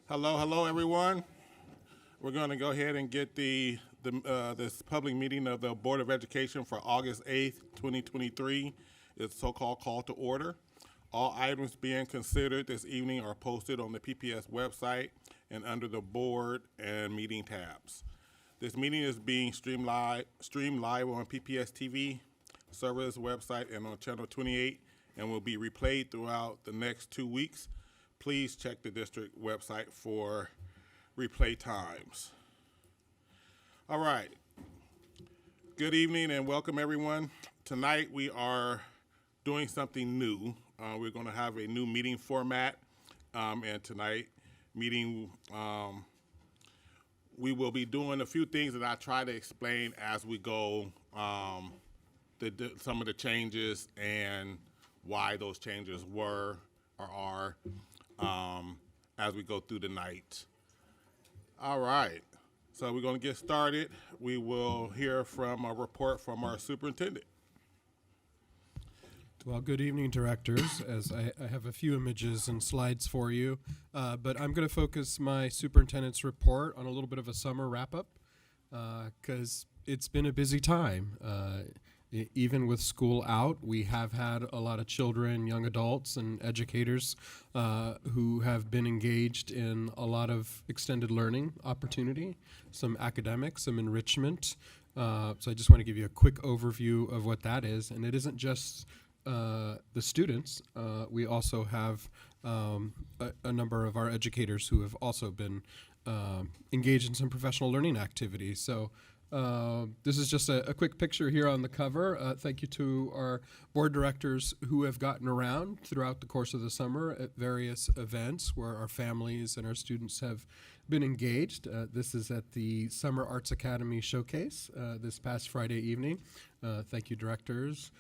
Hello, hello, everyone. We're going to go ahead and get this public meeting of the Board of Education for August 8th, 2023. It's so-called call to order. All items being considered this evening are posted on the PPS website and under the board and meeting tabs. This meeting is being streamed live on PPS TV, service website, and on Channel 28, and will be replayed throughout the next 2 weeks. Please check the district website for replay times. All right. Good evening and welcome, everyone. Tonight we are doing something new. We're going to have a new meeting format, and tonight meeting we will be doing a few things that I try to explain as we go, some of the changes and why those changes were or are as we go through the night. All right, so we're going to get started. We will hear from a report from our superintendent. Well, good evening, directors, as I have a few images and slides for you, but I'm going to focus my superintendent's report on a little bit of a summer wrap-up, because it's been a busy time. Even with school out, we have had a lot of children, young adults, and educators who have been engaged in a lot of extended learning opportunity, some academics, some enrichment. So I just want to give you a quick overview of what that is. And it isn't just the students. We also have a number of our educators who have also been engaged in some professional learning activities. So this is just a quick picture here on the cover. Thank you to our board directors who have gotten around throughout the course of the summer at various events where our families and our students have been engaged. This is at the Summer Arts Academy Showcase this past Friday evening. Thank you, directors,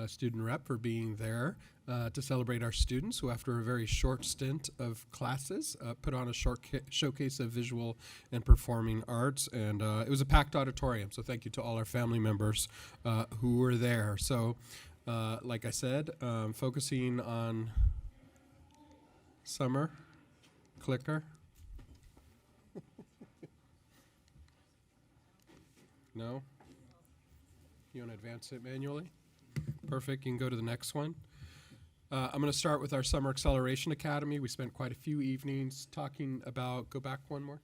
student rep, for being there to celebrate our students who, after a very short stint of classes, put on a short showcase of visual and performing arts. And it was a packed auditorium, so thank you to all our family members who were there. So, like I said, focusing on summer, clicker. No? You want to advance it manually? Perfect. You can go to the next one. I'm going to start with our Summer Acceleration Academy. We spent quite a few evenings talking about, go back one more,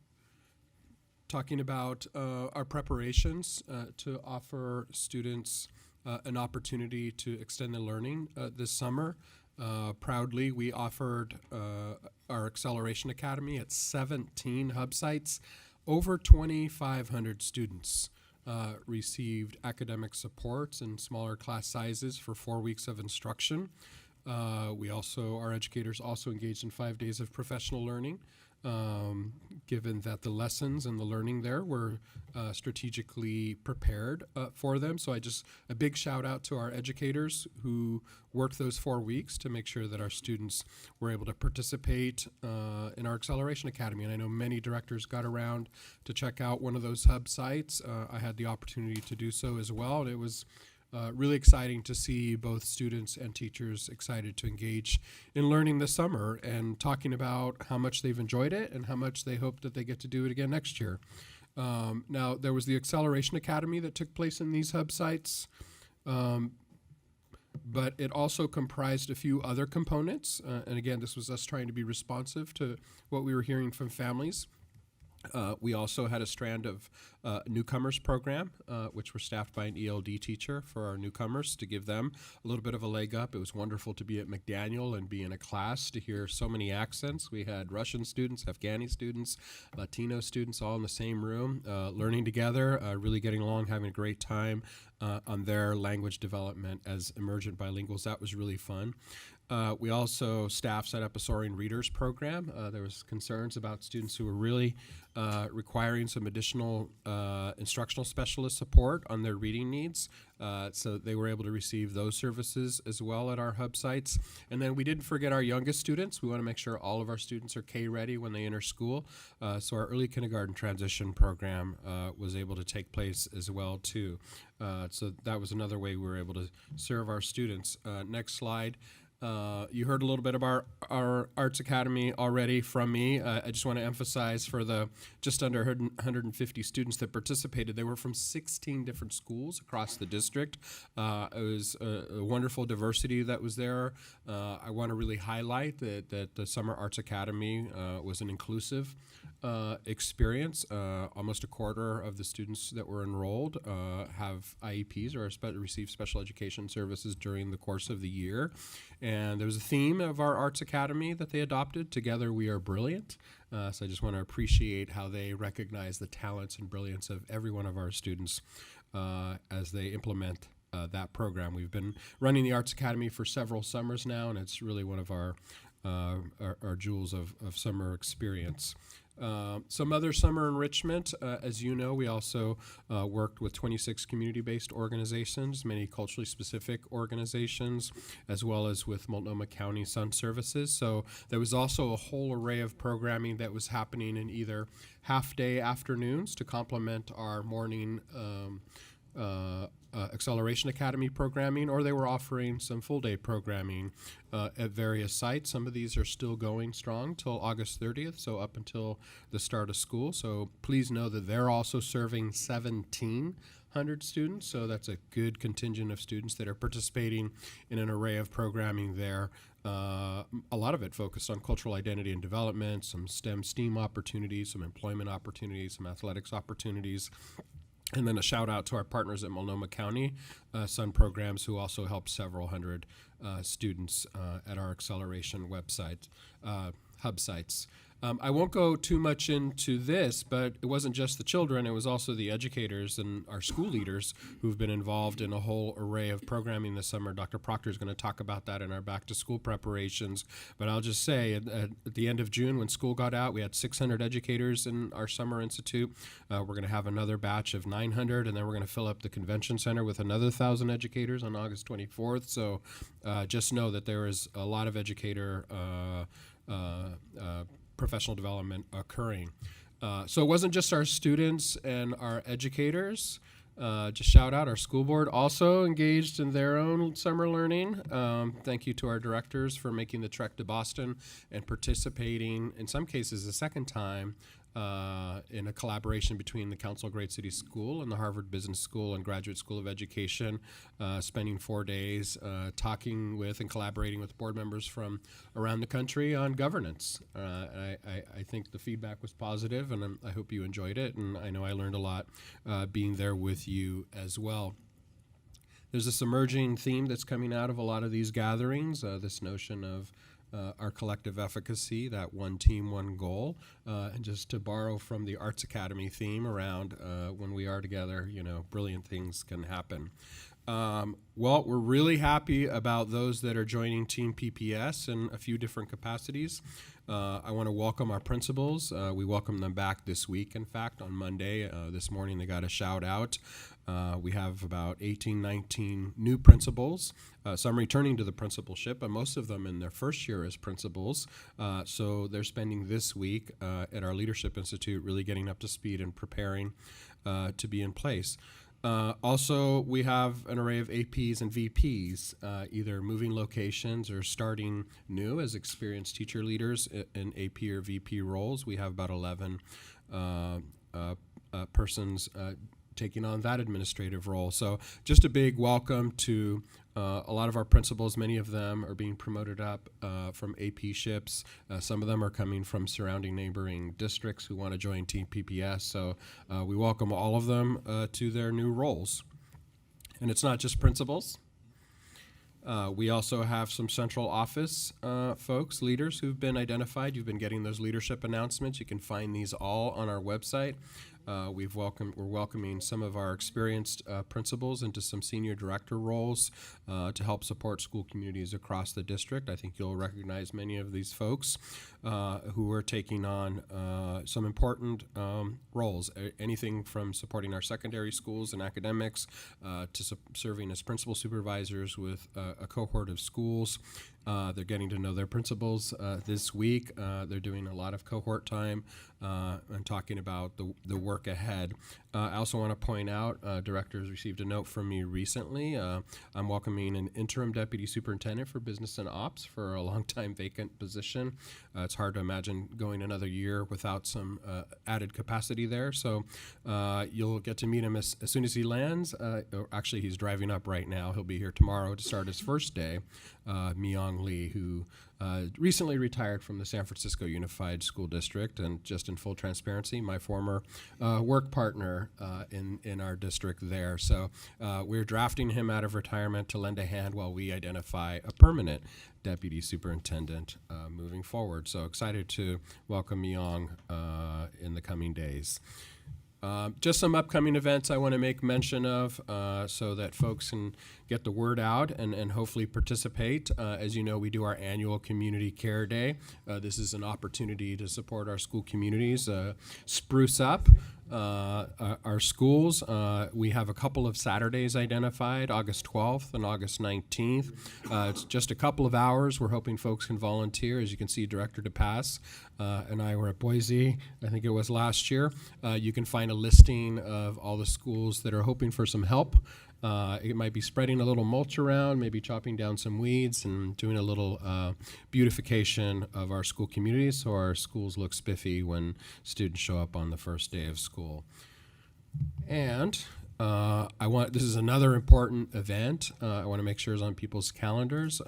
talking about our preparations to offer students an opportunity to extend their learning this summer. Proudly, we offered our Acceleration Academy at 17 hub sites. Over 2,500 students received academic supports and smaller class sizes for 4 weeks of instruction. Our educators also engaged in 5 days of professional learning, given that the lessons and the learning there were strategically prepared for them. So a big shout out to our educators who worked those 4 weeks to make sure that our students were able to participate in our Acceleration Academy. And I know many directors got around to check out one of those hub sites. I had the opportunity to do so as well, and it was really exciting to see both students and teachers excited to engage in learning this summer and talking about how much they've enjoyed it and how much they hope that they get to do it again next year. Now, there was the Acceleration Academy that took place in these hub sites, but it also comprised a few other components. And again, this was us trying to be responsive to what we were hearing from families. We also had a strand of newcomers program, which were staffed by an ELD teacher for our newcomers to give them a little bit of a leg up. It was wonderful to be at McDaniel and be in a class to hear so many accents. We had Russian students, Afghani students, Latino students all in the same room, learning together, really getting along, having a great time on their language development as emergent bilinguals. That was really fun. We also, staff set up a Soaring Readers program. There was concerns about students who were really requiring some additional instructional specialist support on their reading needs. So they were able to receive those services as well at our hub sites. And then we didn't forget our youngest students. We want to make sure all of our students are K-ready when they enter school. So our early kindergarten transition program was able to take place as well too. So that was another way we were able to serve our students. Next slide. You heard a little bit of our Arts Academy already from me. I just want to emphasize for the just under 150 students that participated, they were from 16 different schools across the district. It was a wonderful diversity that was there. I want to really highlight that the Summer Arts Academy was an inclusive experience. Almost a quarter of the students that were enrolled have IEPs or receive special education services during the course of the year. And there was a theme of our Arts Academy that they adopted, Together We Are Brilliant. So I just want to appreciate how they recognize the talents and brilliance of every one of our students as they implement that program. We've been running the Arts Academy for several summers now, and it's really one of our jewels of summer experience. Some other summer enrichment, as you know, we also worked with 26 community-based organizations, many culturally specific organizations, as well as with Multnomah County Sun Services. So there was also a whole array of programming that was happening in either half-day afternoons to complement our morning Acceleration Academy programming, or they were offering some full-day programming at various sites. Some of these are still going strong till August 30th, so up until the start of school. So please know that they're also serving 1,700 students, so that's a good contingent of students that are participating in an array of programming there. A lot of it focused on cultural identity and development, some STEM opportunities, some employment opportunities, some athletics opportunities. And then a shout out to our partners at Multnomah County Sun Programs, who also help several hundred students at our Acceleration website, hub sites. I won't go too much into this, but it wasn't just the children, it was also the educators and our school leaders who've been involved in a whole array of programming this summer. Dr. Proctor is going to talk about that in our back to school preparations, but I'll just say at the end of June when school got out, we had 600 educators in our Summer Institute. We're going to have another batch of 900, and then we're going to fill up the convention center with another 1,000 educators on August 24th. So just know that there is a lot of educator professional development occurring. So it wasn't just our students and our educators. Just shout out our school board also engaged in their own summer learning. Thank you to our directors for making the trek to Boston and participating, in some cases, a second time in a collaboration between the Council Great City School and the Harvard Business School and Graduate School of Education, spending 4 days talking with and collaborating with board members from around the country on governance. I think the feedback was positive, and I hope you enjoyed it, and I know I learned a lot being there with you as well. There's this emerging theme that's coming out of a lot of these gatherings, this notion of our collective efficacy, that one team, one goal, and just to borrow from the Arts Academy theme around when we are together, brilliant things can happen. Well, we're really happy about those that are joining Team PPS in a few different capacities. I want to welcome our principals. We welcome them back this week, in fact, on Monday. This morning they got a shout out. We have about 18, 19 new principals, some returning to the principalship, but most of them in their first year as principals. So they're spending this week at our Leadership Institute really getting up to speed and preparing to be in place. Also, we have an array of APs and VPs, either moving locations or starting new as experienced teacher leaders in AP or VP roles. We have about 11 persons taking on that administrative role. So just a big welcome to a lot of our principals. Many of them are being promoted up from AP-ships. Some of them are coming from surrounding neighboring districts who want to join Team PPS. So we welcome all of them to their new roles. And it's not just principals. We also have some central office folks, leaders who've been identified. You've been getting those leadership announcements. You can find these all on our website. We're welcoming some of our experienced principals into some senior director roles to help support school communities across the district. I think you'll recognize many of these folks who are taking on some important roles, anything from supporting our secondary schools and academics to serving as principal supervisors with a cohort of schools. They're getting to know their principals this week. They're doing a lot of cohort time and talking about the work ahead. I also want to point out, directors received a note from me recently. I'm welcoming an interim deputy superintendent for business and ops for a long-time vacant position. It's hard to imagine going another year without some added capacity there. So you'll get to meet him as soon as he lands. Or actually, he's driving up right now. He'll be here tomorrow to start his first day. Myong Lee, who recently retired from the San Francisco Unified School District, and just in full transparency, my former work partner in our district there. So we're drafting him out of retirement to lend a hand while we identify a permanent deputy superintendent moving forward. So excited to welcome Myong in the coming days. Just some upcoming events I want to make mention of so that folks can get the word out and hopefully participate. As you know, we do our annual Community Care Day. This is an opportunity to support our school communities, spruce up our schools. We have a couple of Saturdays identified, August 12th and August 19th. It's just a couple of hours. We're hoping folks can volunteer. As you can see, Director DePass and I were at Boise, I think it was last year. You can find a listing of all the schools that are hoping for some help. It might be spreading a little mulch around, maybe chopping down some weeds and doing a little beautification of our school communities so our schools look spiffy when students show up on the first day of school. And this is another important event. I want to make sure it's on people's calendars.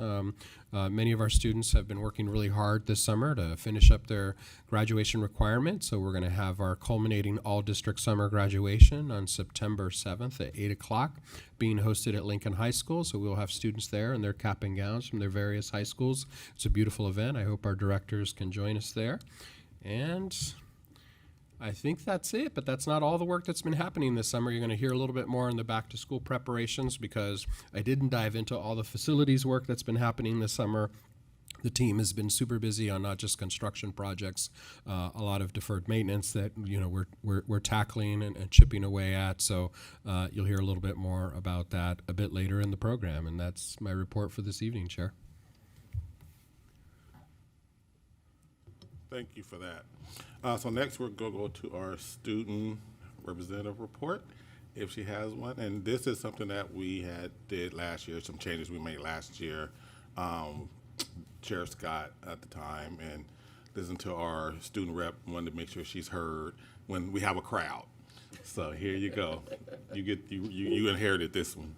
Many of our students have been working really hard this summer to finish up their graduation requirements. So we're going to have our culminating all-district summer graduation on September 7th at 8 o'clock, being hosted at Lincoln High School. So we'll have students there in their cap and gowns from their various high schools. It's a beautiful event. I hope our directors can join us there. And I think that's it, but that's not all the work that's been happening this summer. You're going to hear a little bit more in the back-to-school preparations because I didn't dive into all the facilities work that's been happening this summer. The team has been super busy on not just construction projects, a lot of deferred maintenance that we're tackling and chipping away at. So you'll hear a little bit more about that a bit later in the program, and that's my report for this evening, Chair. Thank you for that. So next we're going to go to our student representative report, if she has one. And this is something that we did last year, some changes we made last year. Chair Scott at the time, and listened to our student rep, wanted to make sure she's heard when we have a crowd. So here you go. You inherited this one.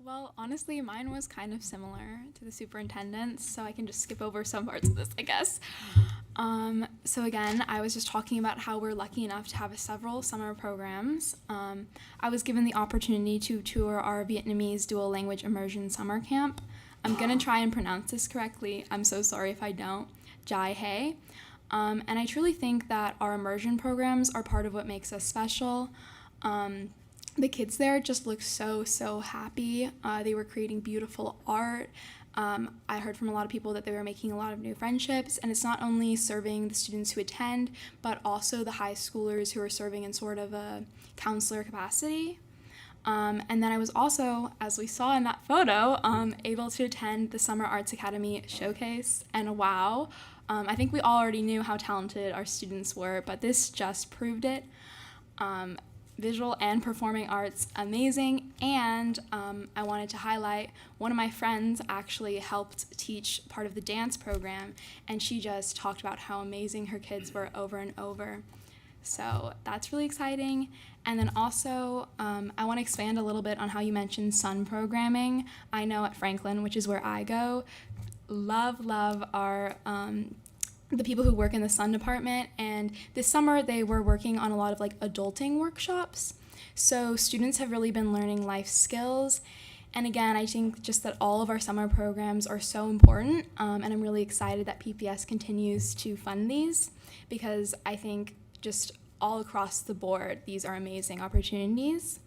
Well, honestly, mine was kind of similar to the superintendent's, so I can just skip over some parts of this, I guess. So again, I was just talking about how we're lucky enough to have several summer programs. I was given the opportunity to tour our Vietnamese dual language immersion summer camp. I'm gonna try and pronounce this correctly. I'm so sorry if I don't. Jai Hay. And I truly think that our immersion programs are part of what makes us special. The kids there just looked so happy. They were creating beautiful art. I heard from a lot of people that they were making a lot of new friendships, and it's not only serving the students who attend, but also the high schoolers who are serving in sort of a counselor capacity. And then I was also, as we saw in that photo, able to attend the Summer Arts Academy Showcase, and wow, I think we all already knew how talented our students were, but this just proved it. Visual and performing arts, amazing. And I wanted to highlight one of my friends actually helped teach part of the dance program, and she just talked about how amazing her kids were over and over. So that's really exciting. And then also, I want to expand a little bit on how you mentioned SUN programming. I know at Franklin, which is where I go, love our the people who work in the SUN department, and this summer they were working on a lot of adulting workshops. So students have really been learning life skills. And again, I think just that all of our summer programs are so important, and I'm really excited that PPS continues to fund these, because I think just all across the board, these are amazing opportunities.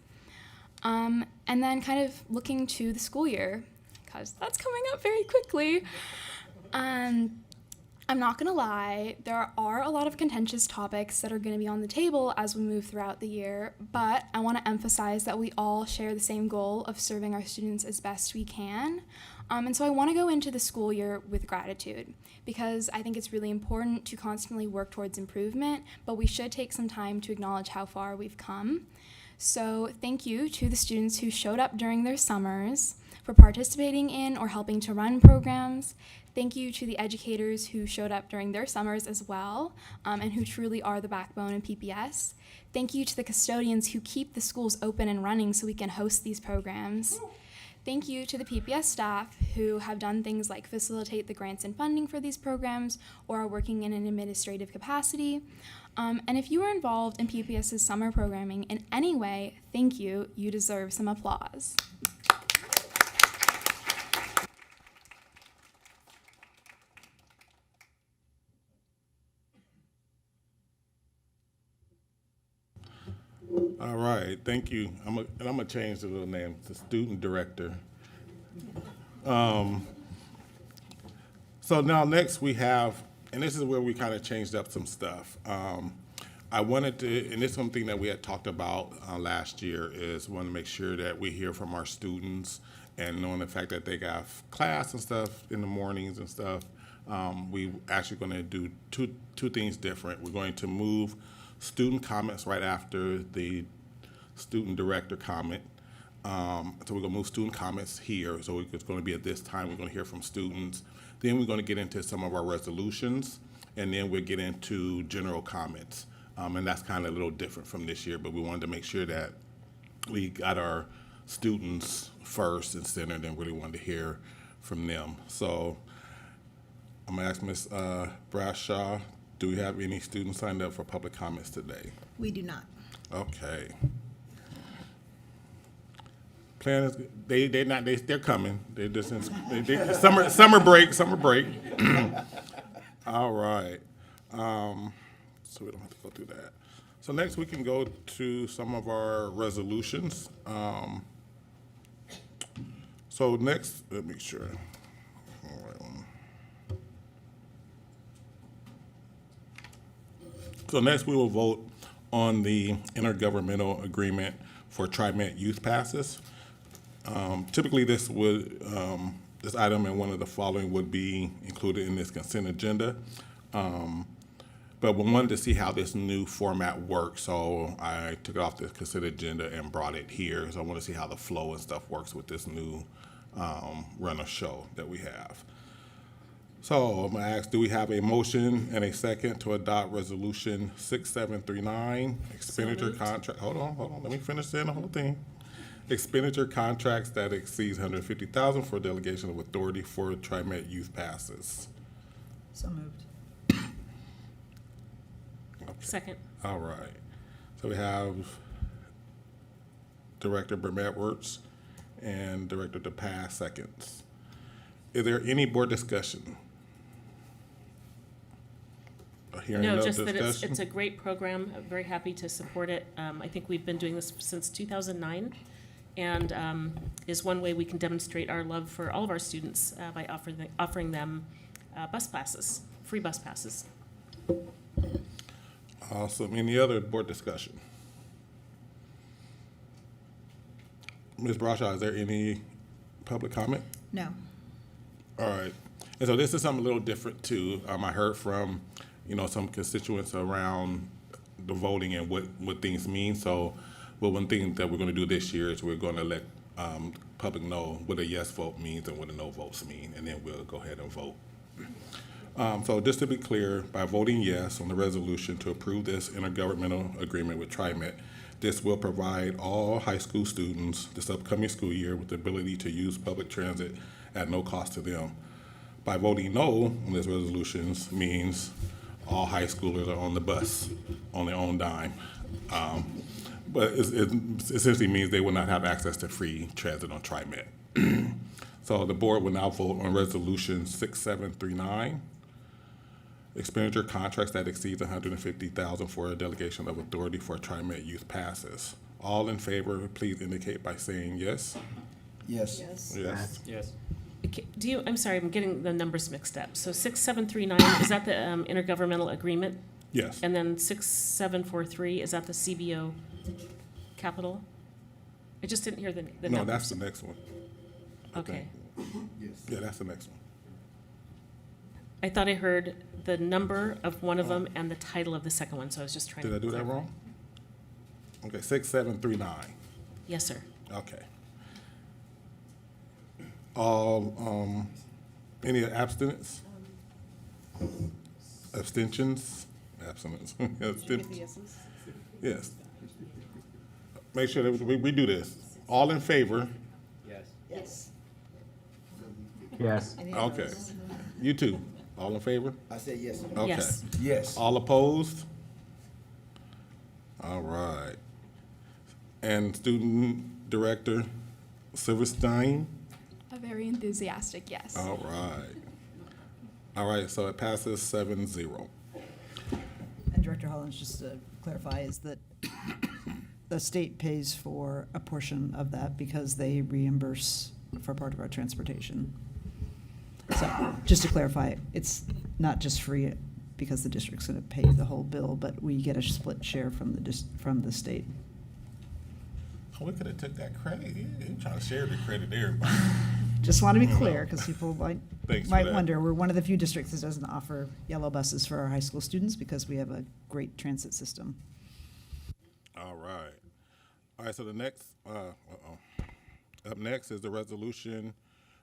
And then kind of looking to the school year, because that's coming up very quickly. I'm not gonna lie, there are a lot of contentious topics that are gonna be on the table as we move throughout the year, but I wanna emphasize that we all share the same goal of serving our students as best we can. And so I wanna go into the school year with gratitude because I think it's really important to constantly work towards improvement, but we should take some time to acknowledge how far we've come. So thank you to the students who showed up during their summers, for participating in or helping to run programs. Thank you to the educators who showed up during their summers as well, and who truly are the backbone in PPS. Thank you to the custodians who keep the schools open and running so we can host these programs. Thank you to the PPS staff who have done things like facilitate the grants and funding for these programs or are working in an administrative capacity. And if you were involved in PPS's summer programming in any way, thank you. You deserve some applause. All right, thank you. I'm gonna change the little name to student director. So now next we have, and this is where we kind of changed up some stuff. I wanted to, and this is something that we had talked about last year, is want to make sure that we hear from our students, and knowing the fact that they got class and stuff in the mornings and stuff, we actually going to do two things different. We're going to move student comments right after the student director comment. So we're gonna move student comments here. So it's gonna be at this time, we're gonna hear from students. Then we're gonna get into some of our resolutions, and then we'll get into general comments. And that's kind of a little different from this year, but we wanted to make sure that we got our students first and centered and really wanted to hear from them. So I'm gonna ask Ms. Brashaw, do we have any students signed up for public comments today? We do not. Okay. Plan is, they're coming. They're just in, summer break. All right. So we don't have to go through that. So next we can go to some of our resolutions. So next, let me make sure. All right. So next we will vote on the intergovernmental agreement for TriMet youth passes. Typically this would, this item and one of the following would be included in this consent agenda. But we wanted to see how this new format works, so I took it off the consent agenda and brought it here. So I want to see how the flow and stuff works with this new run of show that we have. So I'm gonna ask, do we have a motion and a second to adopt resolution 6739, expenditure contract, hold on, let me finish saying the whole thing. Expenditure contracts that exceeds $150,000 for delegation of authority for TriMet youth passes. So moved. Second. All right, so we have Director Burnett-Edwards and Director DePass seconds. Is there any board discussion? Hearing No, no just that discussion? it's a great program. I'm very happy to support it. I think we've been doing this since 2009, and is one way we can demonstrate our love for all of our students by offering them bus passes, free bus passes. Awesome. Any other board discussion? Ms. Brashaw, is there any public comment? No. All right. And so this is something a little different too. I heard from, some constituents around the voting and what things mean. So, one thing that we're going to do this year is we're going to let public know what a yes vote means and what a no votes mean, and then we'll go ahead and vote. So just to be clear, by voting yes on the resolution to approve this intergovernmental agreement with TriMet, this will provide all high school students this upcoming school year with the ability to use public transit at no cost to them. By voting no on this resolution means all high schoolers are on the bus on their own dime. But it essentially means they will not have access to free transit on TriMet. So the board will now vote on resolution 6739. Expenditure contracts that exceeds $150,000 for a delegation of authority for TriMet youth passes. All in favor, please indicate by saying yes. Yes. Yes. Yes. Yes. I'm sorry, I'm getting the numbers mixed up. So 6739, is that the intergovernmental agreement? Yes. And then 6743, is that the CBO capital? I just didn't hear the numbers. No, that's the next one. Okay. Yeah, that's the next one. I thought I heard the number of one of them and the title of the second one, so I was just trying to. Did I do that wrong? Okay, 6739. Yes, sir. Okay. All, any abstinence? Abstentions? Abstinence. Abstentions? Yes. Make sure that we do this. All in favor? Yes. Yes. Okay. You too. All in favor? I said yes. Okay. Yes. Yes. All opposed? All right. And Student Director Silverstein? A very enthusiastic yes. All right. All right, so it passes 7-0. And Director Hollins, just to clarify, is that the state pays for a portion of that because they reimburse for part of our transportation. So, just to clarify, it's not just free because the district's gonna pay the whole bill, but we get a split share from from the state. Oh, we could have took that credit. You're trying to share the credit to everybody. Just want to be clear, because people Thanks for might that. wonder, we're one of the few districts that doesn't offer yellow buses for our high school students because we have a great transit system. All right. All right, so the next, up next is the resolution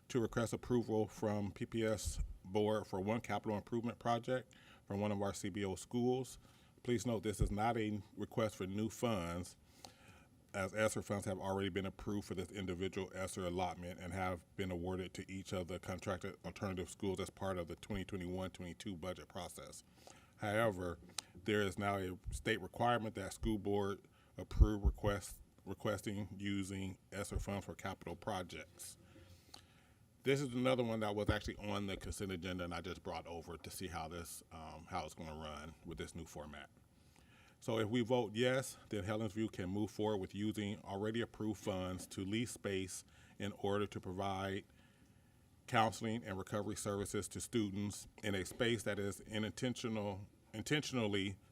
to request approval from PPS Board for one capital improvement project from one of our CBO schools. Please note, this is not a request for new funds, as ESSER funds have already been approved for this individual ESSER allotment and have been awarded to each of the contracted alternative schools as part of the 2021-22 budget process. However, there is now a state requirement that school board approve requesting using ESSER funds for capital projects. This is another one that was actually on the consent agenda, and I just brought over to see how this, how it's going to run with this new format. So if we vote yes, then Helensview can move forward with using already approved funds to lease space in order to provide counseling and recovery services to students in a space that is intentionally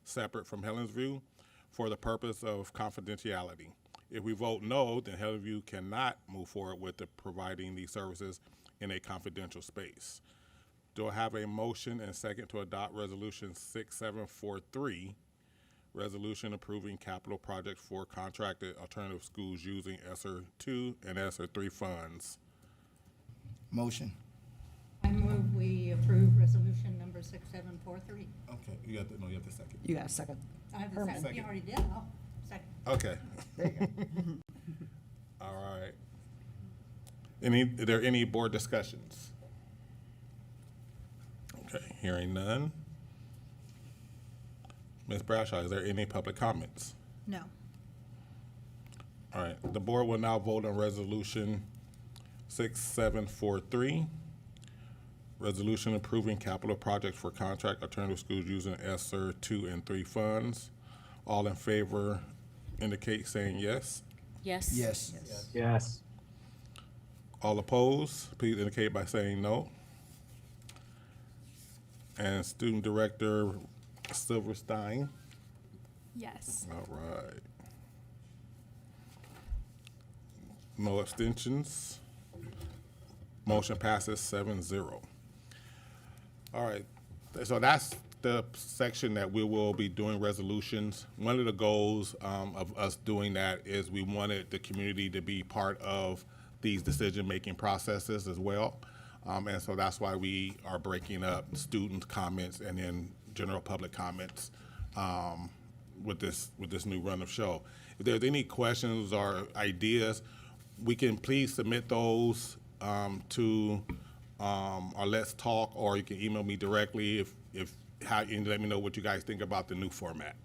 separate from Helensview for the purpose of confidentiality. If we vote no, then Helensview cannot move forward with providing these services in a confidential space. Do I have a motion and second to adopt Resolution 6743? Resolution approving capital projects for contracted alternative schools using ESSER 2 and ESSER 3 funds. Motion. I move we approve resolution number 6743. Okay, you have to second. You got a second? I have a Herman. second. You already did. I'll second. Okay. There you go. All right. Are there any board discussions? Okay, hearing none. Ms. Bradshaw, is there any public comments? No. All right, the board will now vote on Resolution 6743. Resolution approving capital projects for contract alternative schools using ESSER 2 and 3 funds. All in favor indicate saying yes. Yes? Yes. Yes. All opposed, please indicate by saying no. And Student Director Silverstein. Yes. All right. No abstentions. Motion passes 7-0. All right, so that's the section that we will be doing resolutions. One of the goals of us doing that is we wanted the community to be part of these decision-making processes as well. And so that's why we are breaking up student comments and then general public comments with this new run of show. If there's any questions or ideas, we can please submit those to our Let's Talk, or you can email me directly if let me know what you guys think about the new format.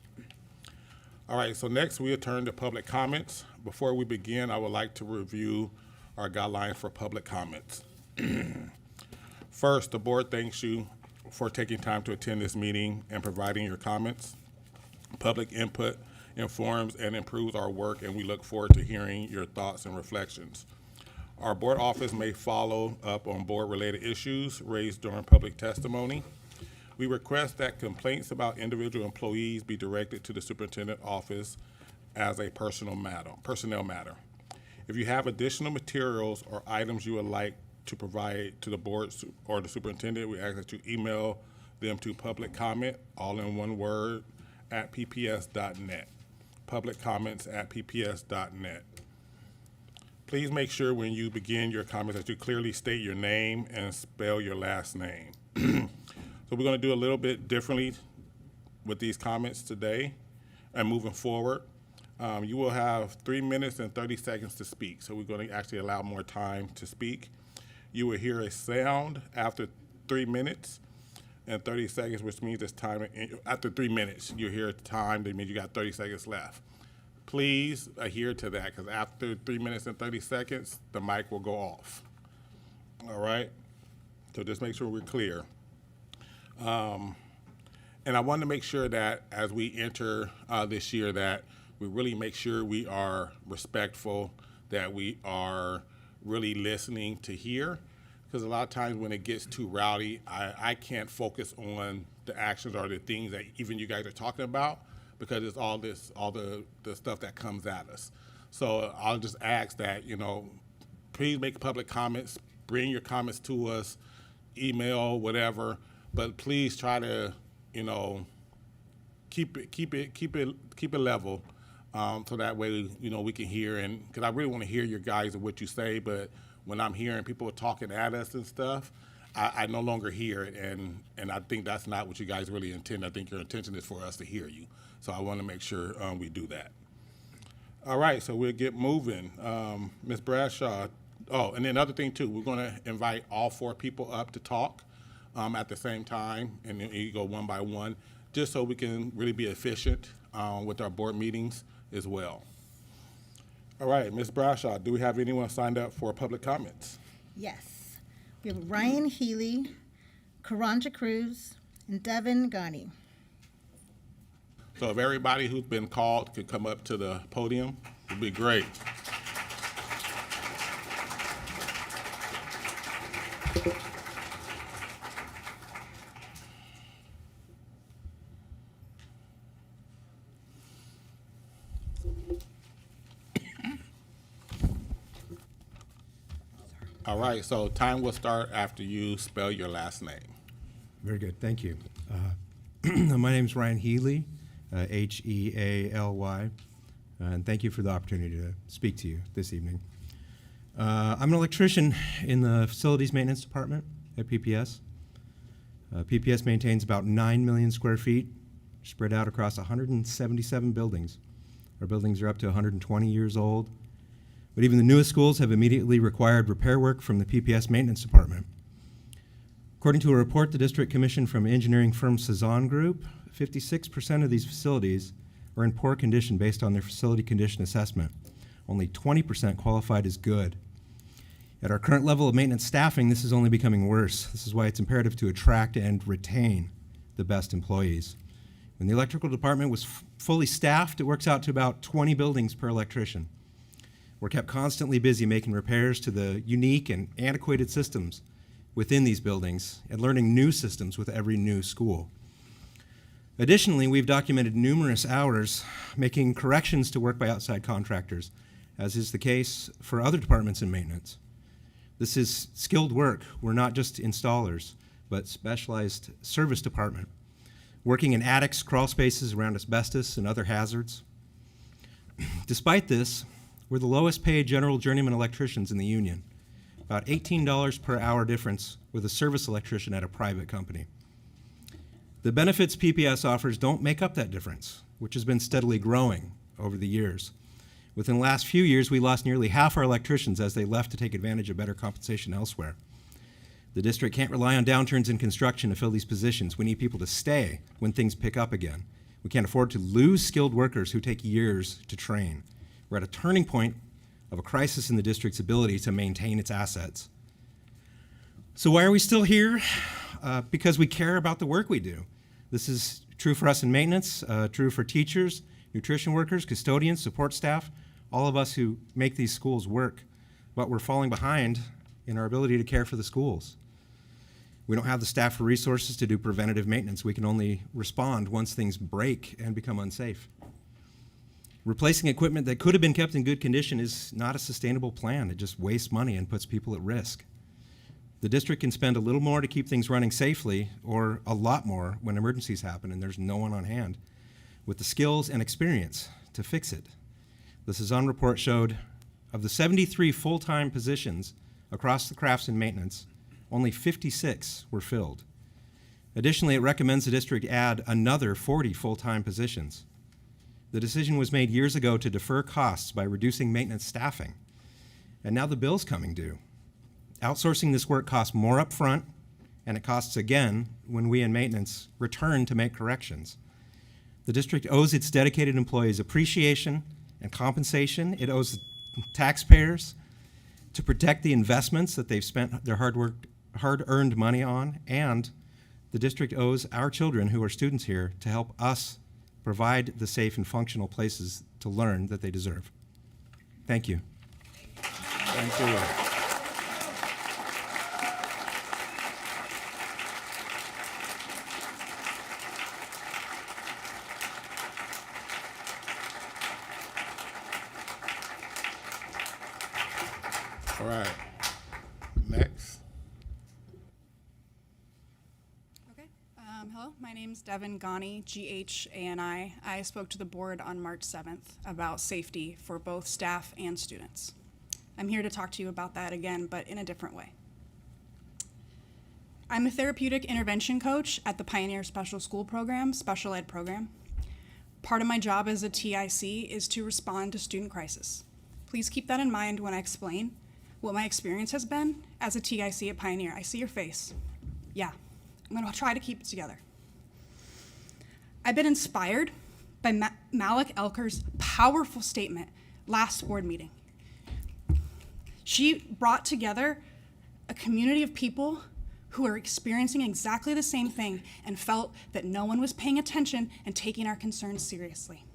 All right, so next we turn to public comments. Before we begin, I would like to review our guidelines for public comments. First, the board thanks you for taking time to attend this meeting and providing your comments. Public input informs and improves our work, and we look forward to hearing your thoughts and reflections. Our board office may follow up on board-related issues raised during public testimony. We request that complaints about individual employees be directed to the superintendent office as a personnel matter. If you have additional materials or items you would like to provide to the board or the superintendent, we ask that you email them to public comment, all in one word, at pps.net. Public comments at pps.net. Please make sure when you begin your comments that you clearly state your name and spell your last name. So we're going to do a little bit differently with these comments today and moving forward. You will have 3 minutes and 30 seconds to speak, so we're going to actually allow more time to speak. You will hear a sound after 3 minutes and 30 seconds, which means it's time. After 3 minutes, you hear time, that means you got 30 seconds left. Please adhere to that, because after 3 minutes and 30 seconds, the mic will go off. All right? So just make sure we're clear. And I want to make sure that as we enter this year that we really make sure we are respectful, that we are really listening to hear. Because a lot of times when it gets too rowdy, I can't focus on the actions or the things that even you guys are talking about, because it's all the stuff that comes at us. So I'll just ask that, please make public comments, bring your comments to us, email, whatever, but please try to, keep it level, so that way, we can hear, and because I really want to hear your guys and what you say, but when I'm hearing people talking at us and stuff, I no longer hear it, and I think that's not what you guys really intend. I think your intention is for us to hear you. So I want to make sure we do that. All right, so we'll get moving. Ms. Bradshaw, and then another thing too, we're going to invite all 4 people up to talk at the same time, and then you go one by one, just so we can really be efficient with our board meetings as well. All right, Ms. Bradshaw, do we have anyone signed up for public comments? Yes. We have Ryan Healy, Karanja Cruz, and Devin Ghani. So if everybody who's been called could come up to the podium, it'd be great. All right, so time will start after you spell your last name. Very good, thank you. My name's Ryan Healy, Healy, and thank you for the opportunity to speak to you this evening. I'm an electrician in the Facilities Maintenance Department at PPS. PPS maintains about 9 million square feet, spread out across 177 buildings. Our buildings are up to 120 years old, but even the newest schools have immediately required repair work from the PPS Maintenance Department. According to a report the district commissioned from engineering firm Cezanne Group, 56% of these facilities are in poor condition based on their facility condition assessment. Only 20% qualified as good. At our current level of maintenance staffing, this is only becoming worse. This is why it's imperative to attract and retain the best employees. When the electrical department was fully staffed, it works out to about 20 buildings per electrician. We're kept constantly busy making repairs to the unique and antiquated systems within these buildings and learning new systems with every new school. Additionally, we've documented numerous hours making corrections to work by outside contractors, as is the case for other departments in maintenance. This is skilled work. We're not just installers, but specialized service department, working in attics, crawl spaces around asbestos and other hazards. Despite this, we're the lowest paid general journeyman electricians in the union, about $18 per hour difference with a service electrician at a private company. The benefits PPS offers don't make up that difference, which has been steadily growing over the years. Within the last few years, we lost nearly half our electricians as they left to take advantage of better compensation elsewhere. The district can't rely on downturns in construction to fill these positions. We need people to stay when things pick up again. We can't afford to lose skilled workers who take years to train. We're at a turning point of a crisis in the district's ability to maintain its assets. So why are we still here? Because we care about the work we do. This is true for us in maintenance, true for teachers, nutrition workers, custodians, support staff, all of us who make these schools work. but we're falling behind in our ability to care for the schools. We don't have the staff or resources to do preventative maintenance. We can only respond once things break and become unsafe. Replacing equipment that could have been kept in good condition is not a sustainable plan. It just wastes money and puts people at risk. The district can spend a little more to keep things running safely, or a lot more when emergencies happen and there's no one on hand with the skills and experience to fix it. The Cezanne report showed of the 73 full-time positions across the crafts and maintenance, only 56 were filled. Additionally, it recommends the district add another 40 full-time positions. The decision was made years ago to defer costs by reducing maintenance staffing, and now the bill's coming due. Outsourcing this work costs more upfront, and it costs again when we in maintenance return to make corrections. The district owes its dedicated employees appreciation and compensation. It owes taxpayers to protect the investments that they've spent their hard-earned money on, and the district owes our children who are students here to help us provide the safe and functional places to learn that they deserve. Thank you. Thank you. All right. Next. Okay. Hello, my name's Devin Ghani, G-H-A-N-I. I spoke to the board on March 7th about safety for both staff and students. I'm here to talk to you about that again, but in a different way. I'm a therapeutic intervention coach at the Pioneer Special School Program, special ed program. Part of my job as a TIC is to respond to student crisis. Please keep that in mind when I explain what my experience has been as a TIC at Pioneer. I see your face. Yeah, I'm gonna try to keep it together. I've been inspired by Malik Elker's powerful statement last board meeting. She brought together a community of people who are experiencing exactly the same thing and felt that no one was paying attention and taking our concerns seriously.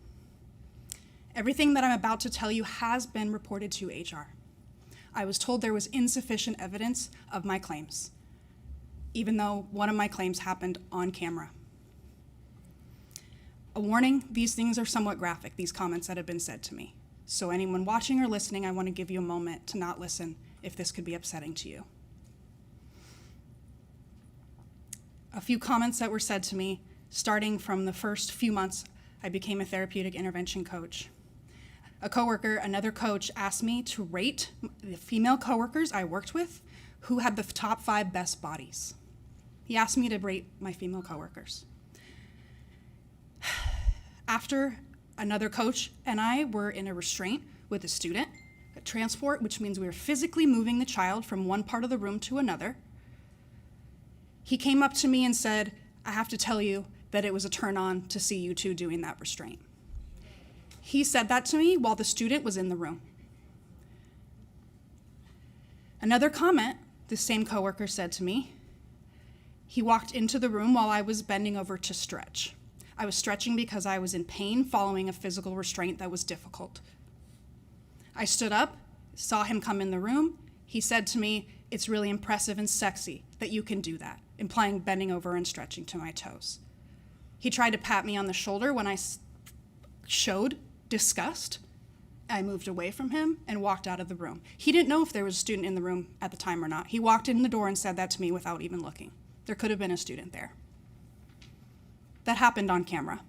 Everything that I'm about to tell you has been reported to HR. I was told there was insufficient evidence of my claims, even though one of my claims happened on camera. A warning, these things are somewhat graphic, these comments that have been said to me. So anyone watching or listening, I want to give you a moment to not listen if this could be upsetting to you. A few comments that were said to me, starting from the first few months I became a therapeutic intervention coach. A coworker, another coach, asked me to rate the female coworkers I worked with who had the top 5 best bodies. He asked me to rate my female coworkers. After another coach and I were in a restraint with a student, a transport, which means we were physically moving the child from one part of the room to another, he came up to me and said, I have to tell you that it was a turn on to see you two doing that restraint. He said that to me while the student was in the room. Another comment the same coworker said to me, he walked into the room while I was bending over to stretch. I was stretching because I was in pain following a physical restraint that was difficult. I stood up, saw him come in the room. He said to me, it's really impressive and sexy that you can do that, implying bending over and stretching to my toes. He tried to pat me on the shoulder when I showed disgust. I moved away from him and walked out of the room. He didn't know if there was a student in the room at the time or not. He walked in the door and said that to me without even looking. There could have been a student there. That happened on camera.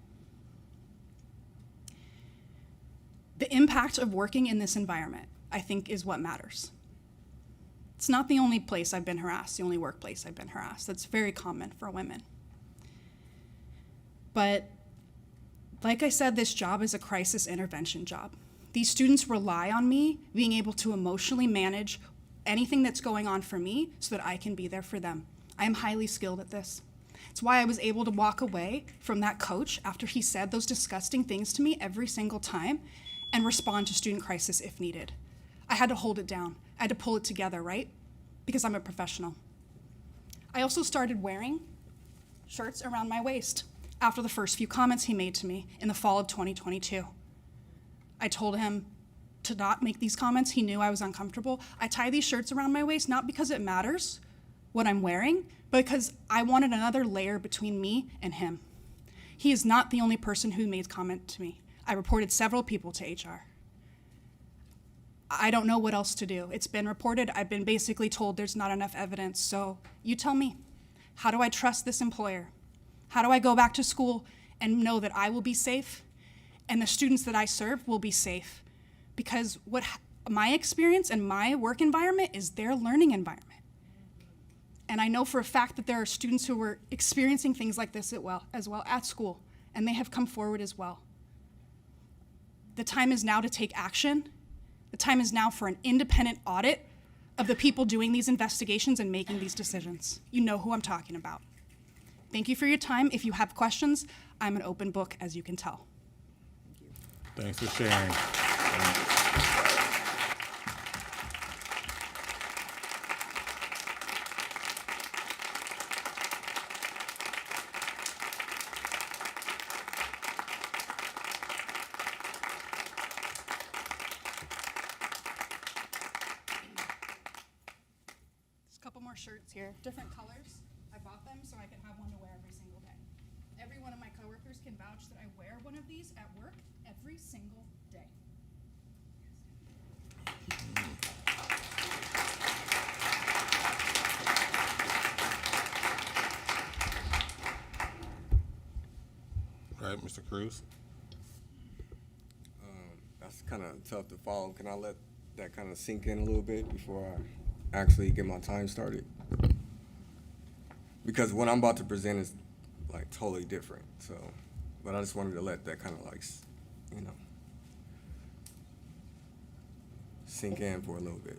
The impact of working in this environment, I think, is what matters. It's not the only place I've been harassed, the only workplace I've been harassed. That's very common for women. But like I said, this job is a crisis intervention job. These students rely on me being able to emotionally manage anything that's going on for me so that I can be there for them. I am highly skilled at this. It's why I was able to walk away from that coach after he said those disgusting things to me every single time and respond to student crisis if needed. I had to hold it down. I had to pull it together, right? Because I'm a professional. I also started wearing shirts around my waist after the first few comments he made to me in the fall of 2022. I told him to not make these comments. He knew I was uncomfortable. I tie these shirts around my waist, not because it matters what I'm wearing, but because I wanted another layer between me and him. He is not the only person who made comment to me. I reported several people to HR. I don't know what else to do. It's been reported. I've been basically told there's not enough evidence. So you tell me, how do I trust this employer? How do I go back to school and know that I will be safe and the students that I serve will be safe? Because what my experience and my work environment is their learning environment. And I know for a fact that there are students who were experiencing things like this as well at school, and they have come forward as well. The time is now to take action. The time is now for an independent audit of the people doing these investigations and making these decisions. You know who I'm talking about. Thank you for your time. If you have questions, I'm an open book, as you can tell. Thanks for sharing. There's a couple more shirts here, different colors. I bought them so I can have one to wear every single day. Every one of my coworkers can vouch that I wear one of these at work every single day. All right, Mr. Cruz. That's kind of tough to follow. Can I let that kind of sink in a little bit before I actually get my time started? Because what I'm about to present is like totally different. So, but I just wanted to let that kind of like, you know, sink in for a little bit.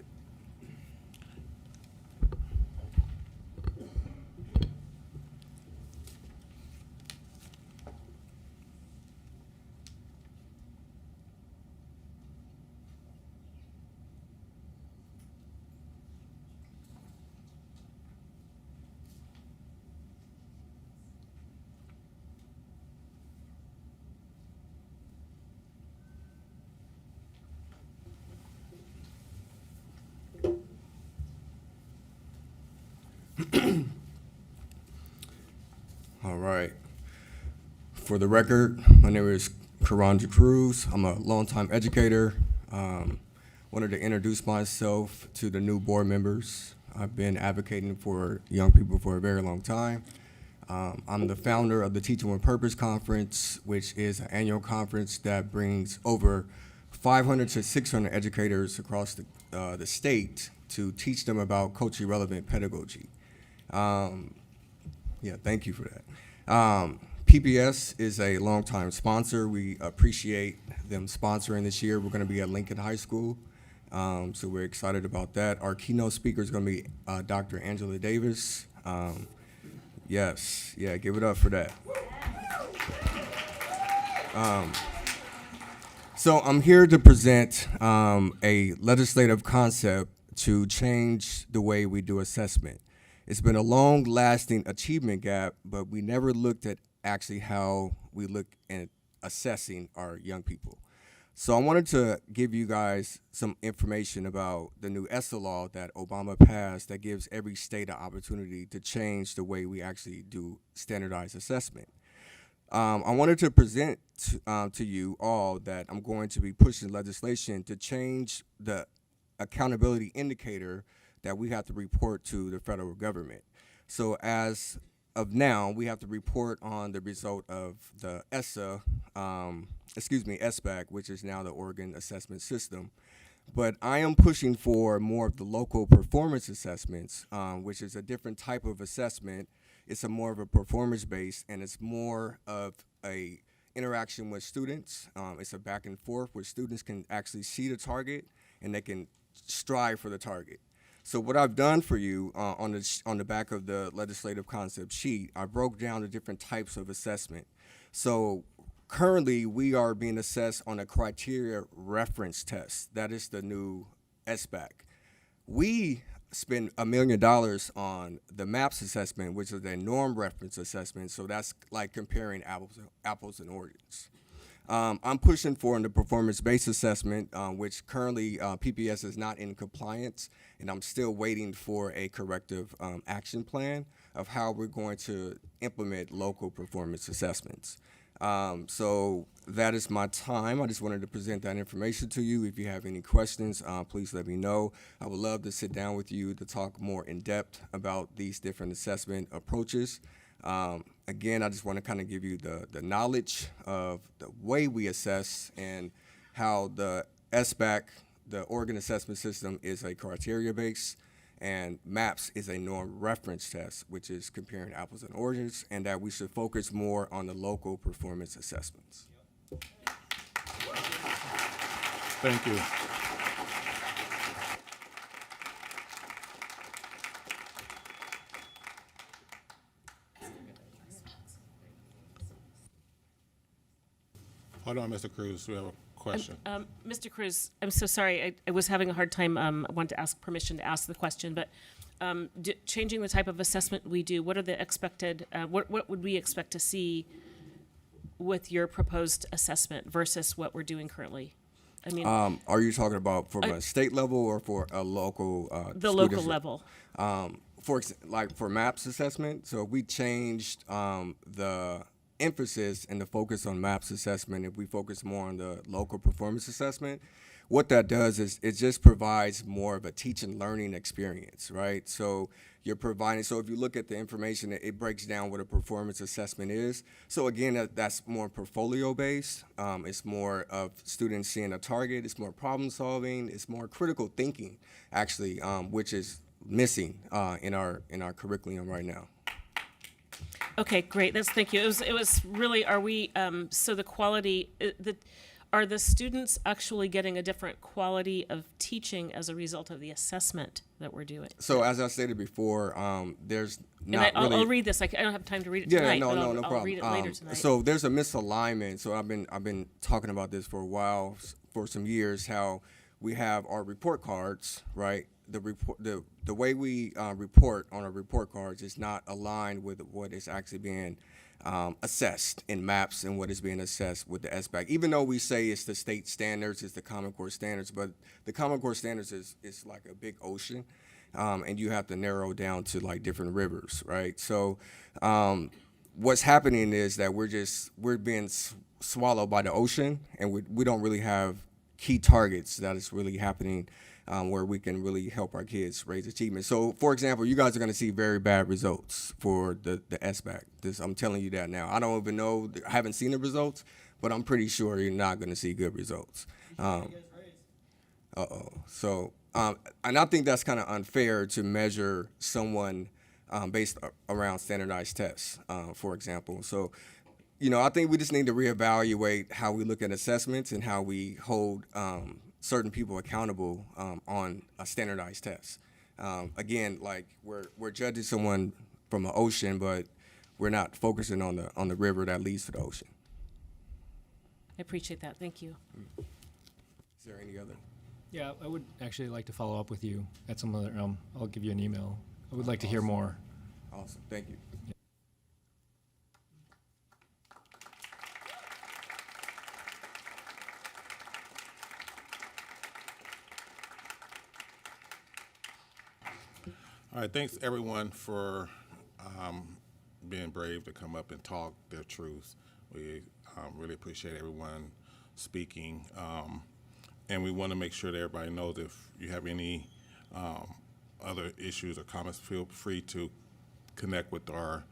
All right. For the record, my name is Karanja Cruz. I'm a longtime educator. Wanted to introduce myself to the new board members. I've been advocating for young people for a very long time. I'm the founder of the Teaching with Purpose Conference, which is an annual conference that brings over 500 to 600 educators across the state to teach them about culturally relevant pedagogy. Yeah, thank you for that. PPS is a longtime sponsor. We appreciate them sponsoring this year. We're going to be at Lincoln High School, so we're excited about that. Our keynote speaker is going to be Dr. Angela Davis. Yes, yeah, give it up for that. So I'm here to present a legislative concept to change the way we do assessment. It's been a long-lasting achievement gap, but we never looked at actually how we look at assessing our young people. So I wanted to give you guys some information about the new ESSA law that Obama passed that gives every state an opportunity to change the way we actually do standardized assessment. I wanted to present to you all that I'm going to be pushing legislation to change the accountability indicator that we have to report to the federal government. So as of now, we have to report on the result of the ESSA, SBAC, which is now the Oregon Assessment System. But I am pushing for more of the local performance assessments, which is a different type of assessment. It's a more of a performance based, and it's more of a interaction with students. It's a back and forth where students can actually see the target and they can strive for the target. So what I've done for you on the back of the legislative concept sheet, I broke down the different types of assessment. So currently we are being assessed on a criteria reference test. That is the new SBAC. We spend $1 million on the MAPS assessment, which is a norm reference assessment. So that's like comparing apples and oranges. I'm pushing for the performance-based assessment, which currently PPS is not in compliance, and I'm still waiting for a corrective action plan of how we're going to implement local performance assessments. So that is my time. I just wanted to present that information to you. If you have any questions, please let me know. I would love to sit down with you to talk more in depth about these different assessment approaches. Again, I just want to kind of give you the knowledge of the way we assess and how the SBAC, the Oregon Assessment System, is a criteria-based, and MAPS is a norm reference test, which is comparing apples and oranges, and that we should focus more on the local performance assessments. Thank you. Hold on, Mr. Cruz, we have a question. Mr. Cruz, I'm so sorry. I was having a hard time. I wanted to ask permission to ask the question, but changing the type of assessment we do, what are the expected, what would we expect to see with your proposed assessment versus what we're doing currently? I mean, Are you talking about from a state level or for a local? the school local district? level. For MAPS assessment, so we changed the emphasis and the focus on MAPS assessment. If we focus more on the local performance assessment, what that does is it just provides more of a teach and learning experience, right? So you're providing, so if you look at the information, it breaks down what a performance assessment is. So again, that's more portfolio based. It's more of students seeing a target. It's more problem solving. It's more critical thinking, actually, which is missing in our curriculum right now. Okay, great. Thank you. It was really, are we, so the quality, are the students actually getting a different quality of teaching as a result of the assessment that we're doing? So as I stated before, there's And not really. I'll read this. I don't have time to read it Yeah, tonight, no but I'll problem. read it later tonight. So there's a misalignment. So I've been talking about this for a while, for some years, how we have our report cards, right? The way we report on our report cards is not aligned with what is actually being assessed in MAPS and what is being assessed with the SBAC. Even though we say it's the state standards, it's the Common Core standards, but the Common Core standards is like a big ocean, and you have to narrow down to like different rivers, right? So what's happening is that we're being swallowed by the ocean, and we don't really have key targets that is really happening where we can really help our kids raise achievement. So, for example, you guys are going to see very bad results for the SBAC. I'm telling you that now. I don't even know, I haven't seen the results, but I'm pretty sure you're not going to see good results. So, and I think that's kind of unfair to measure someone based around standardized tests, for example. So, I think we just need to reevaluate how we look at assessments and how we hold certain people accountable on a standardized test. Again, like we're judging someone from an ocean, but we're not focusing on the river that leads to the ocean. I appreciate that. Thank you. Is there any other? Yeah, I would actually like to follow up with you at some other, I'll give you an email. I would like to hear more. Awesome, thank you. All right, thanks everyone for being brave to come up and talk their truth. We really appreciate everyone speaking. And we want to make sure that everybody knows if you have any other issues or comments, feel free to connect with our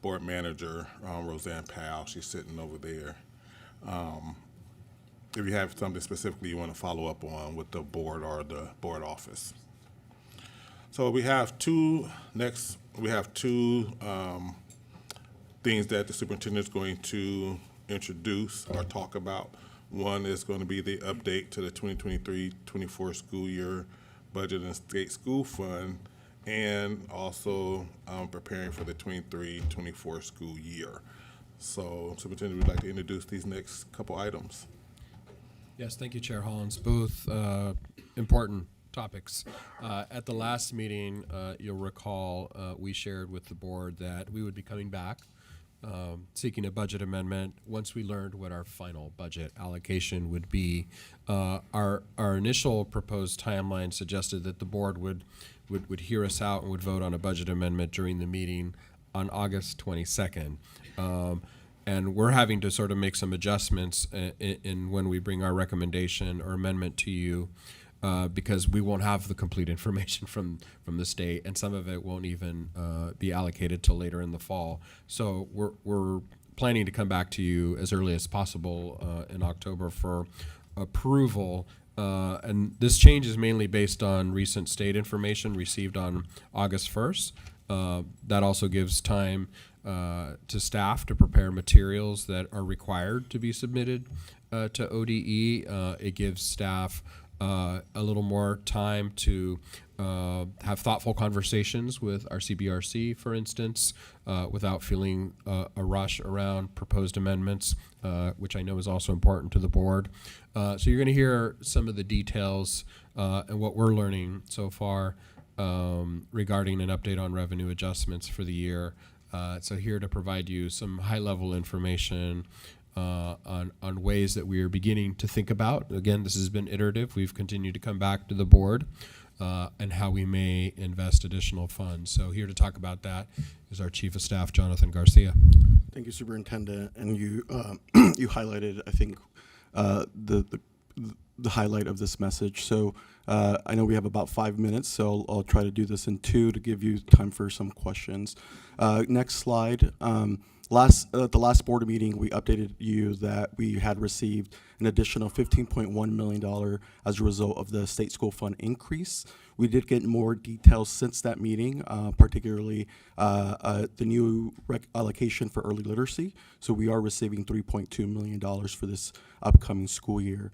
board manager, Roseanne Powell. She's sitting over there. If you have something specifically you want to follow up on with the board or the board office. So we have two things that the superintendent is going to introduce or talk about. One is going to be the update to the 2023-24 school year budget and state school fund, and also preparing for the 23-24 school year. So superintendent, we'd like to introduce these next couple items. Yes, thank you, Chair Hollins. Both important topics. At the last meeting, you'll recall we shared with the board that we would be coming back seeking a budget amendment once we learned what our final budget allocation would be. Our initial proposed timeline suggested that the board would hear us out and would vote on a budget amendment during the meeting on August 22nd. And we're having to sort of make some adjustments in when we bring our recommendation or amendment to you, because we won't have the complete information from the state, and some of it won't even be allocated till later in the fall. So we're planning to come back to you as early as possible in October for approval. And this change is mainly based on recent state information received on August 1st. That also gives time to staff to prepare materials that are required to be submitted to ODE. It gives staff a little more time to have thoughtful conversations with our CBRC, for instance, without feeling a rush around proposed amendments, which I know is also important to the board. So you're going to hear some of the details and what we're learning so far regarding an update on revenue adjustments for the year. So here to provide you some high-level information on ways that we are beginning to think about. Again, this has been iterative. We've continued to come back to the board and how we may invest additional funds. So here to talk about that is our Chief of Staff, Jonathan Garcia. Thank you, Superintendent. And you you highlighted, I think, the highlight of this message. So I know we have about 5 minutes, so I'll try to do this in 2 to give you time for some questions. Next slide. The last board meeting, we updated you that we had received an additional $15.1 million as a result of the state school fund increase. We did get more details since that meeting, particularly the new allocation for early literacy. So we are receiving $3.2 million for this upcoming school year.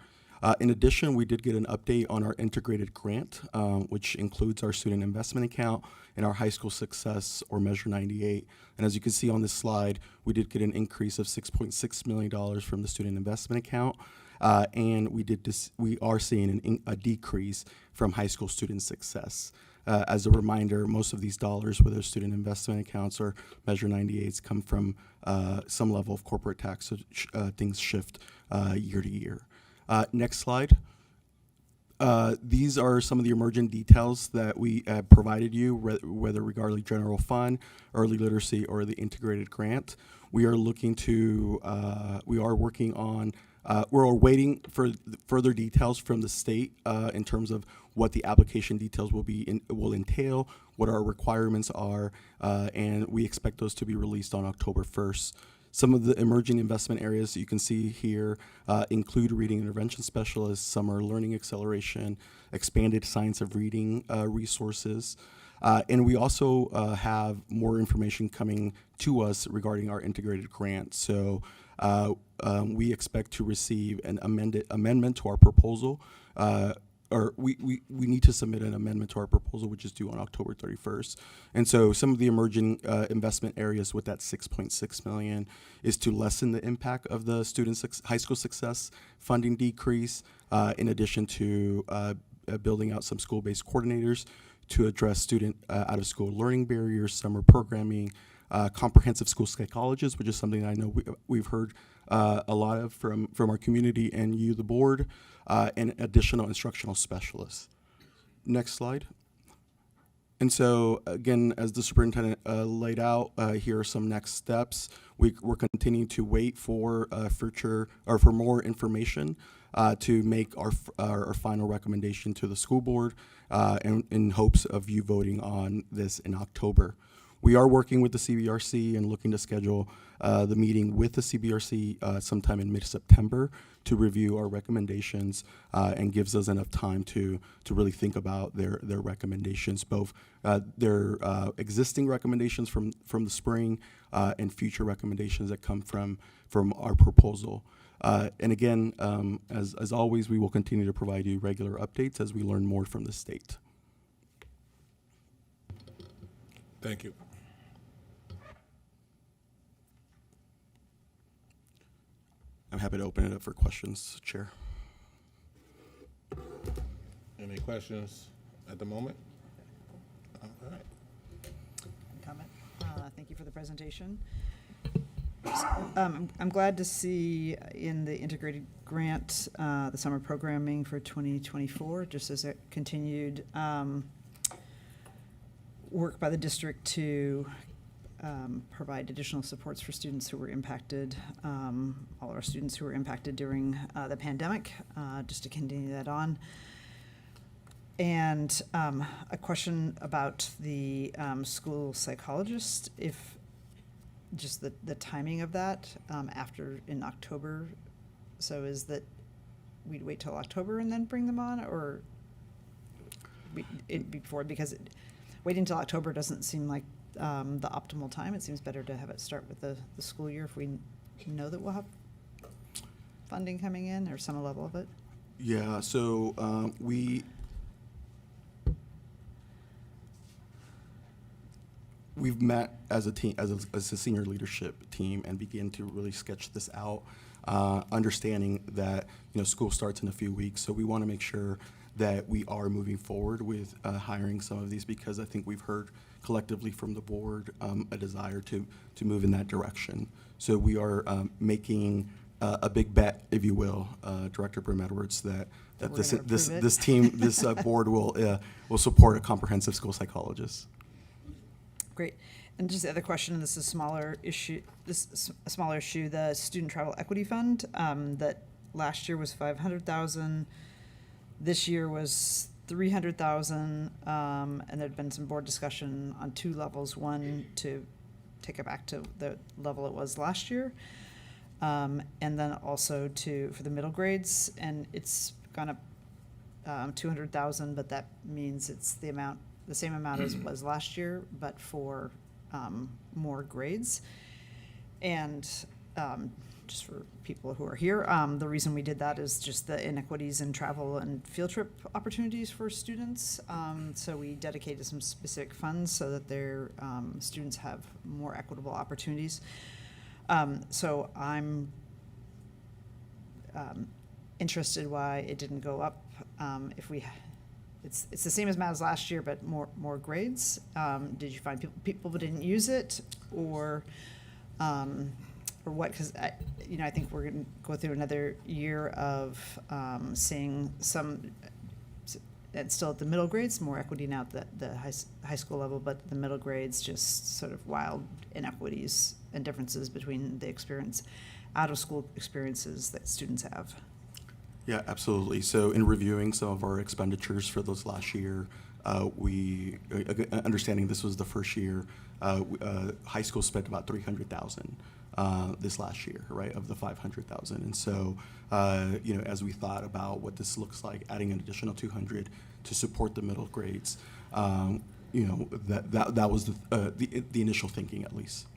In addition, we did get an update on our integrated grant, which includes our student investment account and our high school success, or Measure 98. And as you can see on this slide, we did get an increase of $6.6 million from the student investment account. And we are seeing a decrease from high school student success. As a reminder, most of these dollars, whether student investment accounts or Measure 98s, come from some level of corporate tax, so things shift year to year. Next slide. These are some of the emergent details that we provided you, whether regarding general fund, early literacy, or the integrated grant. We are looking to, we are working on, we're waiting for further details from the state in terms of what the application details will entail, what our requirements are, and we expect those to be released on October 1st. Some of the emerging investment areas you can see here include reading intervention specialists, summer learning acceleration, expanded science of reading resources. And we also have more information coming to us regarding our integrated grant. So we expect to receive an amendment to our proposal, or we need to submit an amendment to our proposal, which is due on October 31st. And so some of the emerging investment areas with that $6.6 million is to lessen the impact of the high school success funding decrease, in addition to building out some school-based coordinators to address student out-of-school learning barriers, summer programming, comprehensive school psychologists, which is something that I know we've heard a lot of from our community and you, the board, and additional instructional specialists. Next slide. And so, again, as the superintendent laid out, here are some next steps. We're continuing to wait for for more information to make our final recommendation to the school board, and in hopes of you voting on this in October. We are working with the CBRC and looking to schedule the meeting with the CBRC sometime in mid-September to review our recommendations, and gives us enough time to really think about their recommendations, both their existing recommendations from the spring and future recommendations that come from our proposal. And again, as always, we will continue to provide you regular updates as we learn more from the state. Thank you. I'm happy to open it up for questions, Chair. Any questions at the moment? All right. Comment. Thank you for the presentation. I'm glad to see in the integrated grant, the summer programming for 2024, just as a continued work by the district to provide additional supports for students who were impacted, all of our students who were impacted during the pandemic, just to continue that on. And a question about the school psychologist, if just the timing of that after in October. So is that we'd wait till October and then bring them on, or before? Because waiting until October doesn't seem like the optimal time. It seems better to have it start with the school year if we know that we'll have funding coming in or some level of it. Yeah, so we've met as a team, as a senior leadership team, and begin to really sketch this out, understanding that school starts in a few weeks, so we want to make sure that we are moving forward with hiring some of these, because I think we've heard collectively from the board a desire to move in that direction. So we are making a big bet, if you will, Director Brim Edwards, that this team, this board will support a comprehensive school psychologist. Great. And just the other question, and this is a smaller issue, the Student Travel Equity Fund, that last year was $500,000, this year was $300,000, and there'd been some board discussion on two levels. One, to take it back to the level it was last year, and then also for the middle grades, and it's gone up $200,000, but that means it's the same amount as it was last year, but for more grades. And just for people who are here, the reason we did that is just the inequities in travel and field trip opportunities for students. So we dedicated some specific funds so that their students have more equitable opportunities. So I'm interested why it didn't go up. It's the same amount as last year, but more grades. Did you find people didn't use it, or what? Because I think we're going to go through another year of seeing some, and still at the middle grades, more equity now at the high school level, but the middle grades just sort of wild inequities and differences between the out of school experiences that students have. Yeah, absolutely. So in reviewing some of our expenditures for those last year, we, understanding this was the first year, high school spent about $300,000 this last year, right, of the $500,000. And so, as we thought about what this looks like, adding an additional $200 to support the middle grades, that was the initial thinking, at least.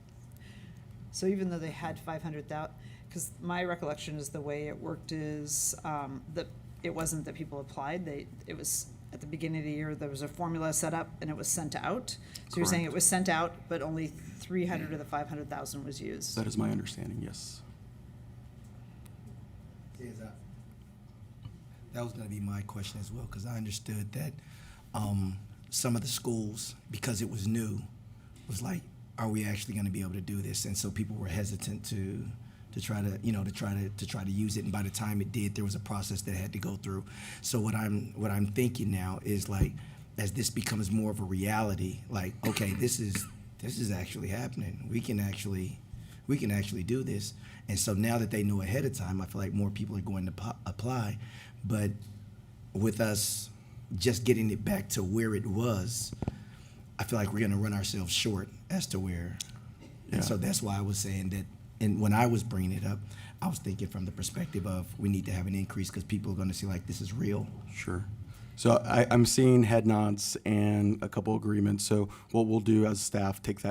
So even though they had 500,000, because my recollection is the way it worked is that it wasn't that people applied. It was at the beginning of the year, there was a formula set up and it was sent out. So you're saying it was sent out, but only 300 of the 500,000 was used. That is my understanding, yes. That was going to be my question as well, because I understood that some of the schools, because it was new, was like, are we actually going to be able to do this? And so people were hesitant to try to use it. And by the time it did, there was a process that had to go through. So what I'm thinking now is, like, as this becomes more of a reality, like, okay, this is actually happening. We can actually do this. And so now that they know ahead of time, I feel like more people are going to apply. But with us just getting it back to where it was, I feel like we're going to run ourselves short as to where. And so that's why I was saying that. And when I was bringing it up, I was thinking from the perspective of we need to have an increase because people are going to see, like, this is real. Sure. So I'm seeing head nods and a couple agreements. So what we'll do as staff, take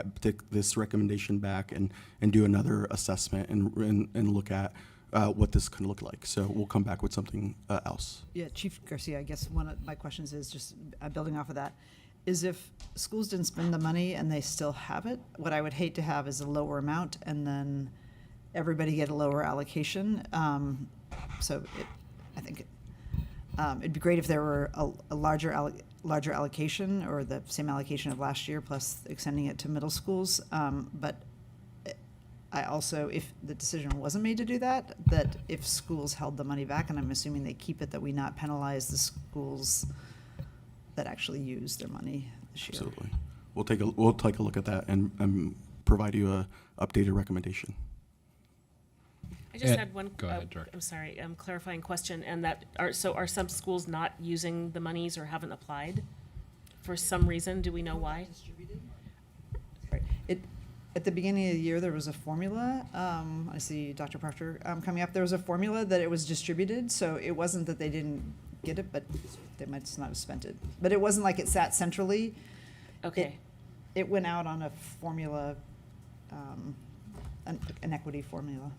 this recommendation back and do another assessment and look at what this can look like. So we'll come back with something else. Yeah, Chief Garcia, I guess one of my questions is just building off of that, is if schools didn't spend the money and they still have it, what I would hate to have is a lower amount and then everybody get a lower allocation. I think it'd be great if there were a larger allocation or the same allocation of last year plus extending it to middle schools. But I also, if the decision wasn't made to do that, that if schools held the money back, and I'm assuming they keep it, that we not penalize the schools that actually use their money this year. Absolutely. We'll take a look at that and provide you a updated recommendation. I just Ed, had one. go ahead, Director. I'm sorry, clarifying question, and that are some schools not using the monies or haven't applied for some reason? Do we know why? Right. At the beginning of the year, there was a formula. I see Dr. Proctor coming up. There was a formula that it was distributed, so it wasn't that they didn't get it, but they might just not have spent it. But it wasn't like it sat centrally. Okay. It went out on a formula, an equity formula.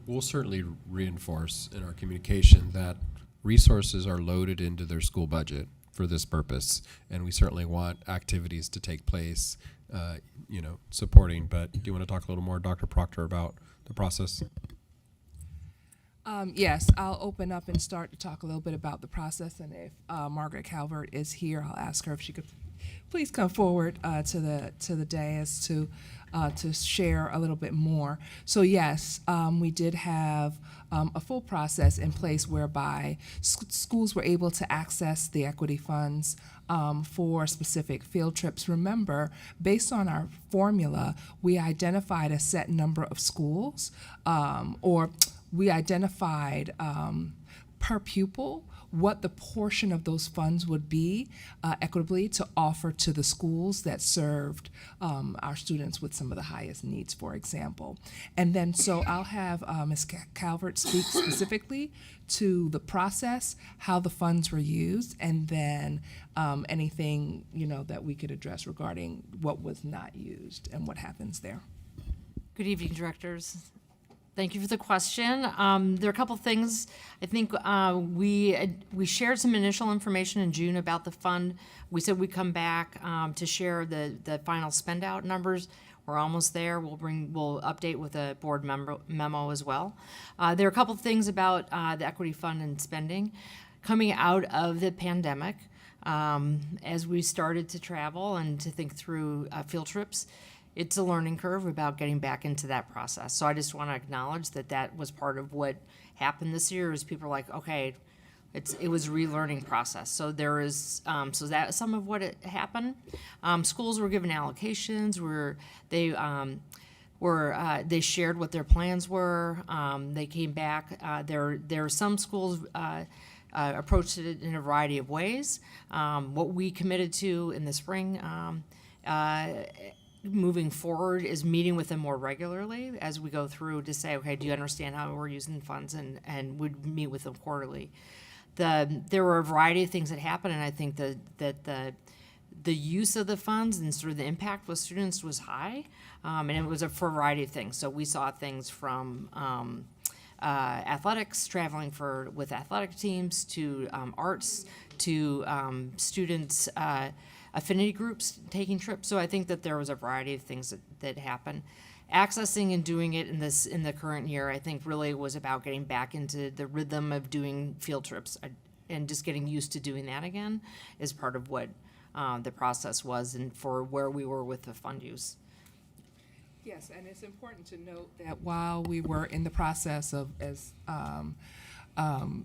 We'll certainly reinforce in our communication that resources are loaded into their school budget for this purpose, and we certainly want activities to take place, supporting. But do you want to talk a little more, Dr. Proctor, about the process? Yes, I'll open up and start to talk a little bit about the process, and if Margaret Calvert is here, I'll ask her if she could please come forward to the dais to share a little bit more. So yes, we did have a full process in place whereby schools were able to access the equity funds for specific field trips. Remember, based on our formula, we identified a set number of schools, or we identified per pupil what the portion of those funds would be equitably to offer to the schools that served our students with some of the highest needs, for example. And then so I'll have Ms. Calvert speak specifically to the process, how the funds were used, and then anything that we could address regarding what was not used and what happens there. Good evening, directors. Thank you for the question. There are a couple things. I think we shared some initial information in June about the fund. We said we'd come back to share the final spend out numbers. We're almost there. We'll update with a board memo as well. There are a couple things about the equity fund and spending coming out of the pandemic. As we started to travel and to think through field trips, it's a learning curve about getting back into that process. So I just want to acknowledge that was part of what happened this year. Is people are like, okay, it was a relearning process. So there is so that some of what happened. Schools were given allocations. They shared what their plans were. They came back. There are some schools approached it in a variety of ways. What we committed to in the spring. Moving forward is meeting with them more regularly as we go through to say, okay, do you understand how we're using funds, and would meet with them quarterly. There were a variety of things that happened, and I think that the use of the funds and sort of the impact with students was high, and it was a variety of things. So we saw things from athletics, traveling with athletic teams, to arts, to students. Affinity groups taking trips. So I think that there was a variety of things that happened. Accessing and doing it in the current year, I think really was about getting back into the rhythm of doing field trips and just getting used to doing that again is part of what the process was and for where we were with the fund use. Yes, and it's important to note that while we were in the process of, as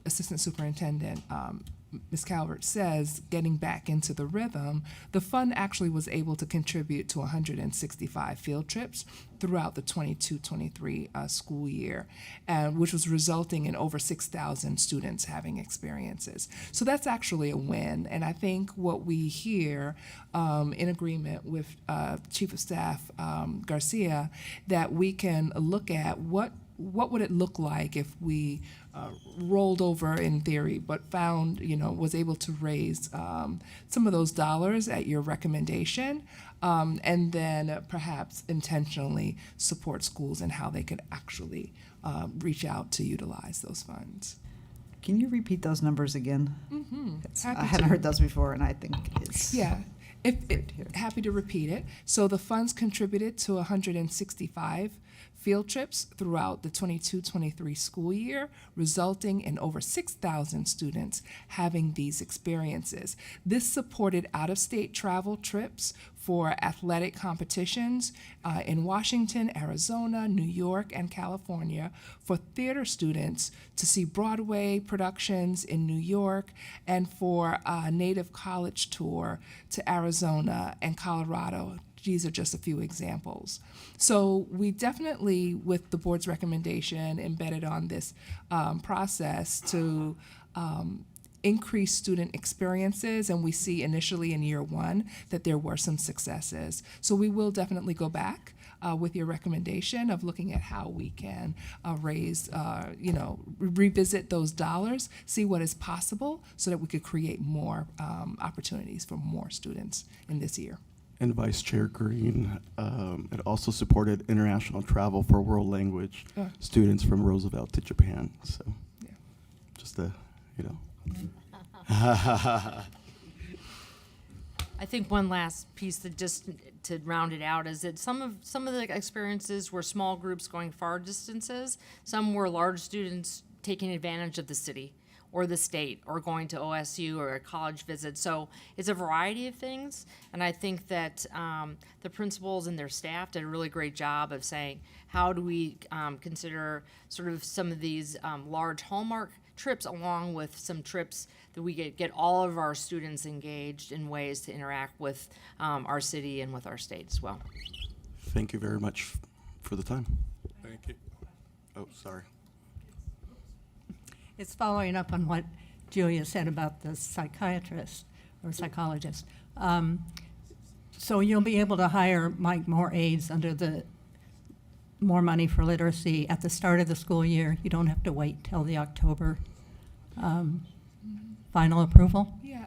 Assistant Superintendent Ms. Calvert says, getting back into the rhythm, the fund actually was able to contribute to 165 field trips throughout the 22-23 school year, which was resulting in over 6,000 students having experiences. So that's actually a win, and I think what we hear in agreement with Chief of Staff Garcia, that we can look at what would it look like if we rolled over in theory, but found, was able to raise some of those dollars at your recommendation, and then perhaps intentionally support schools and how they could actually reach out to utilize those funds. Can you repeat those numbers again? Mm-hmm. I hadn't heard those before, and I think it's happy to repeat it. So the funds contributed to 165 field trips throughout the 22-23 school year, resulting in over 6,000 students having these experiences. This supported out-of-state travel trips for athletic competitions in Washington, Arizona, New York, and California, for theater students to see Broadway productions in New York, and for a Native College tour to Arizona and Colorado. These are just a few examples. So we definitely, with the board's recommendation, embedded on this process to increase student experiences, and we see initially in year one that there were some successes. So we will definitely go back with your recommendation of looking at how we can raise, revisit those dollars, see what is possible so that we could create more opportunities for more students in this year. And Vice Chair Green, it also supported international travel for world language students from Roosevelt to Japan. So, just a, I think one last piece that just to round it out is that some of the experiences were small groups going far distances. Some were large students taking advantage of the city or the state, or going to OSU or a college visit. So it's a variety of things, and I think that the principals and their staff did a really great job of saying, how do we consider sort of some of these large hallmark trips along with some trips that we get all of our students engaged in ways to interact with our city and with our state as well. Thank you very much for the time. Thank you. Oh, sorry. It's following up on what Julia said about the psychiatrist or psychologist. So you'll be able to hire more aides under the more money for literacy at the start of the school year. You don't have to wait till the October final approval? Yeah,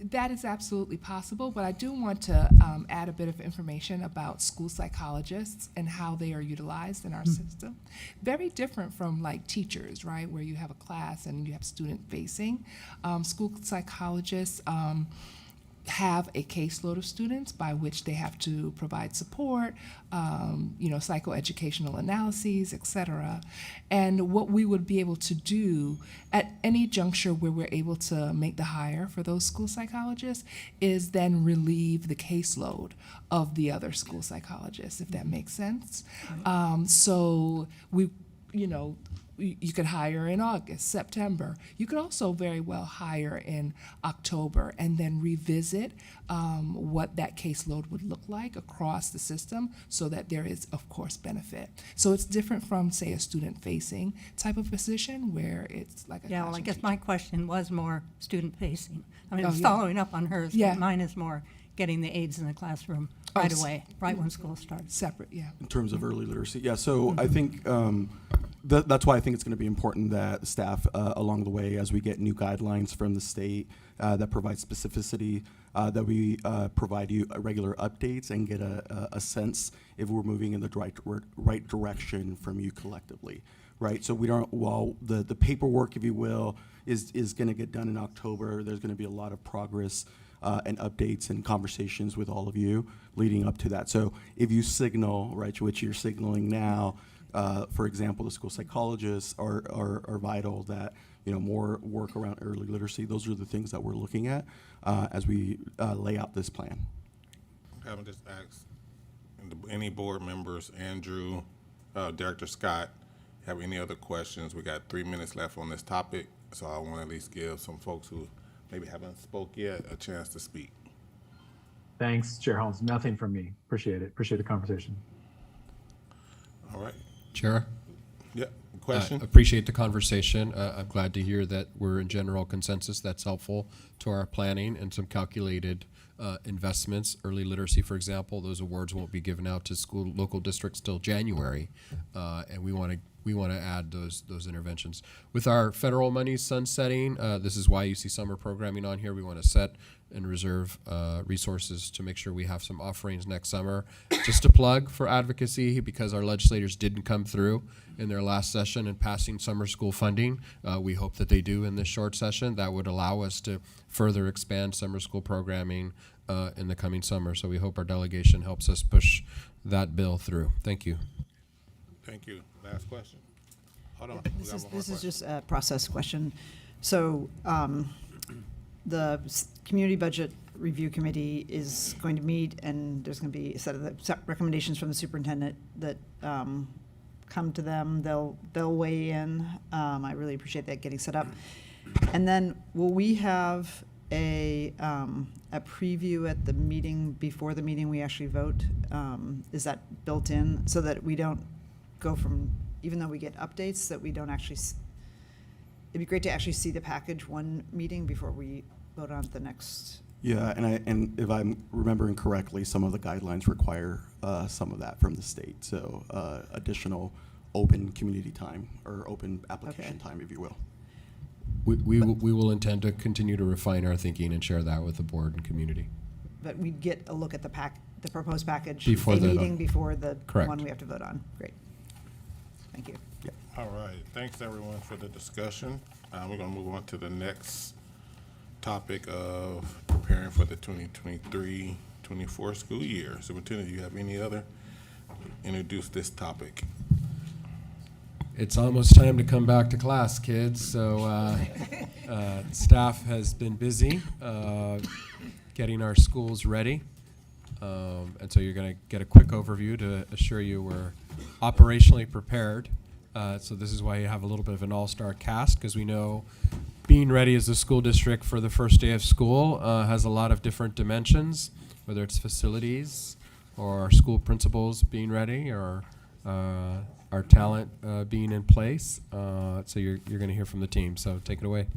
that is absolutely possible, but I do want to add a bit of information about school psychologists and how they are utilized in our system. Very different from like teachers, right, where you have a class and you have student facing. School psychologists have a caseload of students by which they have to provide support, psychoeducational analyses, et cetera. And what we would be able to do at any juncture where we're able to make the hire for those school psychologists is then relieve the caseload of the other school psychologists, if that makes sense. So we, you could hire in August, September. You could also very well hire in October and then revisit what that caseload would look like across the system so that there is, of course, benefit. So it's different from, say, a student-facing type of position where it's like a Yeah, well, I guess classroom my question was more student-facing. I mean, Oh, it's yeah. following up on hers, Yeah. but mine is more getting the aides in the classroom Oh, right s- away, right when school starts. separate, yeah. In terms of early literacy, yeah. So I think that's why I think it's going to be important that staff along the way, as we get new guidelines from the state that provide specificity, that we provide you regular updates and get a sense if we're moving in the right direction from you collectively, right? So we don't, while the paperwork, if you will, is going to get done in October, there's going to be a lot of progress and updates and conversations with all of you leading up to that. So if you signal, right, which you're signaling now, for example, the school psychologists are vital, that more work around early literacy. Those are the things that we're looking at as we lay out this plan. I would just ask any board members, Andrew, Director Scott, have any other questions? We got 3 minutes left on this topic, so I want to at least give some folks who maybe haven't spoke yet a chance to speak. Thanks, Chair Holmes. Nothing from me. Appreciate it. Appreciate the conversation. All right. Chair? Yeah, question? Appreciate the conversation. I'm glad to hear that we're in general consensus. That's helpful to our planning and some calculated investments. Early literacy, for example, those awards won't be given out to local districts till January. And we want to we want to add those interventions. With our federal monies sunsetting, this is why you see summer programming on here. We want to set and reserve resources to make sure we have some offerings next summer. Just a plug for advocacy, because our legislators didn't come through in their last session in passing summer school funding. We hope that they do in this short session. That would allow us to further expand summer school programming in the coming summer. So we hope our delegation helps us push that bill through. Thank you. Thank you. Last question. Hold on. This is just a process question. So the Community Budget Review Committee is going to meet, and there's going to be a set of recommendations from the superintendent that come to them. They'll weigh in. I really appreciate that getting set up. And then will we have a preview at the meeting before the meeting we actually vote? Is that built in so that we don't go from, even though we get updates, that we don't actually, it'd be great to actually see the package one meeting before we vote on the next. Yeah, and if I'm remembering correctly, some of the guidelines require some of that from the state. So additional open community time or open application time, if you will. We will intend to continue to refine our thinking and share that with the board and community. But we get a look at the proposed package Before the meeting before the Correct. one we have to vote on. Great. Thank you. All right. Thanks, everyone, for the discussion. We're going to move on to the next topic of preparing for the 2023-24 school year. Superintendent, do you have any other? Introduce this topic. It's almost time to come back to class, kids. So staff has been busy getting our schools ready. And so you're going to get a quick overview to assure you we're operationally prepared. So this is why you have a little bit of an all-star cast, because we know being ready as a school district for the first day of school has a lot of different dimensions, whether it's facilities or our school principals being ready or our talent being in place. So you're going to hear from the team. So take it away.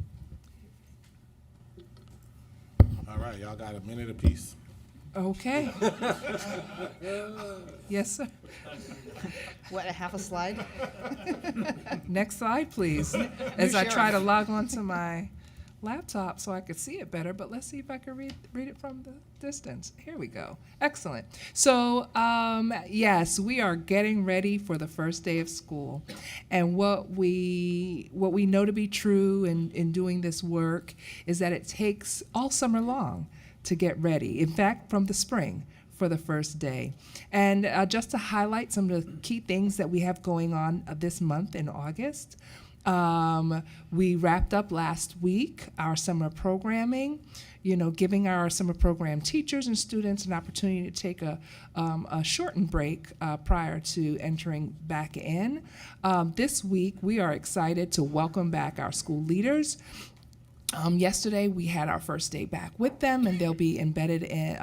All right. Y'all got a minute apiece. Okay. Yes, sir. What, a half a slide? Next slide, please. As I try to log on to my laptop so I could see it better, but let's see if I can read it from the distance. Here we go. Excellent. So, yes, we are getting ready for the first day of school. And what we know to be true in doing this work is that it takes all summer long to get ready. In fact, from the spring for the first day. And just to highlight some of the key things that we have going on this month in August, we wrapped up last week our summer programming, giving our summer program teachers and students an opportunity to take a shortened break prior to entering back in. This week, we are excited to welcome back our school leaders. Yesterday, we had our first day back with them, and they'll be embedded in,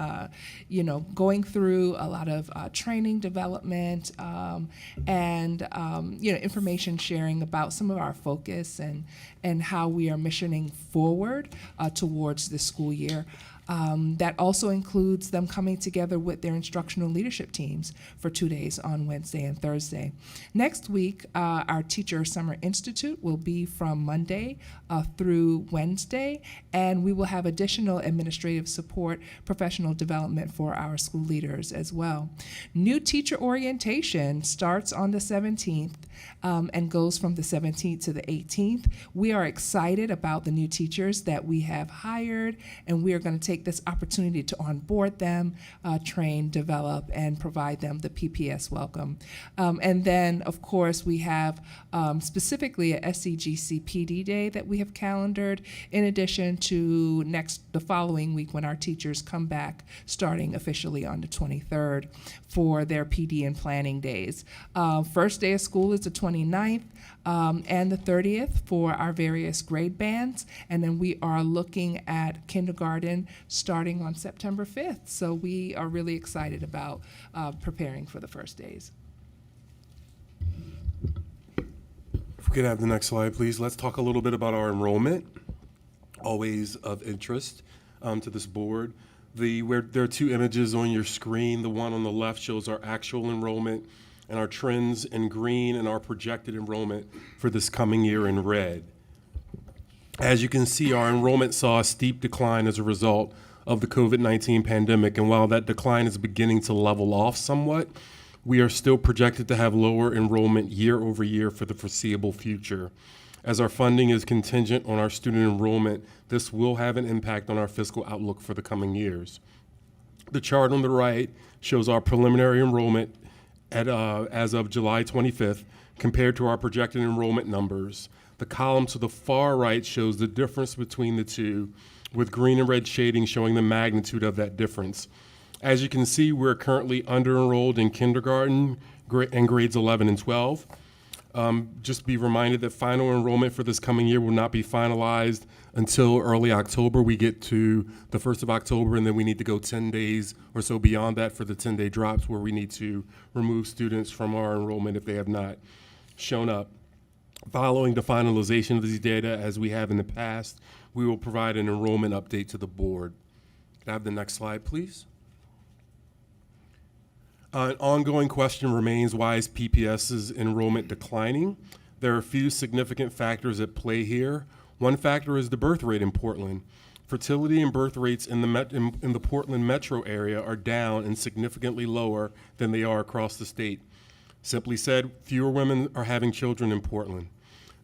going through a lot of training development and, information sharing about some of our focus and how we are missioning forward towards this school year. That also includes them coming together with their instructional leadership teams for 2 days on Wednesday and Thursday. Next week, our Teacher Summer Institute will be from Monday through Wednesday, and we will have additional administrative support, professional development for our school leaders as well. New teacher orientation starts on the 17th and goes from the 17th to the 18th. We are excited about the new teachers that we have hired, and we are going to take this opportunity to onboard them, train, develop, and provide them the PPS welcome. And then, of course, we have specifically a SCGC PD Day that we have calendared, in addition to the following week when our teachers come back, starting officially on the 23rd for their PD and planning days. First day of school is the 29th and the 30th for our various grade bands, and then we are looking at kindergarten starting on September 5th. So we are really excited about preparing for the first days. If we could have the next slide, please. Let's talk a little bit about our enrollment, always of interest to this board. There are two images on your screen. The one on the left shows our actual enrollment, and our trends in green, and our projected enrollment for this coming year in red. As you can see, our enrollment saw a steep decline as a result of the COVID-19 pandemic, and while that decline is beginning to level off somewhat, we are still projected to have lower enrollment year over year for the foreseeable future. As our funding is contingent on our student enrollment, this will have an impact on our fiscal outlook for the coming years. The chart on the right shows our preliminary enrollment as of July 25th compared to our projected enrollment numbers. The column to the far right shows the difference between the two, with green and red shading showing the magnitude of that difference. As you can see, we're currently under-enrolled in kindergarten and grades 11 and 12. Just be reminded that final enrollment for this coming year will not be finalized until early October. We get to the 1st of October, and then we need to go 10 days or so beyond that for the 10-day drops, where we need to remove students from our enrollment if they have not shown up. Following the finalization of these data, as we have in the past, we will provide an enrollment update to the board. Can I have the next slide, please? An ongoing question remains, why is PPS's enrollment declining? There are a few significant factors at play here. One factor is the birth rate in Portland. Fertility and birth rates in the Portland metro area are down and significantly lower than they are across the state. Simply said, fewer women are having children in Portland.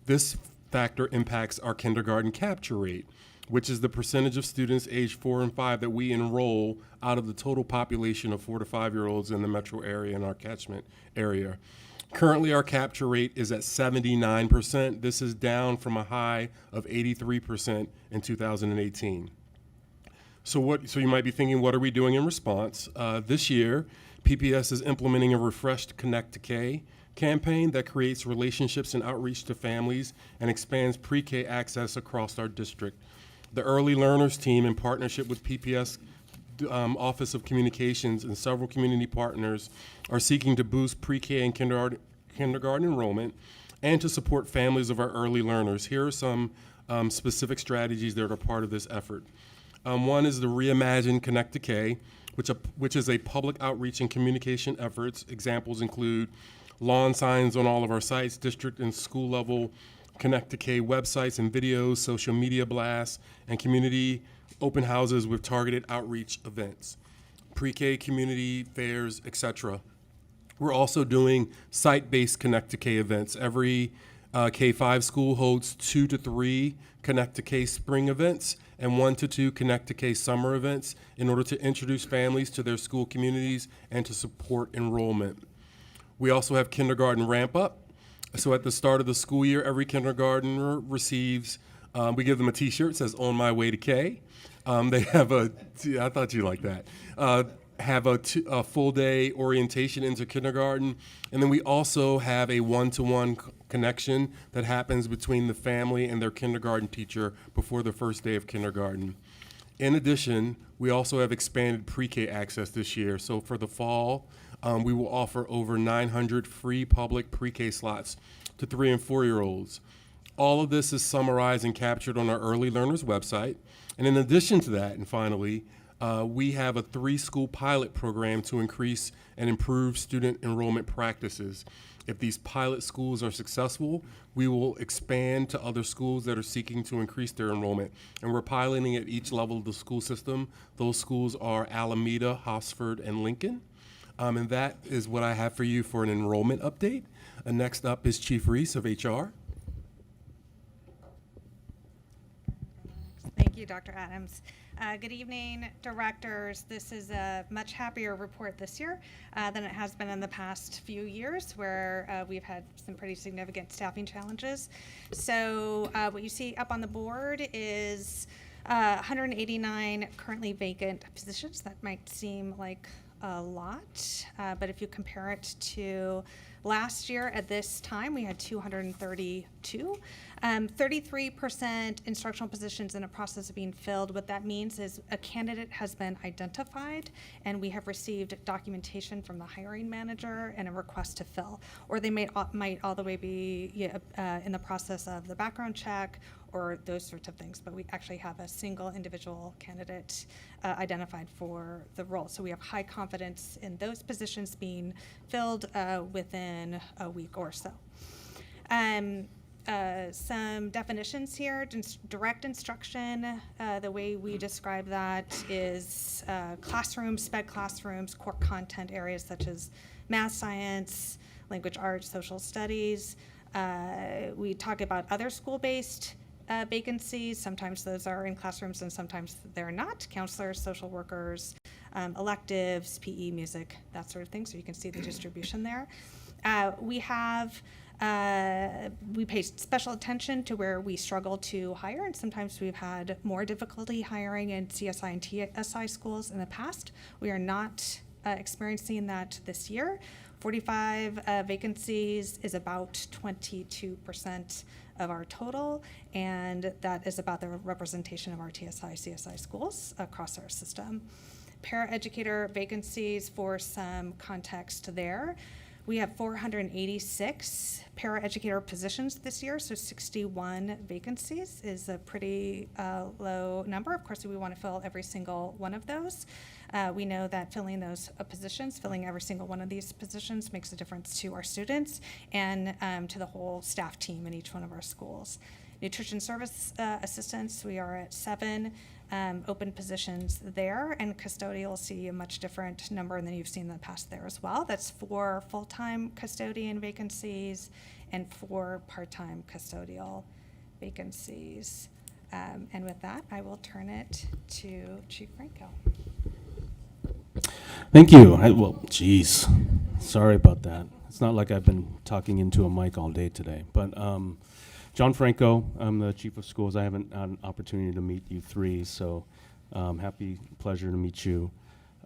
This factor impacts our kindergarten capture rate, which is the percentage of students aged 4 and 5 that we enroll out of the total population of 4 to 5-year-olds in the metro area and our catchment area. Currently, our capture rate is at 79%. This is down from a high of 83% in 2018. So you might be thinking, what are we doing in response? This year, PPS is implementing a refreshed Connect to K campaign that creates relationships and outreach to families and expands pre-K access across our district. The Early Learners team, in partnership with PPS Office of Communications and several community partners, are seeking to boost pre-K and kindergarten enrollment and to support families of our early learners. Here are some specific strategies that are part of this effort. One is the Reimagine Connect to K, which is a public outreach and communication efforts. Examples include lawn signs on all of our sites, district and school level Connect to K websites and videos, social media blasts, and community open houses with targeted outreach events, pre-K community fairs, etc. We're also doing site-based Connect to K events. Every K-5 school holds 2 to 3 Connect to K spring events and 1 to 2 Connect to K summer events in order to introduce families to their school communities and to support enrollment. We also have kindergarten ramp up. So at the start of the school year, every kindergartner receives, we give them a t-shirt that says "On My Way to K." They have I thought you liked that, have a full day orientation into kindergarten. And then we also have a one-to-one connection that happens between the family and their kindergarten teacher before the first day of kindergarten. In addition, we also have expanded pre-K access this year. So for the fall, we will offer over 900 free public pre-K slots to 3 and 4-year-olds. All of this is summarized and captured on our Early Learners website. And in addition to that, and finally, we have a 3-school pilot program to increase and improve student enrollment practices. If these pilot schools are successful, we will expand to other schools that are seeking to increase their enrollment. And we're piloting at each level of the school system. Those schools are Alameda, Hosford, and Lincoln. And that is what I have for you for an enrollment update. Next up is Chief Reese of HR. Thank you, Dr. Adams. Good evening, directors. This is a much happier report this year than it has been in the past few years, where we've had some pretty significant staffing challenges. So what you see up on the board is 189 currently vacant positions. That might seem like a lot, but if you compare it to Last year at this time, we had 232. 33% instructional positions in a process of being filled. What that means is a candidate has been identified and we have received documentation from the hiring manager and a request to fill. Or they might all the way be in the process of the background check or those sorts of things, but we actually have a single individual candidate identified for the role. So we have high confidence in those positions being filled within a week or so. Some definitions here. Direct instruction, the way we describe that is classrooms, sped classrooms, core content areas such as math, science, language arts, social studies. We talk about other school-based vacancies. Sometimes those are in classrooms and sometimes they're not. Counselors, social workers, electives, PE, music, that sort of thing. So you can see the distribution there. We pay special attention to where we struggle to hire, and sometimes we've had more difficulty hiring in CSI and TSI schools in the past. We are not experiencing that this year. 45 vacancies is about 22% of our total, and that is about the representation of our TSI, CSI schools across our system. Paraeducator vacancies, for some context there. We have 486 paraeducator positions this year, so 61 vacancies is a pretty low number. Of course, we want to fill every single one of those. We know that filling those positions, filling every single one of these positions makes a difference to our students and to the whole staff team in each one of our schools. Nutrition service assistants, we are at 7 open positions there, and custodial see a much different number than you've seen in the past there as well. That's 4 full-time custodian vacancies and 4 part-time custodial vacancies. And with that, I will turn it to Chief Franco. Thank you. Well, geez, sorry about that. It's not like I've been talking into a mic all day today, but John Franco, I'm the Chief of Schools. I haven't had an opportunity to meet you three, so pleasure to meet you.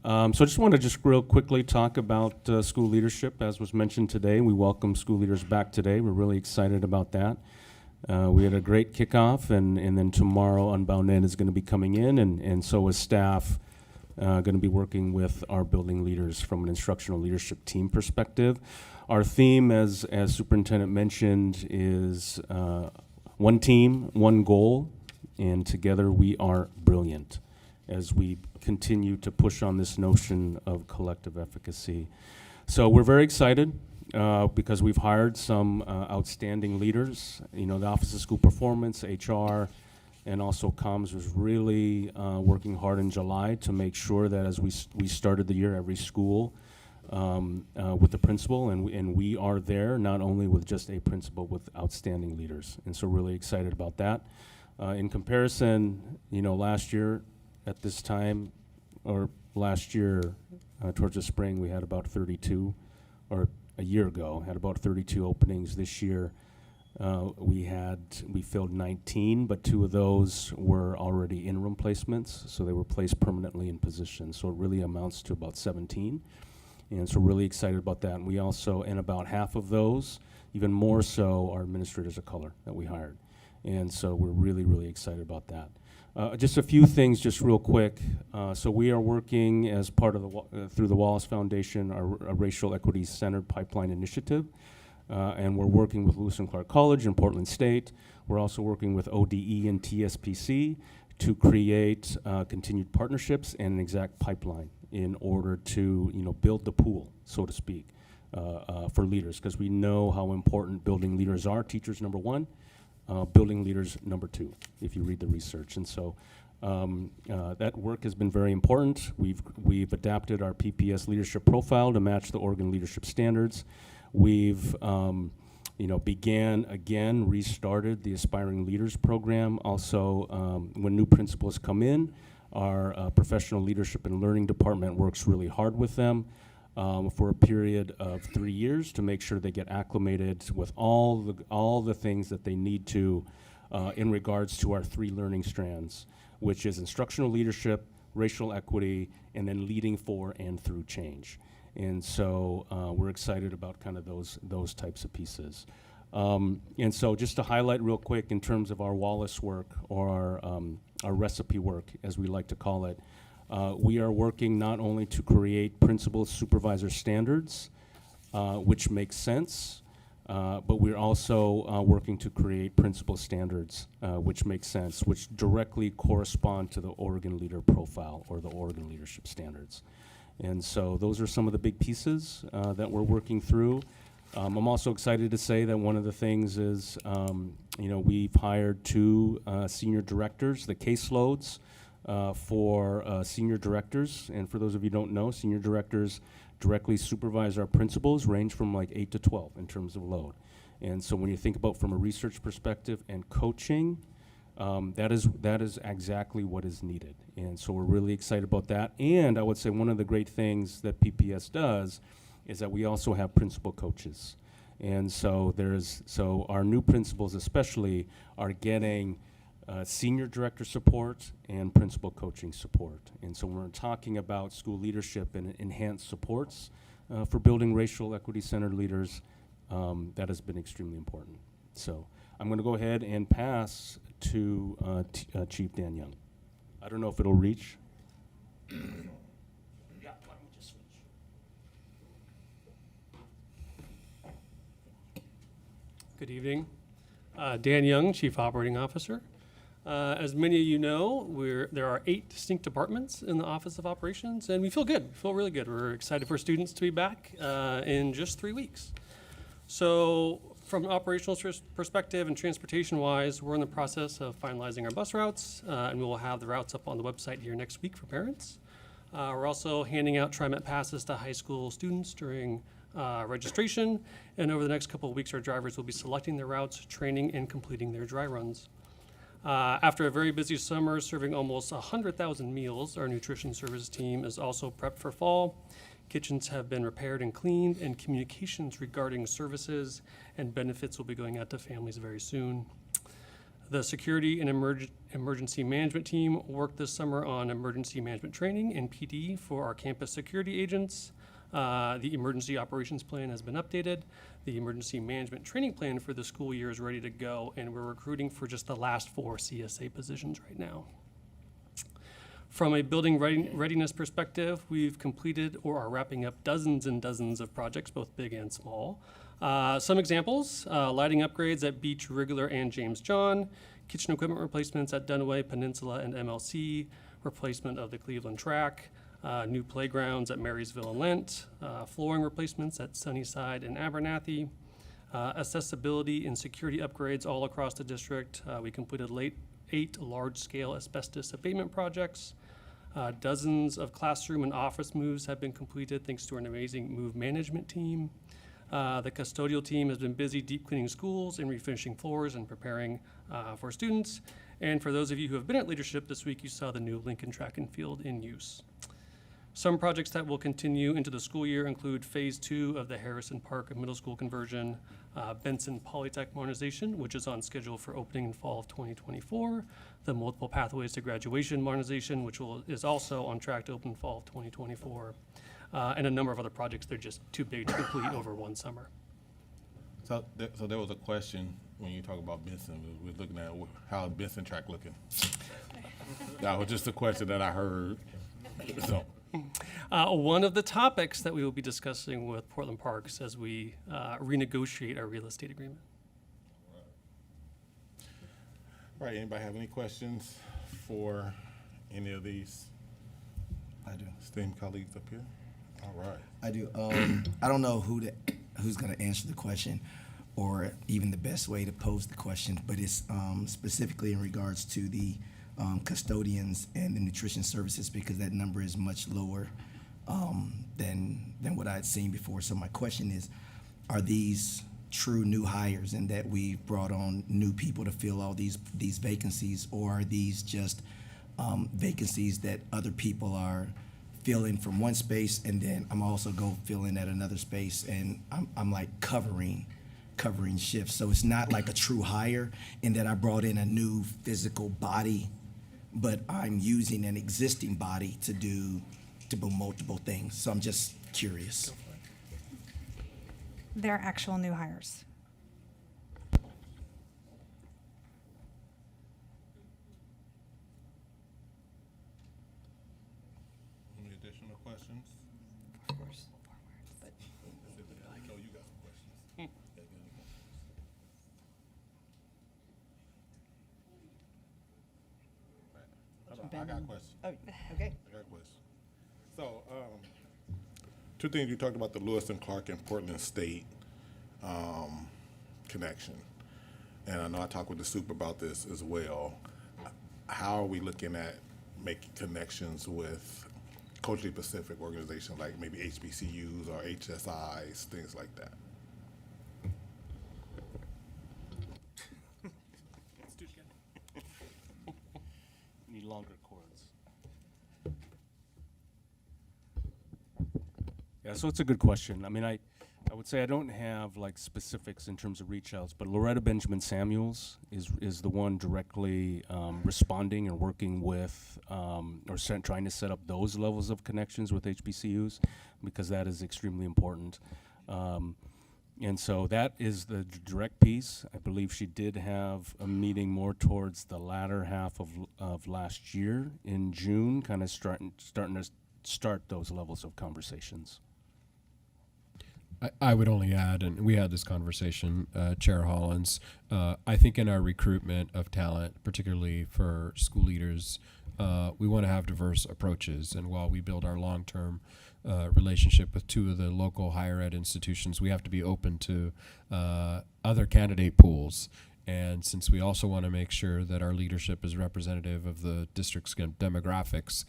So I just want to real quickly talk about school leadership. As was mentioned today, we welcome school leaders back today. We're really excited about that. We had a great kickoff, and then tomorrow Unbound Ed is going to be coming in, and so is staff going to be working with our building leaders from an instructional leadership team perspective. Our theme, as Superintendent mentioned, is one team, one goal, and together we are brilliant as we continue to push on this notion of collective efficacy. So we're very excited because we've hired some outstanding leaders. You know, the Office of School Performance, HR, and also comms was really working hard in July to make sure that as we started the year, every school with the principal, and we are there not only with just a principal, with outstanding leaders, and so really excited about that. In comparison, you know, last year at this time, or last year towards the spring, we had about 32, or a year ago, had about 32 openings. This year, we filled 19, but 2 of those were already interim placements, so they were placed permanently in position. So it really amounts to about 17. And so really excited about that. And we also, and about half of those, even more so, are administrators of color that we hired. And so we're really, really excited about that. Just a few things, just real quick. So we are working as part of through the Wallace Foundation, our Racial Equity Centered Pipeline Initiative. And we're working with Lewis and Clark College in Portland State. We're also working with ODE and TSPC to create continued partnerships and an exact pipeline in order to, you know, build the pool, so to speak, for leaders, because we know how important building leaders are. Teachers, number 1, building leaders, number 2, if you read the research. And so that work has been very important. We've adapted our PPS leadership profile to match the Oregon leadership standards. We've restarted the Aspiring Leaders program. Also, when new principals come in, our professional leadership and learning department works really hard with them for a period of 3 years to make sure they get acclimated with all the things that they need to in regards to our 3 learning strands, which is instructional leadership, racial equity, and then leading for and through change. And so we're excited about kind of those types of pieces. And so just to highlight real quick in terms of our Wallace work, or our recipe work, as we like to call it, we are working not only to create principal supervisor standards, which makes sense, but we're also working to create principal standards, which makes sense, which directly correspond to the Oregon Leader Profile or the Oregon Leadership Standards. And so those are some of the big pieces that we're working through. I'm also excited to say that one of the things is, we've hired 2 senior directors, the caseloads for senior directors. And for those of you who don't know, senior directors directly supervise our principals, range from like 8 to 12 in terms of load. And so when you think about from a research perspective and coaching, that is exactly what is needed. And so we're really excited about that. And I would say one of the great things that PPS does is that we also have principal coaches. And so so our new principals especially are getting senior director support and principal coaching support. And so when we're talking about school leadership and enhanced supports for building racial equity-centered leaders, that has been extremely important. So I'm going to go ahead and pass to Chief Dan Young. I don't know if it'll reach. Good evening. Dan Young, Chief Operating Officer. As many of you know, there are 8 distinct departments in the Office of Operations, and we feel good. We feel really good. We're excited for students to be back in just 3 weeks. So from an operational perspective and transportation-wise, we're in the process of finalizing our bus routes, and we will have the routes up on the website here next week for parents. We're also handing out TriMet passes to high school students during registration, and over the next couple of weeks, our drivers will be selecting their routes, training, and completing their dry runs. After a very busy summer serving almost 100,000 meals, our nutrition services team is also prepped for fall. Kitchens have been repaired and cleaned, and communications regarding services and benefits will be going out to families very soon. The security and emergency management team worked this summer on emergency management training and PD for our campus security agents. The emergency operations plan has been updated. The emergency management training plan for the school year is ready to go, and we're recruiting for just the last 4 CSA positions right now. From a building readiness perspective, we've completed or are wrapping up dozens and dozens of projects, both big and small. Some examples, lighting upgrades at Beach, Rigler, and James John, kitchen equipment replacements at Dunaway, Peninsula, and MLC, replacement of the Cleveland track, new playgrounds at Marysville and Lent, flooring replacements at Sunnyside and Abernathy, accessibility and security upgrades all across the district. We completed 8 large-scale asbestos abatement projects. Dozens of classroom and office moves have been completed thanks to an amazing move management team. The custodial team has been busy deep cleaning schools and refinishing floors and preparing for students. And for those of you who have been at leadership this week, you saw the new Lincoln track and field in use. Some projects that will continue into the school year include Phase 2 of the Harrison Park Middle School conversion, Benson Polytech modernization, which is on schedule for opening in fall of 2024, the Multiple Pathways to Graduation modernization, which is also on track to open fall of 2024, and a number of other projects that are just too big to complete over one summer. So there was a question when you talk about Benson. We were looking at how is Benson track looking. That was just a question that I heard. So. One of the topics that we will be discussing with Portland Parks as we renegotiate our real estate agreement. All right, anybody have any questions for any of these? I do. Esteemed colleagues up here? All right. I do. I don't know who's going to answer the question or even the best way to pose the question, but it's specifically in regards to the custodians and the nutrition services, because that number is much lower than what I had seen before. So my question is, are these true new hires and that we've brought on new people to fill all these vacancies, or are these just vacancies that other people are filling from one space, and then I'm also go fill in at another space, and I'm like covering shifts? So it's not like a true hire in that I brought in a new physical body, but I'm using an existing body to do multiple things. So I'm just curious. They're actual new hires. Any additional questions? Of course. I know you got some questions. I got questions. Oh, okay. I got questions. So, two things you talked about, the Lewis and Clark and Portland State connection. And I know I talked with the soup about this as well. How are we looking at making connections with culturally Pacific organizations like maybe HBCUs or HSIs, things like that? Need longer cords. Yeah, so it's a good question. I mean, I would say I don't have like specifics in terms of reach outs, but Loretta Benjamin Samuels is the one directly responding and working with trying to set up those levels of connections with HBCUs, because that is extremely important. And so that is the direct piece. I believe she did have a meeting more towards the latter half of last year in June, kind of starting to start those levels of conversations. I would only add, and we had this conversation, Chair Hollins, I think in our recruitment of talent, particularly for school leaders, we want to have diverse approaches. And while we build our long-term relationship with two of the local higher ed institutions, we have to be open to other candidate pools. And since we also want to make sure that our leadership is representative of the district's demographics,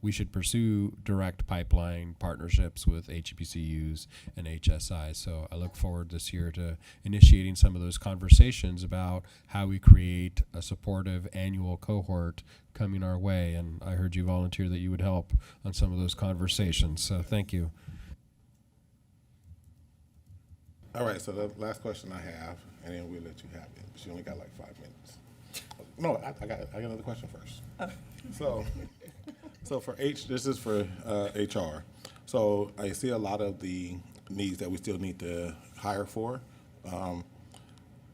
we should pursue direct pipeline partnerships with HBCUs and HSI. So I look forward this year to initiating some of those conversations about how we create a supportive annual cohort coming our way. And I heard you volunteer that you would help on some of those conversations. So thank you. All right, so the last question I have, and then we'll let you have it. She only got like 5 minutes. No, I got another question first. Oh. So for this is for HR. So I see a lot of the needs that we still need to hire for.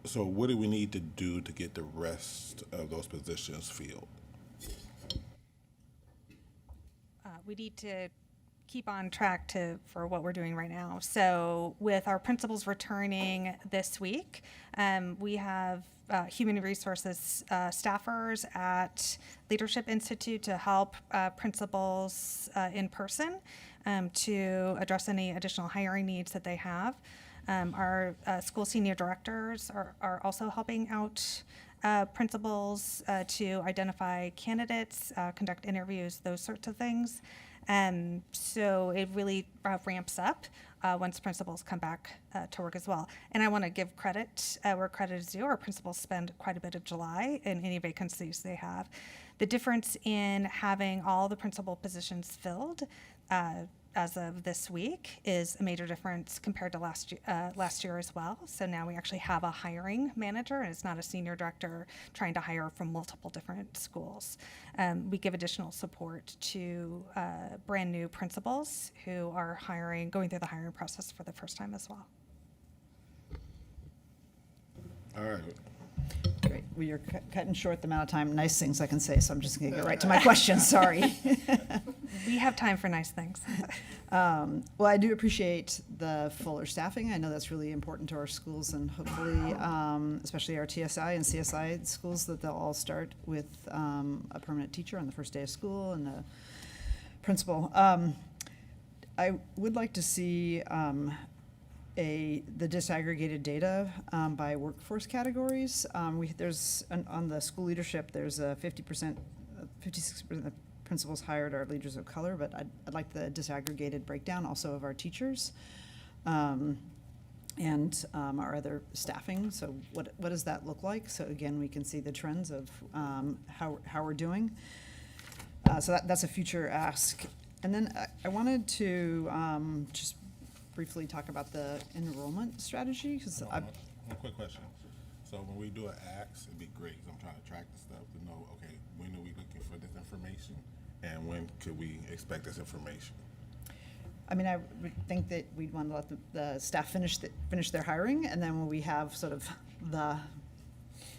So what do we need to do to get the rest of those positions filled? We need to keep on track for what we're doing right now. So with our principals returning this week, we have human resources staffers at Leadership Institute to help principals in person to address any additional hiring needs that they have. Our school senior directors are also helping out principals to identify candidates, conduct interviews, those sorts of things. So it really ramps up once principals come back to work as well. And I want to give credit where credit is due. Our principals spend quite a bit of July in any vacancies they have. The difference in having all the principal positions filled as of this week is a major difference compared to last year as well. So now we actually have a hiring manager, and it's not a senior director trying to hire from multiple different schools. We give additional support to brand new principals who are going through the hiring process for the first time as well. All right. Great. Well, you're cutting short the amount of time, nice things I can say, so I'm just going to get right to my question. Sorry. We have time for nice things. Well, I do appreciate the fuller staffing. I know that's really important to our schools, and hopefully, especially our TSI and CSI schools, that they'll all start with a permanent teacher on the first day of school and a principal. I would like to see the disaggregated data by workforce categories. There's on the school leadership, there's a 56% of principals hired are leaders of color, but I'd like the disaggregated breakdown also of our teachers and our other staffing. So what does that look like? So again, we can see the trends of how we're doing. So that's a future ask. And then I wanted to just briefly talk about the enrollment strategy, because One quick question. So when we do an axe, it'd be great, 'cause I'm trying to track the stuff to know, okay, when are we looking for this information, and when could we expect this information? I mean, I would think that we'd want to let the staff finish their hiring, and then when we have sort of the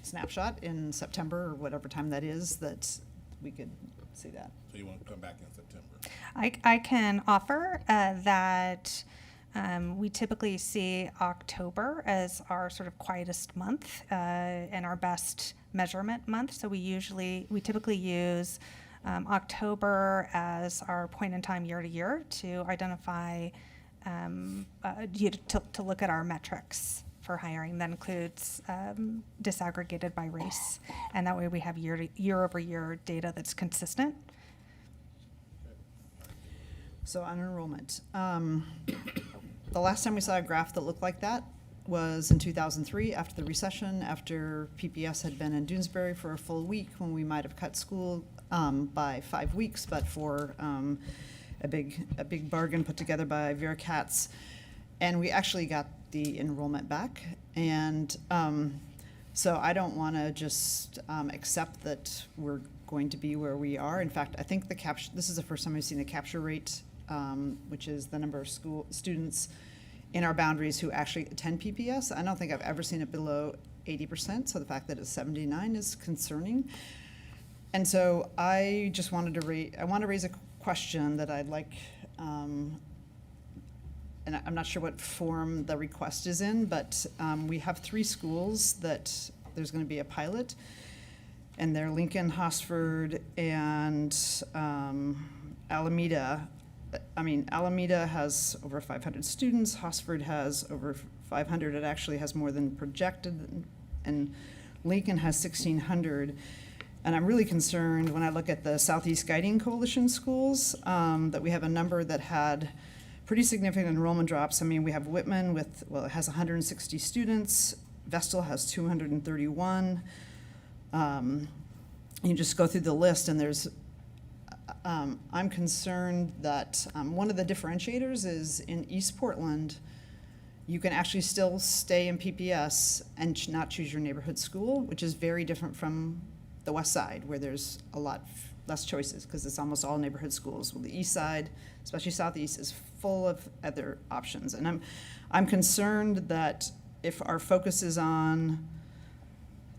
snapshot in September or whatever time that is, that we could see that. So you want to come back in September? I can offer that we typically see October as our sort of quietest month and our best measurement month. So we typically use October as our point in time year to year to identify, to look at our metrics for hiring. That includes disaggregated by race, and that way we have year over year data that's consistent. So on enrollment, the last time we saw a graph that looked like that was in 2003 after the recession, after PPS had been in Doonesbury for a full week, when we might have cut school by 5 weeks, but for a big bargain put together by Vera Katz. And we actually got the enrollment back. And so I don't want to just accept that we're going to be where we are. In fact, I think this is the first time we've seen the capture rate, which is the number of students in our boundaries who actually attend PPS. I don't think I've ever seen it below 80%, so the fact that it's 79 is concerning. And so I just wanted to raise a question that I'd like, and I'm not sure what form the request is in, but we have 3 schools that there's going to be a pilot, and they're Lincoln, Hosford, and Alameda. I mean, Alameda has over 500 students, Hosford has over 500, it actually has more than projected, and Lincoln has 1,600. And I'm really concerned when I look at the Southeast Guiding Coalition schools, that we have a number that had pretty significant enrollment drops. I mean, we have Whitman it has 160 students, Vestal has 231. You just go through the list and there's, I'm concerned that one of the differentiators is in East Portland, you can actually still stay in PPS and not choose your neighborhood school, which is very different from the West Side, where there's a lot less choices because it's almost all neighborhood schools. Well, the East Side, especially Southeast, is full of other options. And I'm concerned that if our focus is on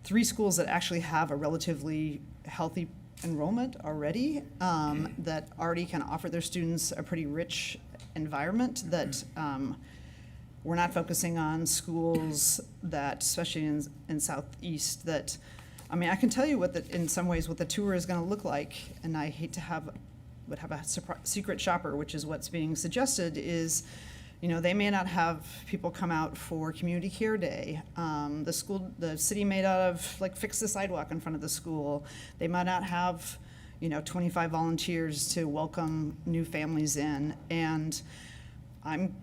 3 schools that actually have a relatively healthy enrollment already, that already can offer their students a pretty rich environment, that we're not focusing on schools that, especially in Southeast, that, I mean, I can tell you in some ways what the tour is going to look like, and I hate to have a secret shopper, which is what's being suggested, is, you know, they may not have people come out for community care day. The city may not have fixed the sidewalk in front of the school. They might not have, 25 volunteers to welcome new families in. And I'm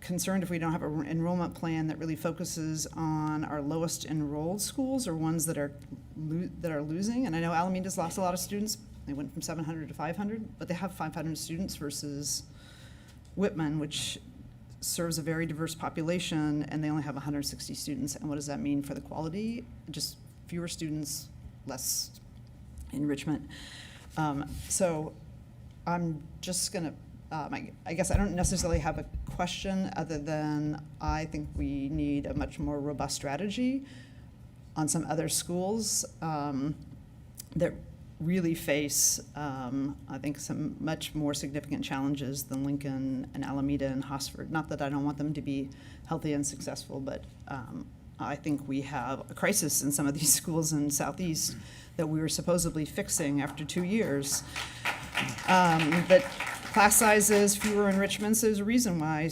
concerned if we don't have an enrollment plan that really focuses on our lowest enrolled schools or ones that are losing. And I know Alameda's lost a lot of students. They went from 700 to 500, but they have 500 students versus Whitman, which serves a very diverse population, and they only have 160 students. And what does that mean for the quality? Just fewer students, less enrichment. So I'm just gonna, I guess I don't necessarily have a question other than I think we need a much more robust strategy on some other schools that really face, I think, some much more significant challenges than Lincoln and Alameda and Hosford. Not that I don't want them to be healthy and successful, but I think we have a crisis in some of these schools in Southeast that we were supposedly fixing after 2 years. But class sizes, fewer enrichments, there's a reason why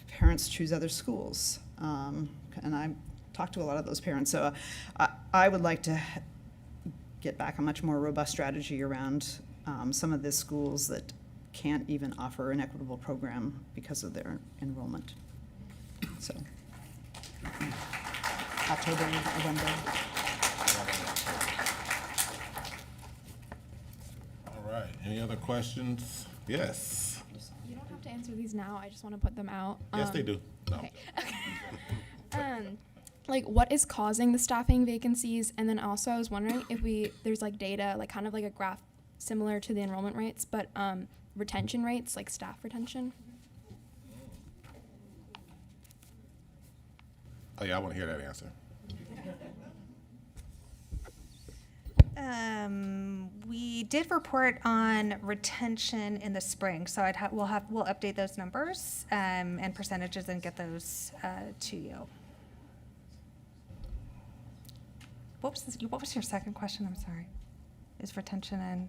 parents choose other schools. And I talked to a lot of those parents. So I would like to get back a much more robust strategy around some of the schools that can't even offer an equitable program because of their enrollment. So, October, November. All right, any other questions? Yes. You don't have to answer these now. I just want to put them out. Yes, they do. No. Okay. What is causing the staffing vacancies? And then also I was wondering if there's data, kind of like a graph similar to the enrollment rates, but retention rates, like staff retention. Oh, yeah, I want to hear that answer. We did report on retention in the spring, so we'll update those numbers and percentages and get those to you. What was your second question? I'm sorry. Is retention and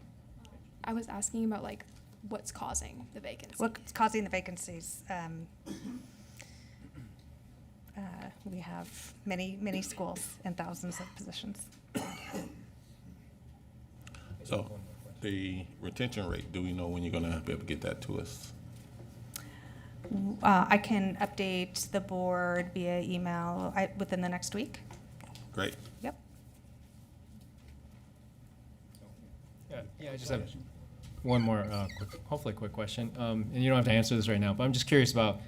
I was asking about like what's causing the vacancy. what's causing the vacancies? We have many schools and thousands of positions. So the retention rate, do we know when you're going to be able to get that to us? I can update the board via email within the next week. Great. Yep. Yeah, I just have one more, hopefully quick question. And you don't have to answer this right now, but I'm just curious about,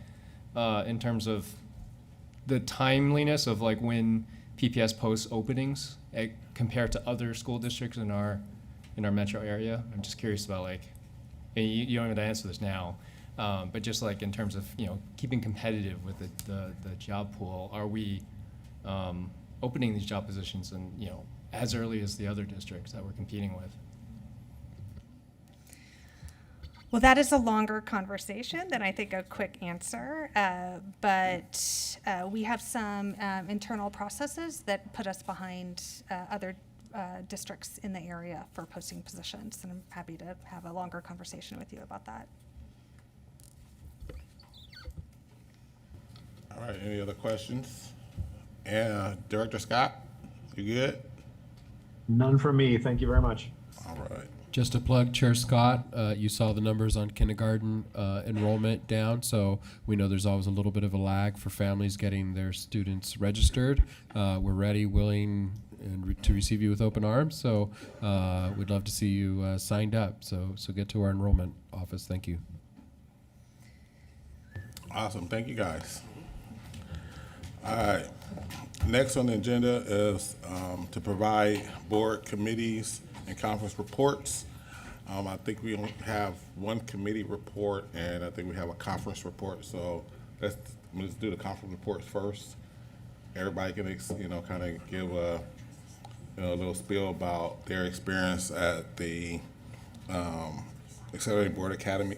in terms of the timeliness of like when PPS posts openings compared to other school districts in our metro area. I'm just curious about like, and you don't have to answer this now, but just like in terms of, keeping competitive with the job pool, are we opening these job positions and, as early as the other districts that we're competing with? Well, that is a longer conversation than I think a quick answer, but we have some internal processes that put us behind other districts in the area for posting positions, and I'm happy to have a longer conversation with you about that. All right, any other questions? Director Scott, you good? None from me. Thank you very much. All right. Just to plug, Chair Scott, you saw the numbers on kindergarten enrollment down, so we know there's always a little bit of a lag for families getting their students registered. We're ready, willing, and to receive you with open arms, so we'd love to see you signed up. So get to our enrollment office. Thank you. Awesome, thank you guys. All right, next on the agenda is to provide board committees and conference reports. I think we only have one committee report, and I think we have a conference report. So let's do the conference reports first. Everybody can, kind of give a little spiel about their experience at the Accelerating Board Academy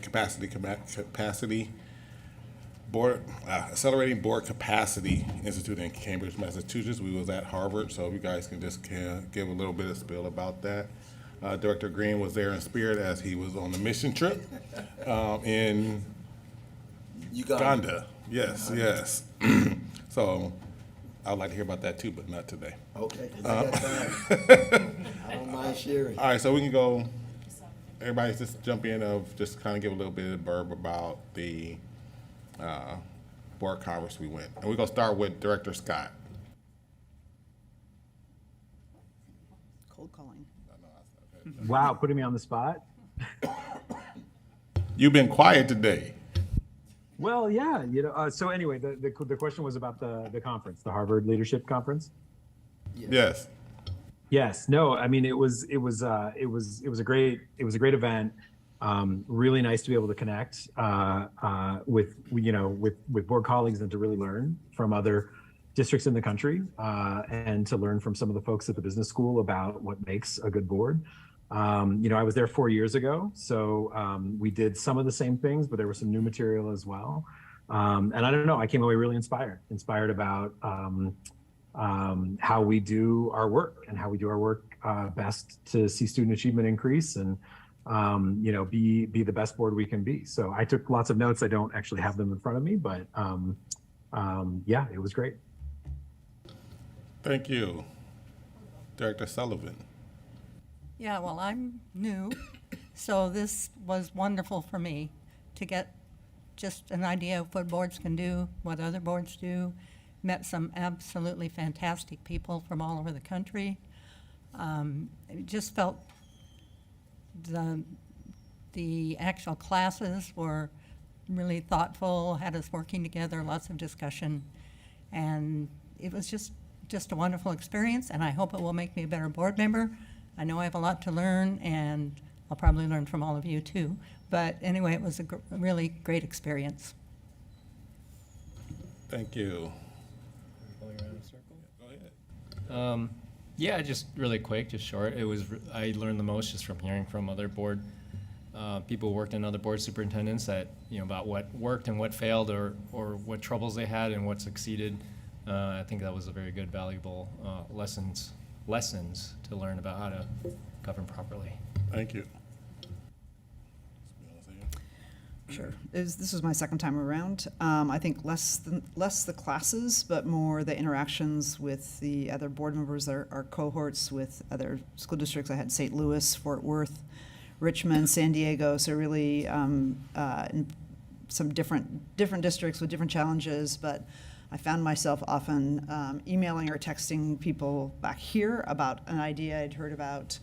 Accelerating Board Capacity Institute in Cambridge, Massachusetts. We was at Harvard, so you guys can just give a little bit of spiel about that. Director Green was there in spirit as he was on the mission trip in Uganda. Yes, yes. So I'd like to hear about that too, but not today. Okay, 'cause I got time. I don't mind sharing. All right, so we can go, everybody just jump in of just kind of give a little bit of blurb about the board conference we went. And we're going to start with Director Scott. Cold calling. Wow, putting me on the spot. You've been quiet today. Well, yeah, so anyway, the question was about the conference, the Harvard Leadership Conference. Yes. Yes. No, I mean, it was a great event. Really nice to be able to connect with board colleagues and to really learn from other districts in the country and to learn from some of the folks at the business school about what makes a good board. I was there 4 years ago, so we did some of the same things, but there was some new material as well. And I don't know, I came away really inspired about how we do our work and how we do our work best to see student achievement increase and be the best board we can be. So I took lots of notes. I don't actually have them in front of me, but yeah, it was great. Thank you. Director Sullivan. Yeah, well, I'm new, so this was wonderful for me to get just an idea of what boards can do, what other boards do. Met some absolutely fantastic people from all over the country. It just felt the actual classes were really thoughtful, had us working together, lots of discussion, and it was just a wonderful experience, and I hope it will make me a better board member. I know I have a lot to learn, and I'll probably learn from all of you too. But anyway, it was a really great experience. Thank you. Yeah, just really quick, just short. I learned the most just from hearing from other board people who worked in other board superintendents that, about what worked and what failed, or what troubles they had and what succeeded. I think that was a very good, valuable lessons to learn about how to govern properly. Thank you. Sure. This was my second time around. I think less the classes, but more the interactions with the other board members, our cohorts with other school districts. I had St. Louis, Fort Worth, Richmond, San Diego. So really, in some different districts with different challenges. But I found myself often emailing or texting people back here about an idea I'd heard about,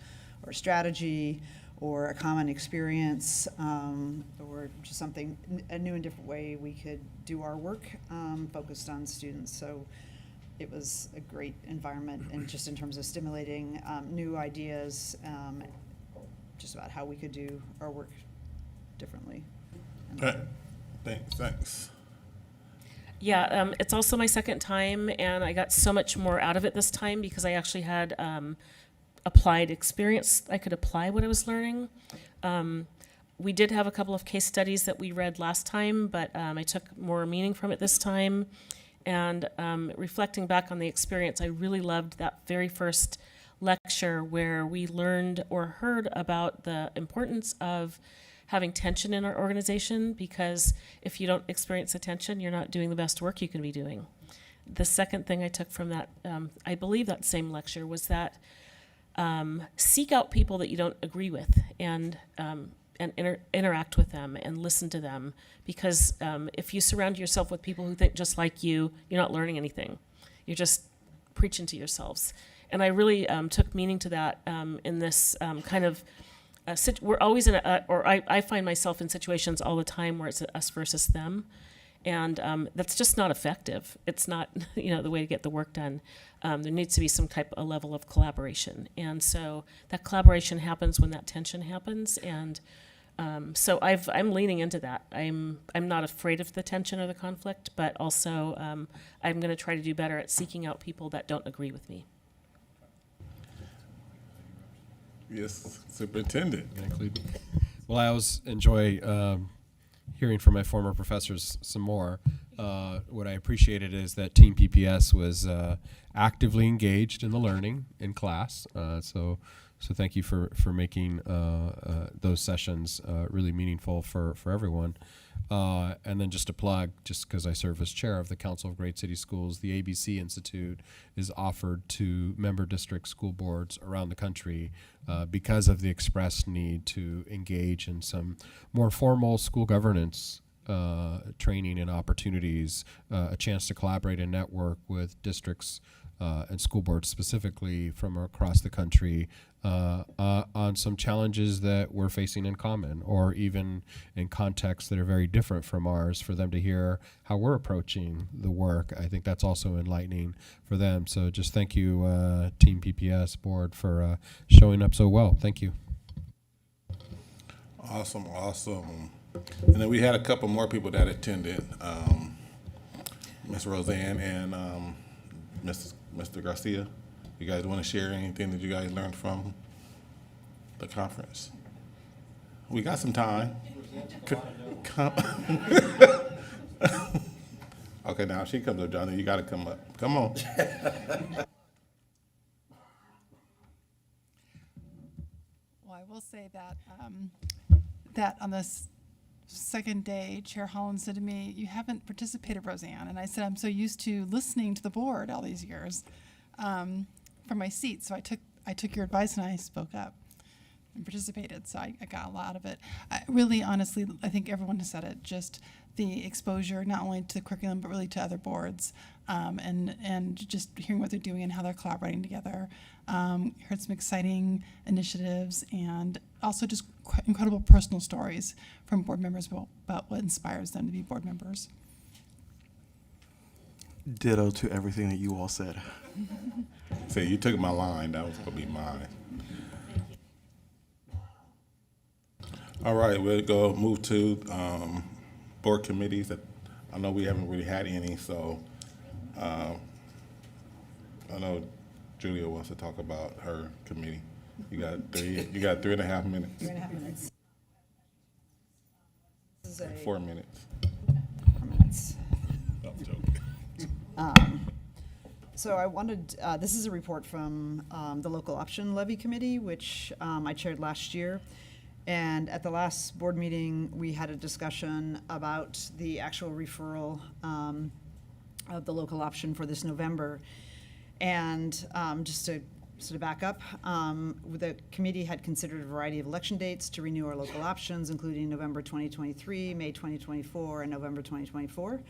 or strategy, or a common experience, or just something, a new and different way we could do our work focused on students. So it was a great environment, and just in terms of stimulating new ideas, just about how we could do our work differently. Thanks. Yeah, it's also my second time, and I got so much more out of it this time because I actually had applied experience. I could apply what I was learning. We did have a couple of case studies that we read last time, but I took more meaning from it this time. And reflecting back on the experience, I really loved that very first lecture where we learned or heard about the importance of having tension in our organization, because if you don't experience the tension, you're not doing the best work you can be doing. The second thing I took from that, I believe that same lecture, was that seek out people that you don't agree with, and interact with them and listen to them, because if you surround yourself with people who think just like you, you're not learning anything. You're just preaching to yourselves. And I really took meaning to that in this kind of we're always in I find myself in situations all the time where it's us versus them, and that's just not effective. It's not the way to get the work done. There needs to be some type of level of collaboration, and so that collaboration happens when that tension happens. And so I'm leaning into that. I'm not afraid of the tension or the conflict, but also I'm going to try to do better at seeking out people that don't agree with me. Yes, Superintendent. Well, I always enjoy hearing from my former professors some more. What I appreciated is that Team PPS was actively engaged in the learning in class. So thank you for making those sessions really meaningful for everyone. And then just to plug, just because I serve as chair of the Council of Great City Schools, the ABC Institute is offered to member district school boards around the country because of the expressed need to engage in some more formal school governance training and opportunities, a chance to collaborate and network with districts and school boards specifically from across the country on some challenges that we're facing in common, or even in contexts that are very different from ours, for them to hear how we're approaching the work. I think that's also enlightening for them. So just thank you, Team PPS board, for showing up so well. Thank you. Awesome. And then we had a couple more people that attended, Ms. Roseanne and Mr. Garcia. You guys want to share anything that you guys learned from the conference? We got some time. Okay, now she comes up, Johnny. You got to come up. Come on. Well, I will say that that on this second day, Chair Holland said to me, "You haven't participated, Roseanne." And I said, "I'm so used to listening to the board all these years from my seat." So I took your advice and I spoke up and participated. So I got a lot of it. Really, honestly, I think everyone has said it. Just the exposure, not only to the curriculum, but really to other boards, and just hearing what they're doing and how they're collaborating together. Heard some exciting initiatives, and also just incredible personal stories from board members about what inspires them to be board members. Ditto to everything that you all said. See, you took my line. That was going to be mine. All right, we'll go move to board committees. That I know we haven't really had any, so I know Julia wants to talk about her committee. You got 3.5 minutes. 3.5 minutes. This is a 4 minutes. 4 minutes. I'm joking. So I wanted, this is a report from the Local Option Levy Committee, which I chaired last year. And at the last board meeting, we had a discussion about the actual referral of the local option for this November. And just to sort of back up, the committee had considered a variety of election dates to renew our local options, including November 2023, May 2024, and November 2024.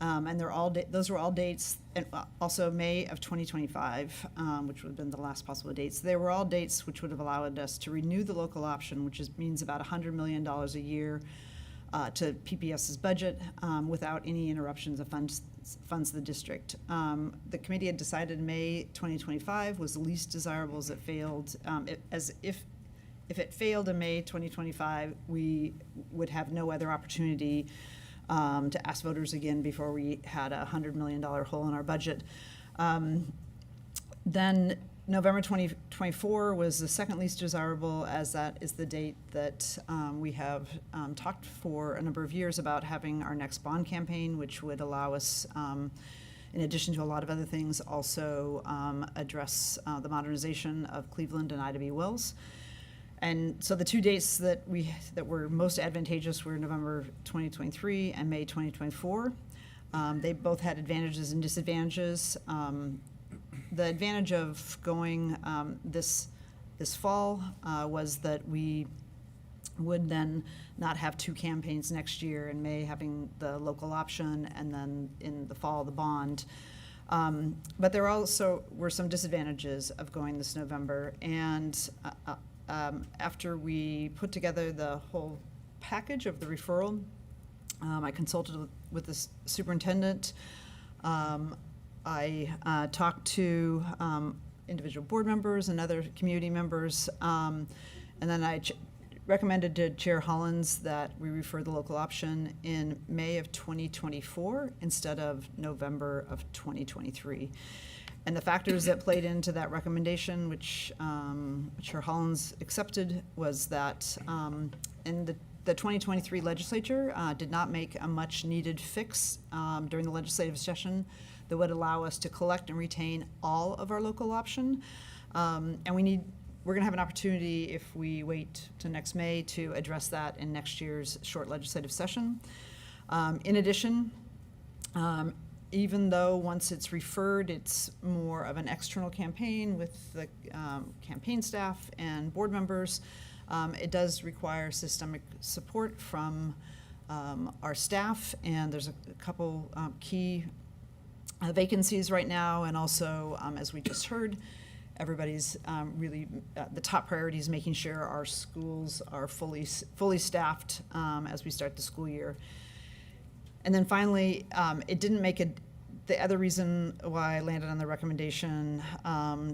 And they're all those were all dates, and also May of 2025, which would have been the last possible dates. They were all dates which would have allowed us to renew the local option, which means about $100 million a year to PPS's budget without any interruptions of funds of the district. The committee had decided May 2025 was the least desirable as it failed. If it failed in May 2025, we would have no other opportunity to ask voters again before we had a $100 million hole in our budget. Then November 2024 was the second least desirable, as that is the date that we have talked for a number of years about having our next bond campaign, which would allow us, in addition to a lot of other things, also address the modernization of Cleveland and Ida B. Wells. And so the two dates that were most advantageous were November 2023 and May 2024. They both had advantages and disadvantages. The advantage of going this fall was that we would then not have two campaigns next year, in May having the local option and then in the fall the bond. But there also were some disadvantages of going this November, and after we put together the whole package of the referral, I consulted with the superintendent. I talked to individual board members and other community members, and then I recommended to Chair Hollins that we refer the local option in May of 2024 instead of November of 2023. And the factors that played into that recommendation, which Chair Hollins accepted, was that in the 2023 legislature did not make a much needed fix during the legislative session that would allow us to collect and retain all of our local option. And we're gonna have an opportunity, if we wait to next May, to address that in next year's short legislative session. In addition, even though once it's referred, it's more of an external campaign with the campaign staff and board members, it does require systemic support from our staff, and there's a couple key vacancies right now, and also, as we just heard, everybody's really, the top priority is making sure our schools are fully staffed as we start the school year. And then finally, it didn't make the other reason why I landed on the recommendation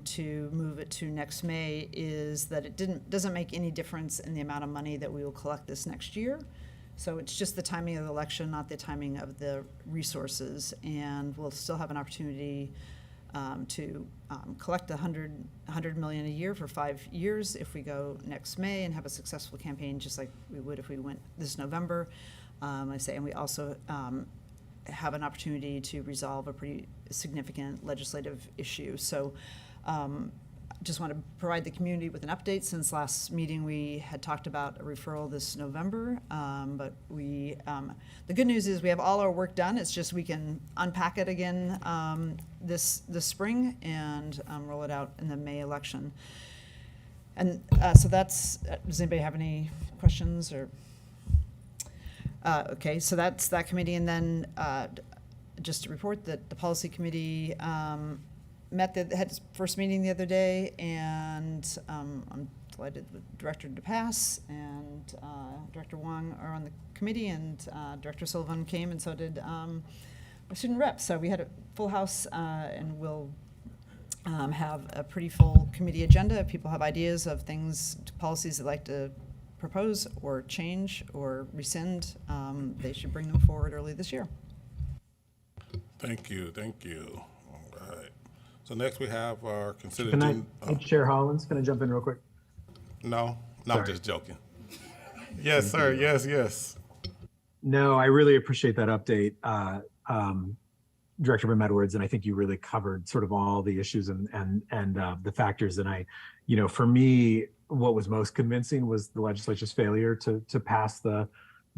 to move it to next May is that it doesn't make any difference in the amount of money that we will collect this next year. So it's just the timing of the election, not the timing of the resources, and we'll still have an opportunity to collect $100 million a year for 5 years if we go next May and have a successful campaign, just like we would if we went this November. And we also have an opportunity to resolve a pretty significant legislative issue. So just want to provide the community with an update. Since last meeting, we had talked about a referral this November, but the good news is we have all our work done. It's just we can unpack it again this spring and roll it out in the May election. And so that's, does anybody have any questions or? Okay, so that's that committee, and then just to report that the policy committee had its first meeting the other day, and I'm delighted with Director DePass and Director Wong are on the committee, and Director Sullivan came, and so did our student rep. So we had a full house, and we'll have a pretty full committee agenda. If people have ideas of things, policies they'd like to propose or change or rescind, they should bring them forward early this year. Thank you. All right. So next we have our consent Can I, agenda. hey, Chair Hollins, can I jump in real quick? No, I'm Sorry. just joking. Yes, sir. Yes, yes. No, I really appreciate that update, Director Brim Edwards, and I think you really covered sort of all the issues and the factors. And I, for me, what was most convincing was the legislature's failure to pass the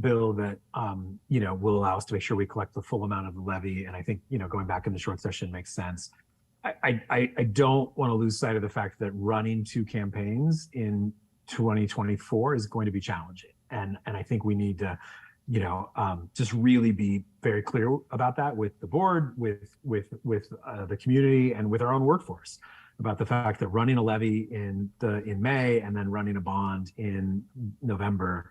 bill that will allow us to make sure we collect the full amount of the levy. And I think going back in the short session makes sense. I don't want to lose sight of the fact that running 2 campaigns in 2024 is going to be challenging, and I think we need to just really be very clear about that with the board, with the community, and with our own workforce, about the fact that running a levy in May and then running a bond in November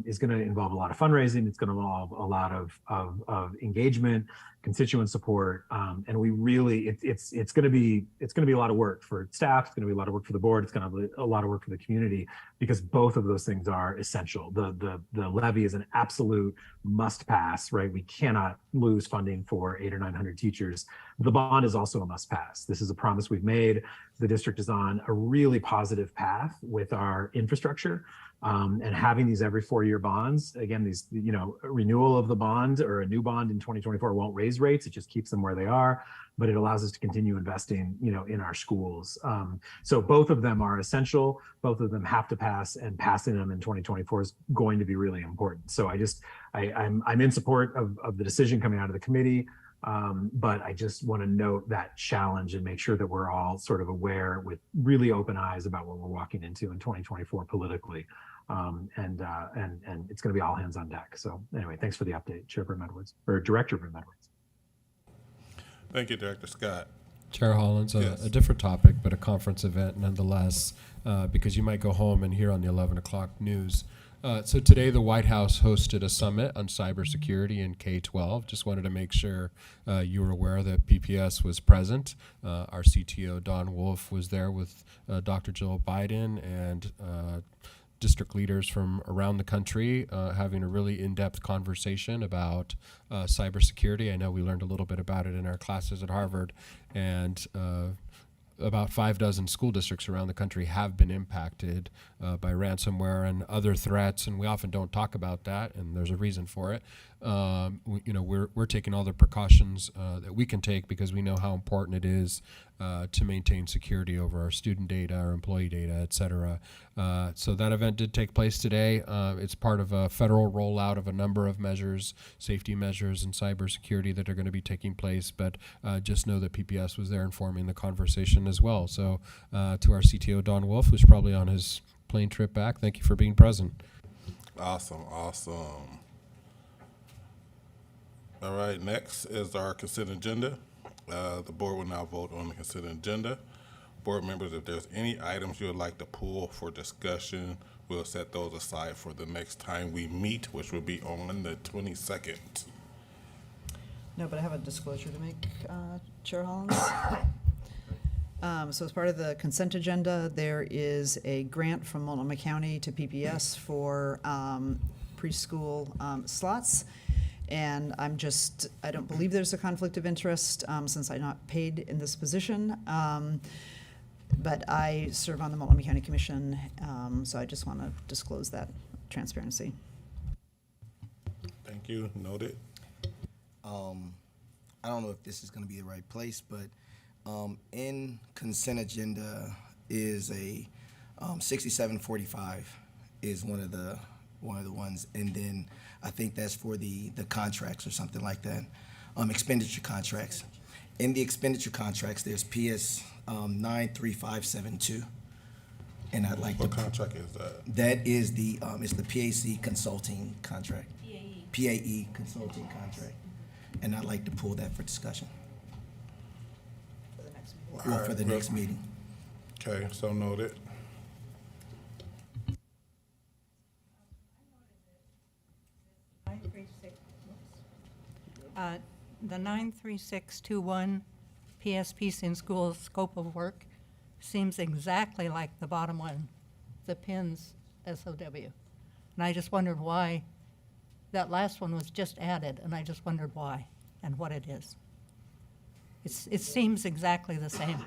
is going to involve a lot of fundraising. It's going to involve a lot of engagement, constituent support, and we really it's going to be a lot of work for staff. It's going to be a lot of work for the board. It's going to be a lot of work for the community, because both of those things are essential. The levy is an absolute must pass, right? We cannot lose funding for 800 or 900 teachers. The bond is also a must pass. This is a promise we've made. The district is on a really positive path with our infrastructure. And having these every 4-year bonds, again, these, renewal of the bond or a new bond in 2024 won't raise rates. It just keeps them where they are, but it allows us to continue investing, in our schools. So both of them are essential. Both of them have to pass, and passing them in 2024 is going to be really important. So I'm in support of the decision coming out of the committee. But I just want to note that challenge and make sure that we're all sort of aware with really open eyes about what we're walking into in 2024 politically. And it's going to be all hands on deck. So anyway, thanks for the update, Chair Brim Edwards, or Director Brim Edwards. Thank you, Director Scott. Chair Hollins, Yes. a different topic, but a conference event nonetheless, because you might go home and hear on the 11 o'clock news. So today the White House hosted a summit on cybersecurity in K-12. Just wanted to make sure you were aware that PPS was present. Our CTO, Don Wolf, was there with Dr. Jill Biden and district leaders from around the country having a really in-depth conversation about cybersecurity. I know we learned a little bit about it in our classes at Harvard, and about 6 school districts around the country have been impacted by ransomware and other threats, and we often don't talk about that, and there's a reason for it. We're taking all the precautions that we can take, because we know how important it is to maintain security over our student data, our employee data, et cetera. So that event did take place today. It's part of a federal rollout of a number of measures, safety measures and cybersecurity that are going to be taking place, but just know that PPS was there informing the conversation as well. So to our CTO, Don Wolf, who's probably on his plane trip back, thank you for being present. Awesome. All right, next is our consent agenda. The board will now vote on the consent agenda. Board members, if there's any items you would like to pull for discussion, we'll set those aside for the next time we meet, which will be on the 22nd. No, but I have a disclosure to make, Chair Hollins. So as part of the consent agenda, there is a grant from Multnomah County to PPS for preschool slots. And I don't believe there's a conflict of interest since I'm not paid in this position. But I serve on the Multnomah County Commission, so I just want to disclose that transparency. Thank you. Noted. I don't know if this is going to be the right place, but in consent agenda is a 6745 is one of the ones, and then I think that's for the contracts or something like that, expenditure contracts. In the expenditure contracts, there's PS 93572, and I'd like What contract is that? that is it's the PAC consulting contract. PAE consulting contract, and I'd like to pull that for discussion. All For the right, next meeting. Okay, so noted. The 93621 PSPs in schools scope of work seems exactly like the bottom one, the PINS SOW. And I just wondered why that last one was just added, and I just wondered why and what it is. It seems exactly the same.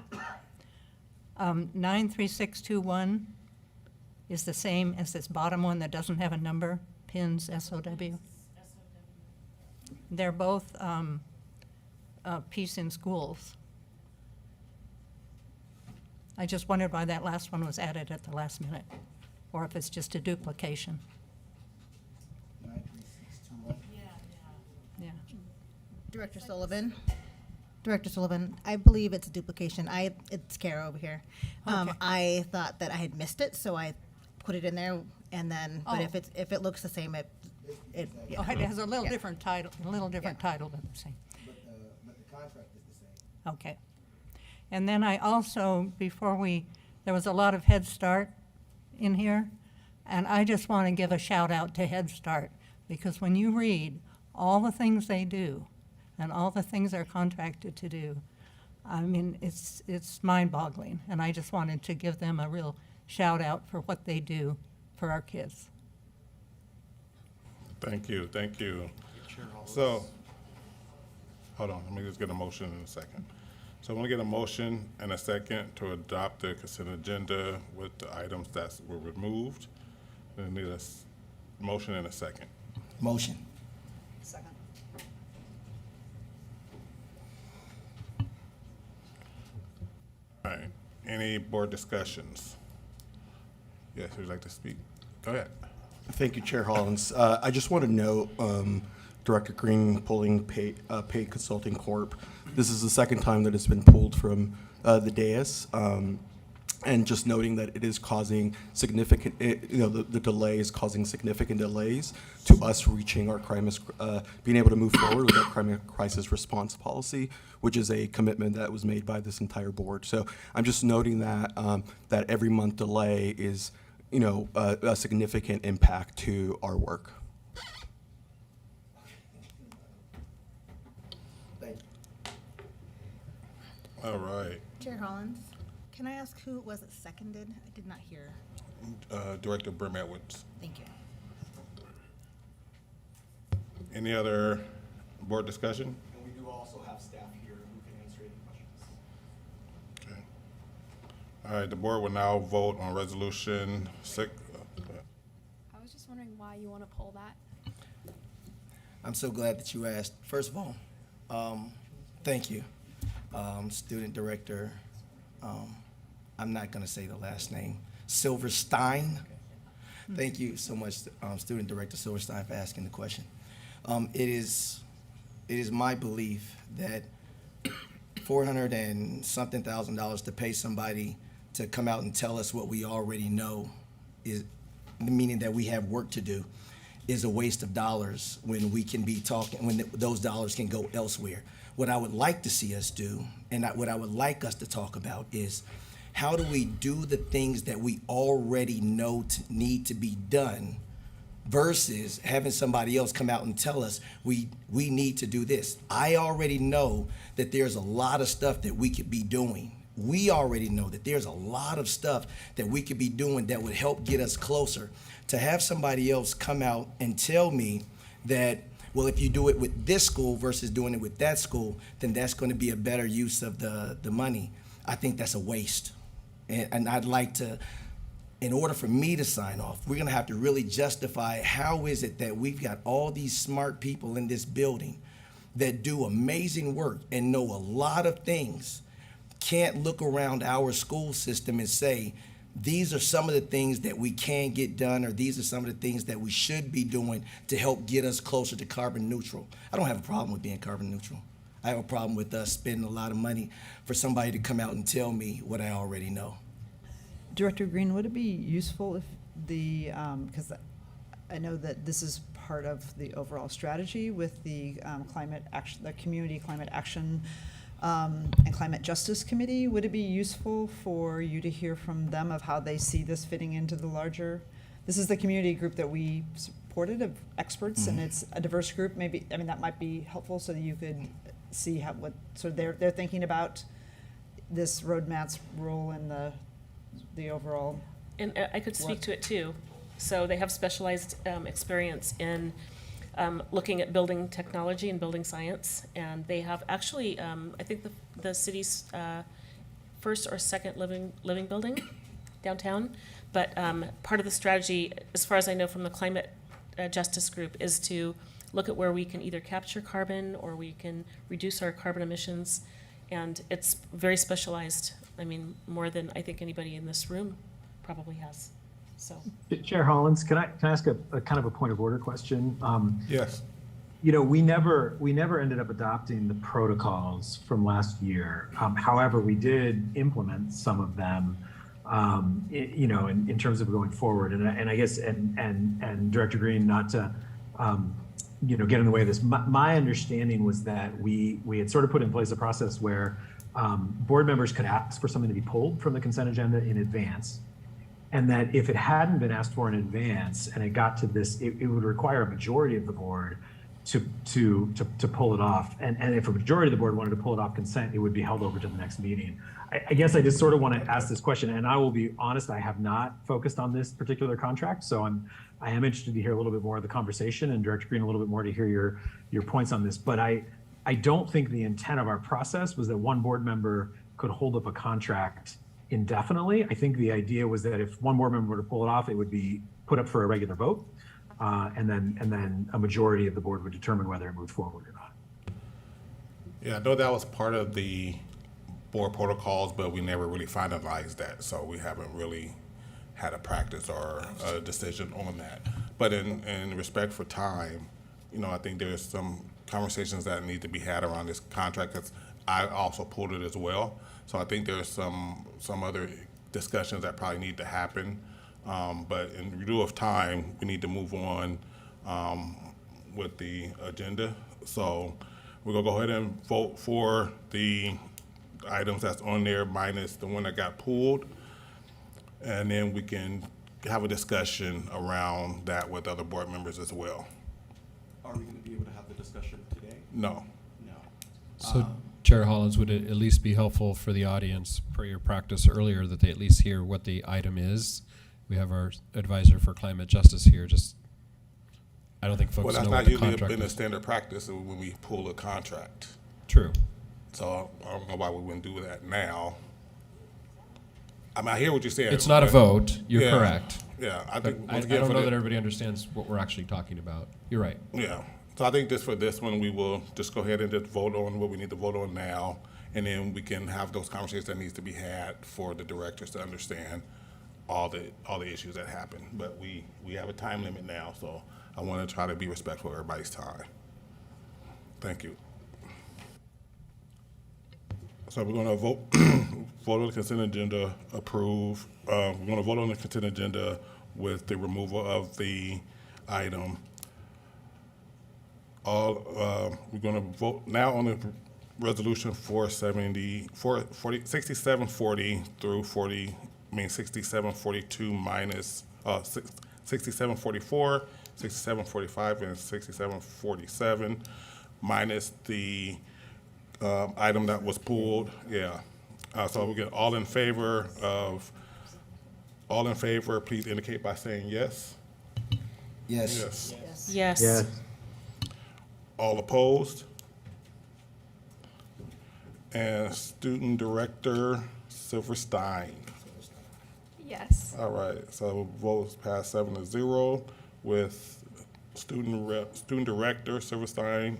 93621 is the same as this bottom one that doesn't have a number, PINS SOW. They're both Peace in Schools. I just wondered why that last one was added at the last minute, or if it's just a duplication. Yeah. Director Sullivan. Director Sullivan, I believe it's a duplication. It's Kara over here. Okay. I thought that I had missed it, so I put it in there, and then. But Oh. if it looks the same, yeah. Oh, it has a little Yeah. different title, title, but the same. But the contract is the same. Okay. And then I also, there was a lot of Head Start in here, and I just want to give a shout out to Head Start, because when you read all the things they do and all the things they're contracted to do, I mean, it's mind-boggling, and I just wanted to give them a real shout out for what they do for our kids. Thank you, thank you. So, hold on, let me just get a motion in a second. So I want to get a motion and a second to adopt the consent agenda with the items that were removed. I need a motion and a second. Motion. Second. All right, any board discussions? Yes, who'd like to speak? Go ahead. Thank you, Chair Hollins. I just want to note, Director Green pulling Paid Consulting Corp. This is the second time that it's been pulled from the dais. And just noting that it is causing significant, the delay is causing significant delays to us reaching our being able to move forward with our crime crisis response policy, which is a commitment that was made by this entire board. So I'm just noting that that every month delay is, a significant impact to our work. Thank you. All right, Chair Hollins, can I ask who it was that seconded? I did not hear. Director Brim Edwards. Thank you. Any other board discussion? And we do also have staff here who can answer any questions. Okay. All right, the board will now vote on resolution 6. I was just wondering why you want to pull that. I'm so glad that you asked. First of all, thank you, Student Director. I'm not going to say the last name, Silverstein. Thank you so much, Student Director Silverstein, for asking the question. It is my belief that $400 and something thousand to pay somebody to come out and tell us what we already know, is meaning that we have work to do, is a waste of dollars when we can be talking, when those dollars can go elsewhere. What I would like to see us do, and what I would like us to talk about, is how do we do the things that we already know need to be done, versus having somebody else come out and tell us we need to do this. I already know that there's a lot of stuff that we could be doing. We already know that there's a lot of stuff that we could be doing that would help get us closer. To have somebody else come out and tell me that, well, if you do it with this school versus doing it with that school, then that's going to be a better use of the money. I think that's a waste. And I'd like to, in order for me to sign off, we're going to have to really justify how is it that we've got all these smart people in this building that do amazing work and know a lot of things, can't look around our school system and say, these are some of the things that we can get done, or these are some of the things that we should be doing to help get us closer to carbon neutral. I don't have a problem with being carbon neutral. I have a problem with us spending a lot of money for somebody to come out and tell me what I already know. Director Green, would it be useful if because I know that this is part of the overall strategy with the climate action, the Community Climate Action and Climate Justice Committee, would it be useful for you to hear from them of how they see this fitting into the larger? This is the community group that we supported of experts, and it's a diverse group. Maybe, I mean, that might be helpful so that you could see what they're thinking about this roadmap's role in the overall. And I could speak to it too. So they have specialized experience in looking at building technology and building science. And they have actually, I think the city's first or second living building downtown. But part of the strategy, as far as I know from the climate justice group, is to look at where we can either capture carbon or we can reduce our carbon emissions. And it's very specialized. I mean, more than I think anybody in this room probably has. So, Chair Hollins, can I ask a kind of a point of order question? Yes. You know, we never ended up adopting the protocols from last year. However, we did implement some of them, you know, in terms of going forward. And I guess, and Director Green, not to, you know, get in the way of this. My understanding was that we had sort of put in place a process where board members could ask for something to be pulled from the consent agenda in advance. And that if it hadn't been asked for in advance and it got to this, it would require a majority of the board to pull it off. And if a majority of the board wanted to pull it off consent, it would be held over to the next meeting. I guess I just sort of want to ask this question, and I will be honest, I have not focused on this particular contract, so I am interested to hear a little bit more of the conversation, and Director Green a little bit more to hear your points on this. But I don't think the intent of our process was that one board member could hold up a contract indefinitely. I think the idea was that if one board member were to pull it off, it would be put up for a regular vote, and then a majority of the board would determine whether it moved forward or not. Yeah, I know that was part of the board protocols, but we never really finalized that, so we haven't really had a practice or a decision on that. But in respect for time, you know, I think there's some conversations that need to be had around this contract, because I also pulled it as well. So I think there's some other discussions that probably need to happen. But in lieu of time, we need to move on with the agenda. So we're gonna go ahead and vote for the items that's on there minus the one that got pulled. And then we can have a discussion around that with other board members as well. Are we going to be able to have the discussion today? No. No. So, Chair Hollins, would it at least be helpful for the audience, per your practice earlier, that they at least hear what the item is? We have our advisor for climate justice here. Just, I don't think folks know what the contract is. Well, that's not usually been a standard practice when we pull a contract. True. So I don't know why we wouldn't do that now. I mean, I hear what you're saying. It's not a vote. You're Yeah. correct. Yeah, I But think. I once again, don't for know the- that everybody understands what we're actually talking about. You're right. Yeah, so I think just for this one, we will just go ahead and just vote on what we need to vote on now, and then we can have those conversations that needs to be had for the directors to understand all the issues that happen. But we have a time limit now, so I want to try to be respectful of everybody's time. Thank you. So we're going to vote on the consent agenda, approve. We're going to vote on the consent agenda with the removal of the item. We're going to vote now on the resolution 6740 through 6742 minus 6744, 6745, and 6747 minus the item that was pulled. Yeah. So we get all in favor, please indicate by saying yes. Yes. Yes. yes. Yes. All opposed? And Student Director Silverstein. Yes. All right, so votes passed 7-0 with Student Director Silverstein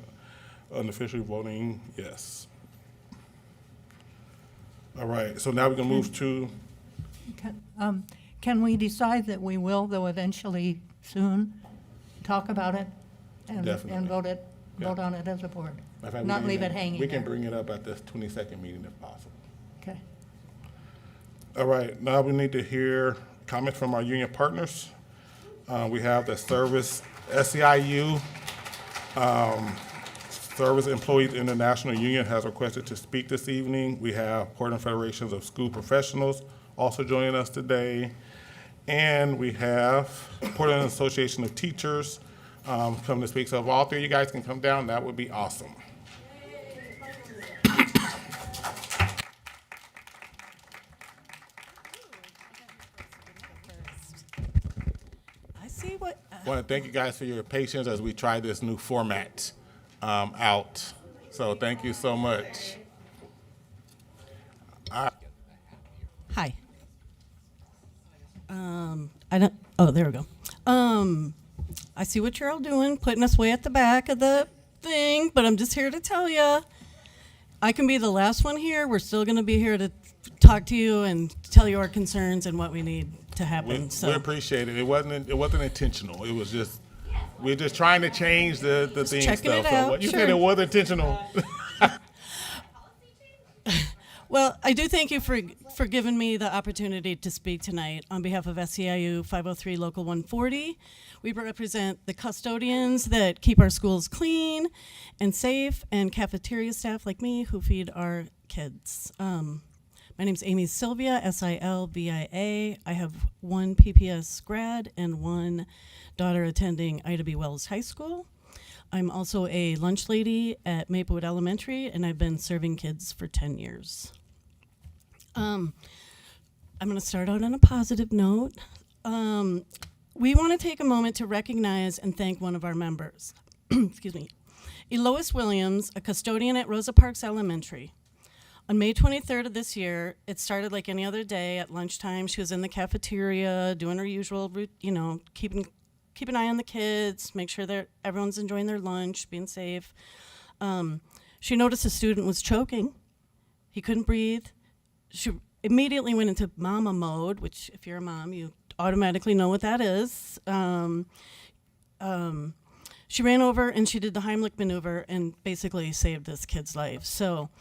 unofficially voting yes. All right, so now we can move to, Can we decide that we will, though, eventually, soon, talk about it and Definitely. vote Yeah. on it as a board? in fact, Not leave it hanging we can there. bring it up at this 22nd meeting if possible. Okay. All right, now we need to hear comments from our union partners. We have the SEIU, Service Employees International Union has requested to speak this evening. We have Portland Federations of School Professionals also joining us today. And we have Portland Association of Teachers come to speak. So if all three of you guys can come down, that would be awesome. I see what want to thank you guys for your patience as we try this new format out. So thank you so much. Hi. I don't. Oh, there we go. I see what you're all doing, putting us way at the back of the thing, but I'm just here to tell you, I can be the last one here. We're still going to be here to talk to you and tell you our concerns and what we need to happen. We appreciate it. It wasn't intentional. It was just we're just trying to change the theme checking stuff. it So out, what you sure. said it was intentional. Well, I do thank you for giving me the opportunity to speak tonight on behalf of SEIU 503 Local 140. We represent the custodians that keep our schools clean and safe, and cafeteria staff like me who feed our kids. My name's Amy Sylvia, Silvia. I have one PPS grad and one daughter attending Ida B. Wells High School. I'm also a lunch lady at Maplewood Elementary, and I've been serving kids for 10 years. I'm going to start out on a positive note. We want to take a moment to recognize and thank one of our members. Excuse me. Elois Williams, a custodian at Rosa Parks Elementary. On May 23rd of this year, it started like any other day at lunchtime. She was in the cafeteria doing her usual, keep an eye on the kids, make sure that everyone's enjoying their lunch, being safe. She noticed a student was choking. He couldn't breathe. She immediately went into mama mode, which if you're a mom, you automatically know what that is. She ran over and she did the Heimlich maneuver and basically saved this kid's life. So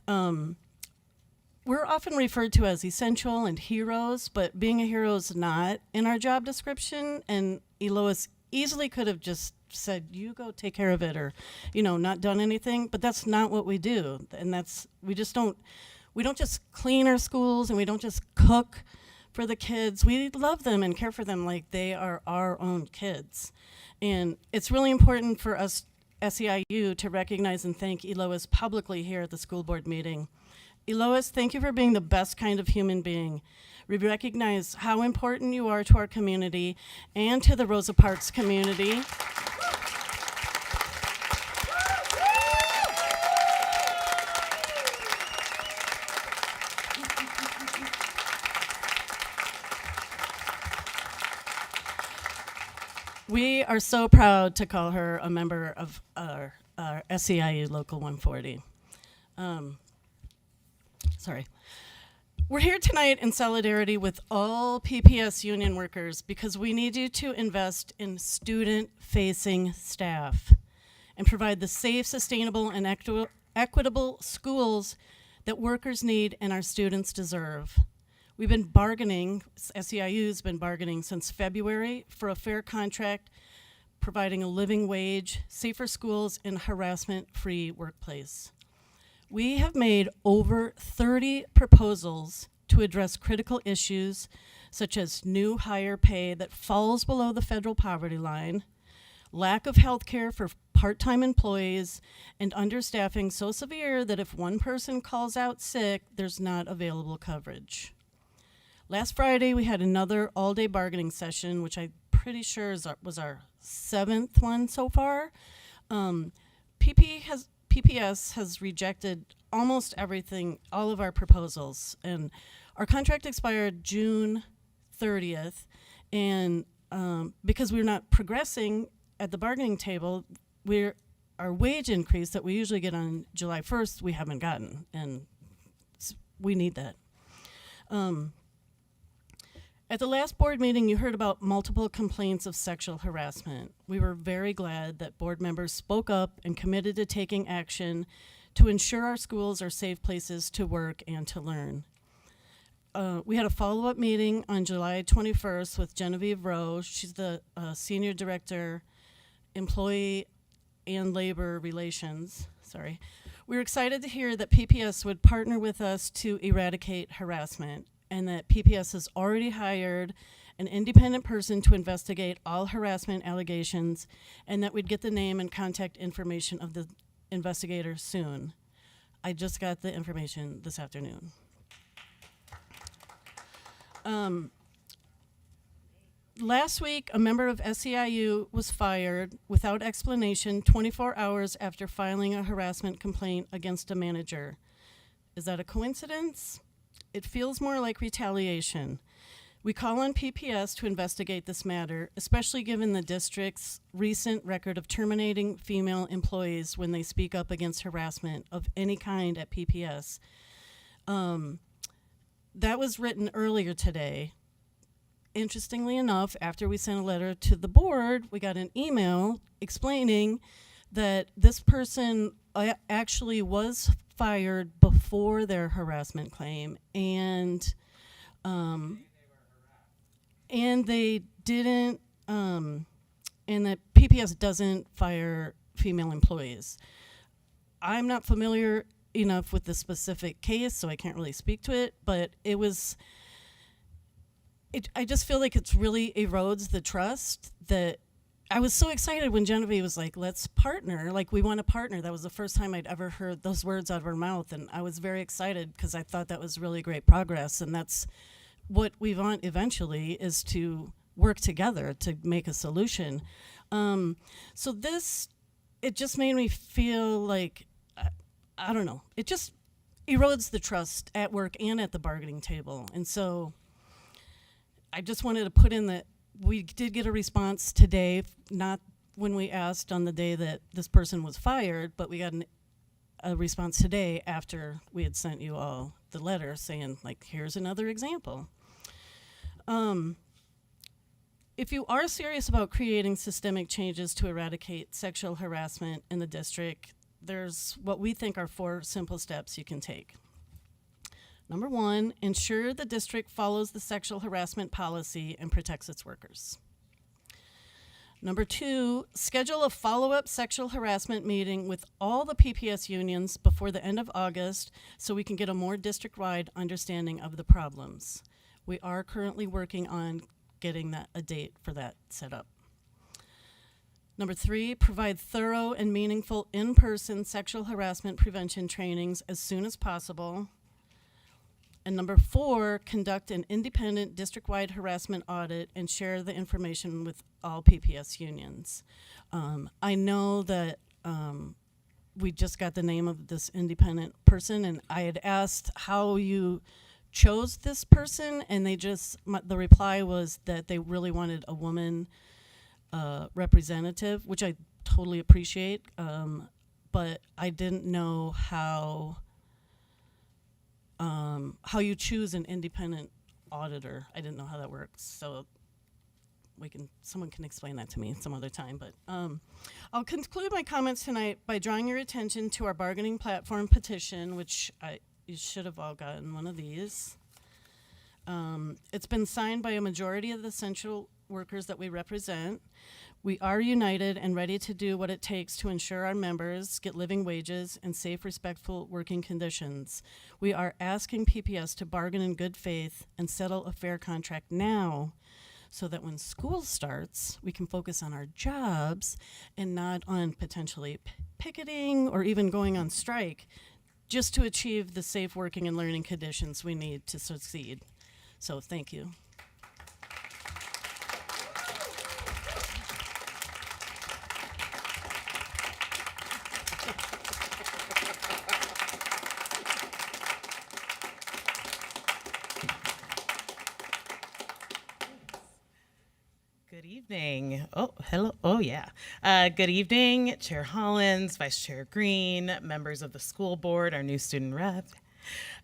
we're often referred to as essential and heroes, but being a hero is not in our job description. And Elois easily could have just said, you go take care of it, or, not done anything. But that's not what we do. And we don't just clean our schools and we don't just cook for the kids. We love them and care for them like they are our own kids. And it's really important for us, SEIU, to recognize and thank Elois publicly here at the school board meeting. Elois, thank you for being the best kind of human being. We recognize how important you are to our community and to the Rosa Parks community. We are so proud to call her a member of our SEIU Local 140. We're here tonight in solidarity with all PPS union workers because we need you to invest in student-facing staff and provide the safe, sustainable, and equitable schools that workers need and our students deserve. We've been bargaining, SEIU's been bargaining since February for a fair contract, providing a living wage, safer schools, and harassment-free workplace. We have made over 30 proposals to address critical issues such as new higher pay that falls below the federal poverty line, lack of health care for part-time employees, and understaffing so severe that if one person calls out sick, there's not available coverage. Last Friday, we had another all-day bargaining session, which I'm pretty sure was our 7th one so far. PPS has rejected almost everything, all of our proposals, and our contract expired June 30th, and because we're not progressing at the bargaining table, our wage increase that we usually get on July 1st, we haven't gotten, and we need that. At the last board meeting, you heard about multiple complaints of sexual harassment. We were very glad that board members spoke up and committed to taking action to ensure our schools are safe places to work and to learn. We had a follow-up meeting on July 21st with Genevieve Rowe. She's the Senior Director, Employee and Labor Relations. We were excited to hear that PPS would partner with us to eradicate harassment, and that PPS has already hired an independent person to investigate all harassment allegations, and that we'd get the name and contact information of the investigator soon. I just got the information this afternoon. last week, a member of SEIU was fired without explanation 24 hours after filing a harassment complaint against a manager. Is that a coincidence? It feels more like retaliation. We call on PPS to investigate this matter, especially given the district's recent record of terminating female employees when they speak up against harassment of any kind at PPS. That was written earlier today. Interestingly enough, after we sent a letter to the board, we got an email explaining that this person actually was fired before their harassment claim, and they didn't, and that PPS doesn't fire female employees. I'm not familiar enough with the specific case, so I can't really speak to it, but I just feel like it's really erodes the trust. That I was so excited when Genevieve was like, let's partner, like we want to partner. That was the first time I'd ever heard those words out of her mouth, and I was very excited because I thought that was really great progress, and that's what we want eventually, is to work together to make a solution. So it just made me feel like, I don't know, it just erodes the trust at work and at the bargaining table. And so I just wanted to put in that we did get a response today, not when we asked on the day that this person was fired, but we got a response today after we had sent you all the letter saying, like, here's another example. If you are serious about creating systemic changes to eradicate sexual harassment in the district, there's what we think are 4 simple steps you can take. Number 1, ensure the district follows the sexual harassment policy and protects its workers. Number 2, schedule a follow-up sexual harassment meeting with all the PPS unions before the end of August so we can get a more district-wide understanding of the problems. We are currently working on getting a date for that set up. Number 3, provide thorough and meaningful in-person sexual harassment prevention trainings as soon as possible. And number 4, conduct an independent district-wide harassment audit and share the information with all PPS unions. I know that we just got the name of this independent person, and I had asked how you chose this person, and the reply was that they really wanted a woman representative, which I totally appreciate, but I didn't know how you choose an independent auditor. I didn't know how that works, so someone can explain that to me some other time. But I'll conclude my comments tonight by drawing your attention to our bargaining platform petition, which you should have all gotten one of these. It's been signed by a majority of the essential workers that we represent. We are united and ready to do what it takes to ensure our members get living wages and safe, respectful working conditions. We are asking PPS to bargain in good faith and settle a fair contract now so that when school starts, we can focus on our jobs and not on potentially picketing or even going on strike, just to achieve the safe working and learning conditions we need to succeed. So thank you. Good evening. Oh, hello. Oh, yeah. Good evening, Chair Hollins, Vice Chair Green, members of the school board, our new student rep.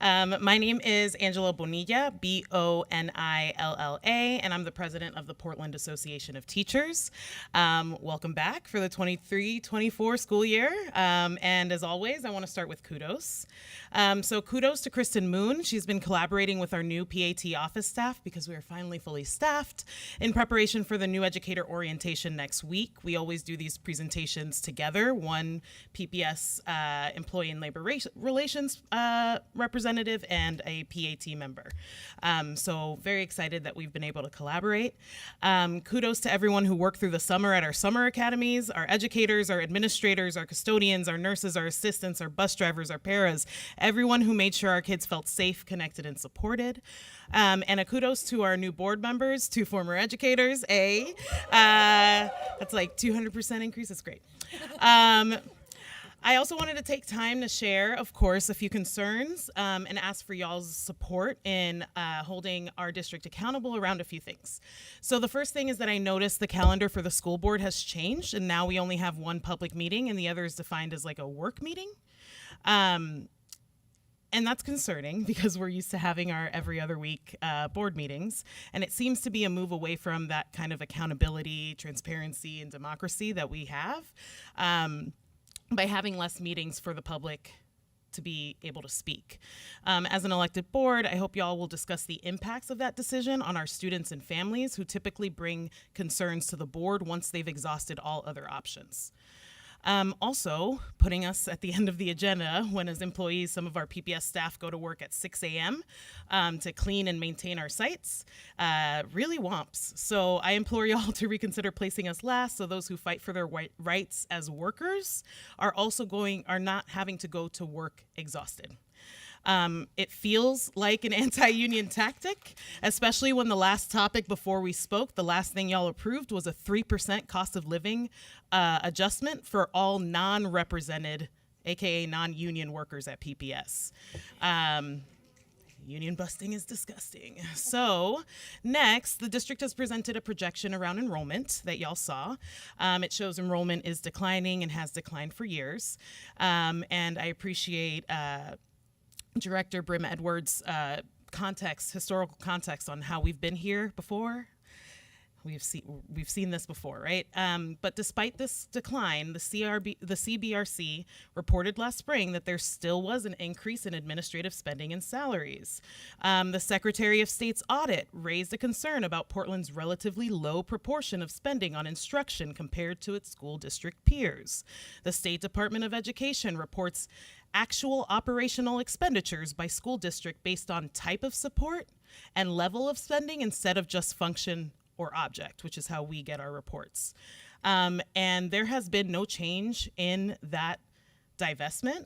My name is Angela Bonilla, Bonilla, and I'm the president of the Portland Association of Teachers. Welcome back for the 23-24 school year. And as always, I want to start with kudos. So kudos to Kristen Moon. She's been collaborating with our new PAT office staff because we are finally fully staffed in preparation for the new educator orientation next week. We always do these presentations together, one PPS employee and labor relations representative and a PAT member. So very excited that we've been able to collaborate. Kudos to everyone who worked through the summer at our summer academies, our educators, our administrators, our custodians, our nurses, our assistants, our bus drivers, our paras, everyone who made sure our kids felt safe, connected, and supported. And a kudos to our new board members, 2 former educators, that's like 200% increase, that's great. I also wanted to take time to share, of course, a few concerns and ask for y'all's support in holding our district accountable around a few things. So the first thing is that I noticed the calendar for the school board has changed, and now we only have 1 public meeting, and the other is defined as like a work meeting. And that's concerning because we're used to having our every other week board meetings, and it seems to be a move away from that kind of accountability, transparency, and democracy that we have. By having less meetings for the public to be able to speak. As an elected board, I hope y'all will discuss the impacts of that decision on our students and families who typically bring concerns to the board once they've exhausted all other options. Also, putting us at the end of the agenda when as employees, some of our PPS staff go to work at 6 a.m. To clean and maintain our sites, really womps. So I implore y'all to reconsider placing us last so those who fight for their rights as workers are not having to go to work exhausted. It feels like an anti-union tactic, especially when the last topic before we spoke, the last thing y'all approved was a 3% cost of living adjustment for all non-represented, AKA non-union workers at PPS. Union busting is disgusting. So next, the district has presented a projection around enrollment that y'all saw. It shows enrollment is declining and has declined for years. And I appreciate Director Brim Edwards' historical context on how we've been here before. We've seen this before, right? But despite this decline, the CBRC reported last spring that there still was an increase in administrative spending and salaries. The Secretary of State's audit raised a concern about Portland's relatively low proportion of spending on instruction compared to its school district peers. The State Department of Education reports actual operational expenditures by school district based on type of support and level of spending instead of just function or object, which is how we get our reports. And there has been no change in that divestment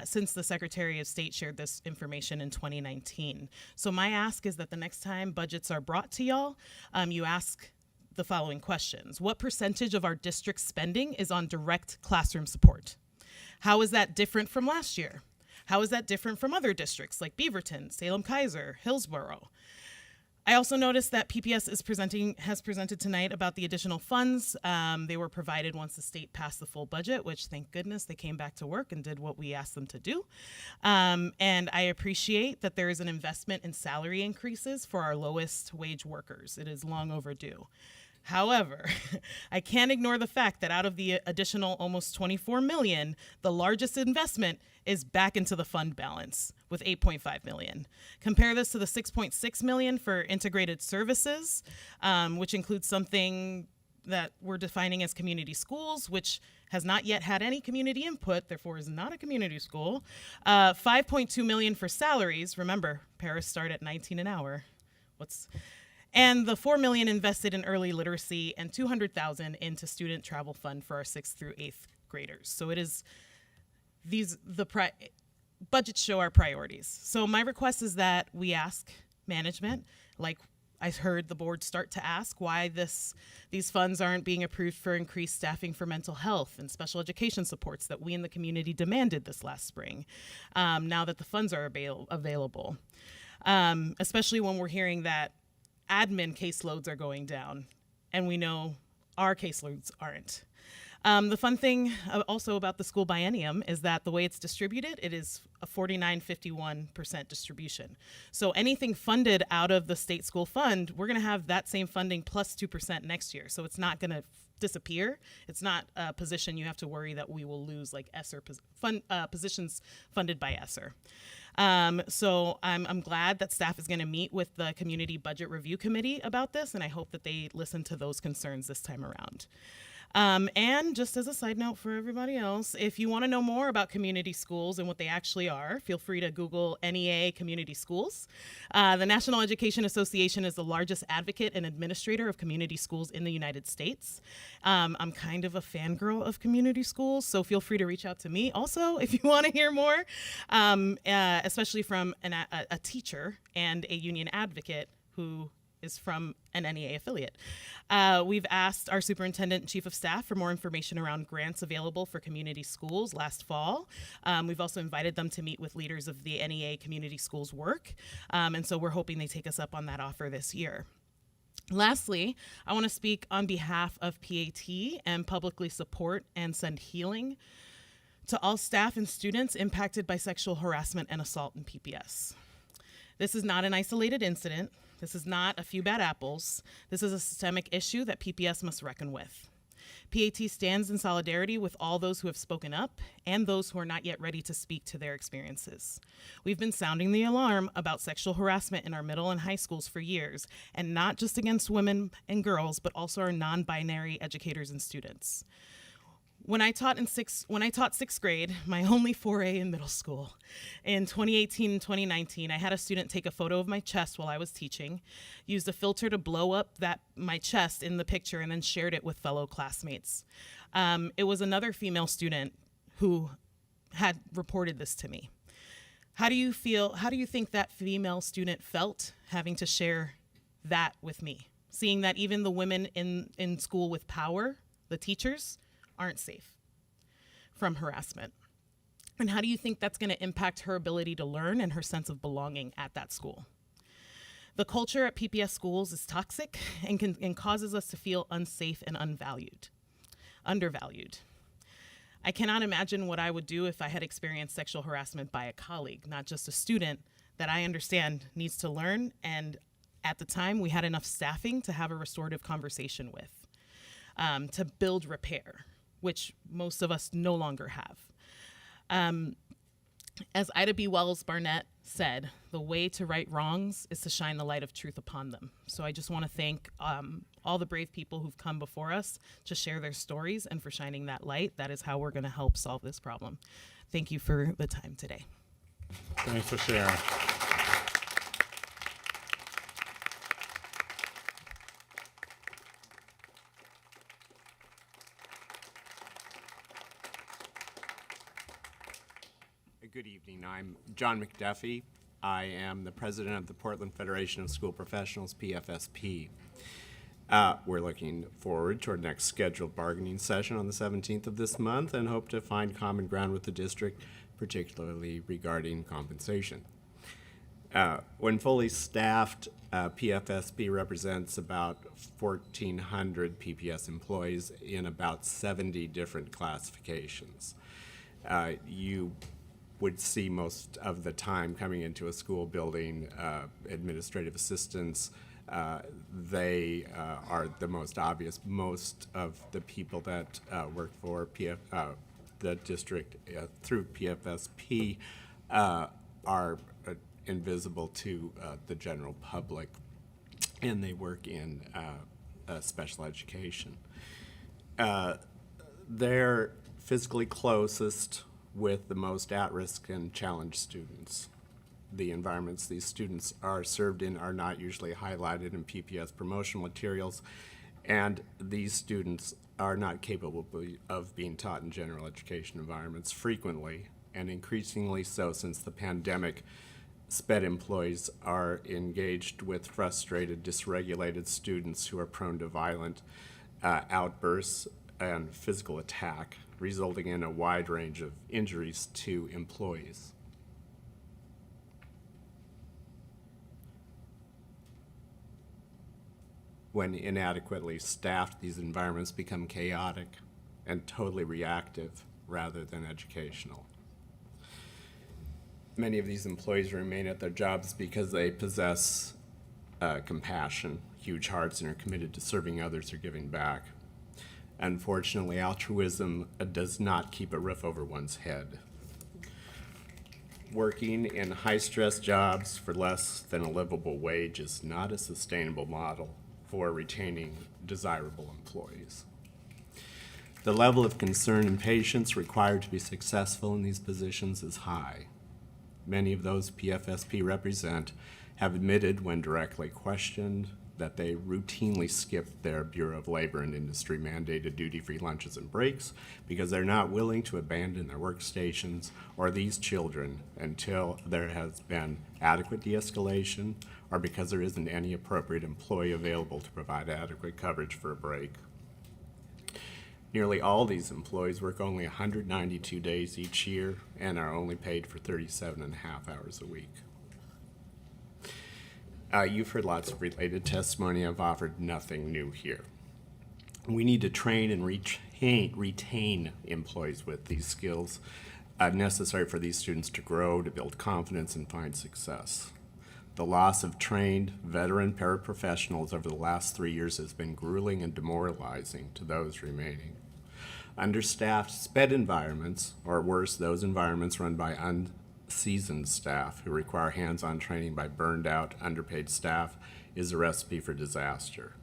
since the Secretary of State shared this information in 2019. So my ask is that the next time budgets are brought to y'all, you ask the following questions. What percentage of our district spending is on direct classroom support? How is that different from last year? How is that different from other districts like Beaverton, Salem-Keizer, Hillsborough? I also noticed that PPS has presented tonight about the additional funds. They were provided once the state passed the full budget, which thank goodness they came back to work and did what we asked them to do. And I appreciate that there is an investment in salary increases for our lowest wage workers. It is long overdue. However, I can't ignore the fact that out of the additional almost 24 million, the largest investment is back into the fund balance with 8.5 million. Compare this to the 6.6 million for integrated services, which includes something that we're defining as community schools, which has not yet had any community input, therefore is not a community school. 5.2 million for salaries. Remember, Paris start at 19 an hour. And the 4 million invested in early literacy and 200,000 into student travel fund for our 6th through 8th graders. So it is budgets show our priorities. So my request is that we ask management, like I heard the board start to ask, why these funds aren't being approved for increased staffing for mental health and special education supports that we in the community demanded this last spring, now that the funds are available. Especially when we're hearing that admin caseloads are going down, and we know our caseloads aren't. The fun thing also about the school biennium is that the way it's distributed, it is a 49-51% distribution. So anything funded out of the state school fund, we're going to have that same funding plus 2% next year. So it's not going to disappear. It's not a position you have to worry that we will lose, like ESSER positions funded by ESSER. So I'm glad that staff is going to meet with the Community Budget Review Committee about this, and I hope that they listen to those concerns this time around. And just as a side note for everybody else, if you want to know more about community schools and what they actually are, feel free to Google NEA Community Schools. The National Education Association is the largest advocate and administrator of community schools in the United States. I'm kind of a fangirl of community schools, so feel free to reach out to me also if you want to hear more, especially from a teacher and a union advocate who is from an NEA affiliate. We've asked our superintendent and chief of staff for more information around grants available for community schools last fall. We've also invited them to meet with leaders of the NEA community schools work. And so we're hoping they take us up on that offer this year. Lastly, I want to speak on behalf of PAT and publicly support and send healing to all staff and students impacted by sexual harassment and assault in PPS. This is not an isolated incident. This is not a few bad apples. This is a systemic issue that PPS must reckon with. PAT stands in solidarity with all those who have spoken up and those who are not yet ready to speak to their experiences. We've been sounding the alarm about sexual harassment in our middle and high schools for years, and not just against women and girls, but also our non-binary educators and students. When I taught sixth grade, my only foray in middle school, in 2018 and 2019, I had a student take a photo of my chest while I was teaching, used a filter to blow up my chest in the picture, and then shared it with fellow classmates. It was another female student who had reported this to me. How do you think that female student felt having to share that with me? Seeing that even the women in school with power, the teachers, aren't safe from harassment. And how do you think that's going to impact her ability to learn and her sense of belonging at that school? The culture at PPS schools is toxic and causes us to feel unsafe and undervalued. I cannot imagine what I would do if I had experienced sexual harassment by a colleague, not just a student that I understand needs to learn, and at the time we had enough staffing to have a restorative conversation with, to build repair, which most of us no longer have. As Ida B. Wells Barnett said, the way to right wrongs is to shine the light of truth upon them. So I just want to thank all the brave people who've come before us to share their stories and for shining that light. That is how we're going to help solve this problem. Thank you for the time today. Thanks for sharing. Good evening. I'm John McDuffie. I am the president of the Portland Federation of School Professionals, PFSP. We're looking forward to our next scheduled bargaining session on the 17th of this month and hope to find common ground with the district, particularly regarding compensation. When fully staffed, PFSP represents about 1,400 PPS employees in about 70 different classifications. You would see most of the time coming into a school building, administrative assistants. They are the most obvious. Most of the people that work for the district through PFSP are invisible to the general public, and they work in special education. They're physically closest with the most at-risk and challenged students. The environments these students are served in are not usually highlighted in PPS promotional materials, and these students are not capable of being taught in general education environments frequently, and increasingly so since the pandemic. SPED employees are engaged with frustrated, dysregulated students who are prone to violent outbursts and physical attack, resulting in a wide range of injuries to employees. When inadequately staffed, these environments become chaotic and totally reactive rather than educational. Many of these employees remain at their jobs because they possess compassion, huge hearts, and are committed to serving others or giving back. Unfortunately, altruism does not keep a roof over one's head. Working in high-stress jobs for less than a livable wage is not a sustainable model for retaining desirable employees. The level of concern and patience required to be successful in these positions is high. Many of those PFSP represent have admitted when directly questioned that they routinely skip their Bureau of Labor and Industry mandated duty-free lunches and breaks because they're not willing to abandon their workstations or these children until there has been adequate de-escalation or because there isn't any appropriate employee available to provide adequate coverage for a break. Nearly all these employees work only 192 days each year and are only paid for 37.5 hours a week. You've heard lots of related testimony. I've offered nothing new here. We need to train and retain employees with these skills necessary for these students to grow, to build confidence, and find success. The loss of trained, veteran paraprofessionals over the last 3 years has been grueling and demoralizing to those remaining. Understaffed SPED environments, or worse, those environments run by unseasoned staff who require hands-on training by burned out, underpaid staff, is a recipe for disaster.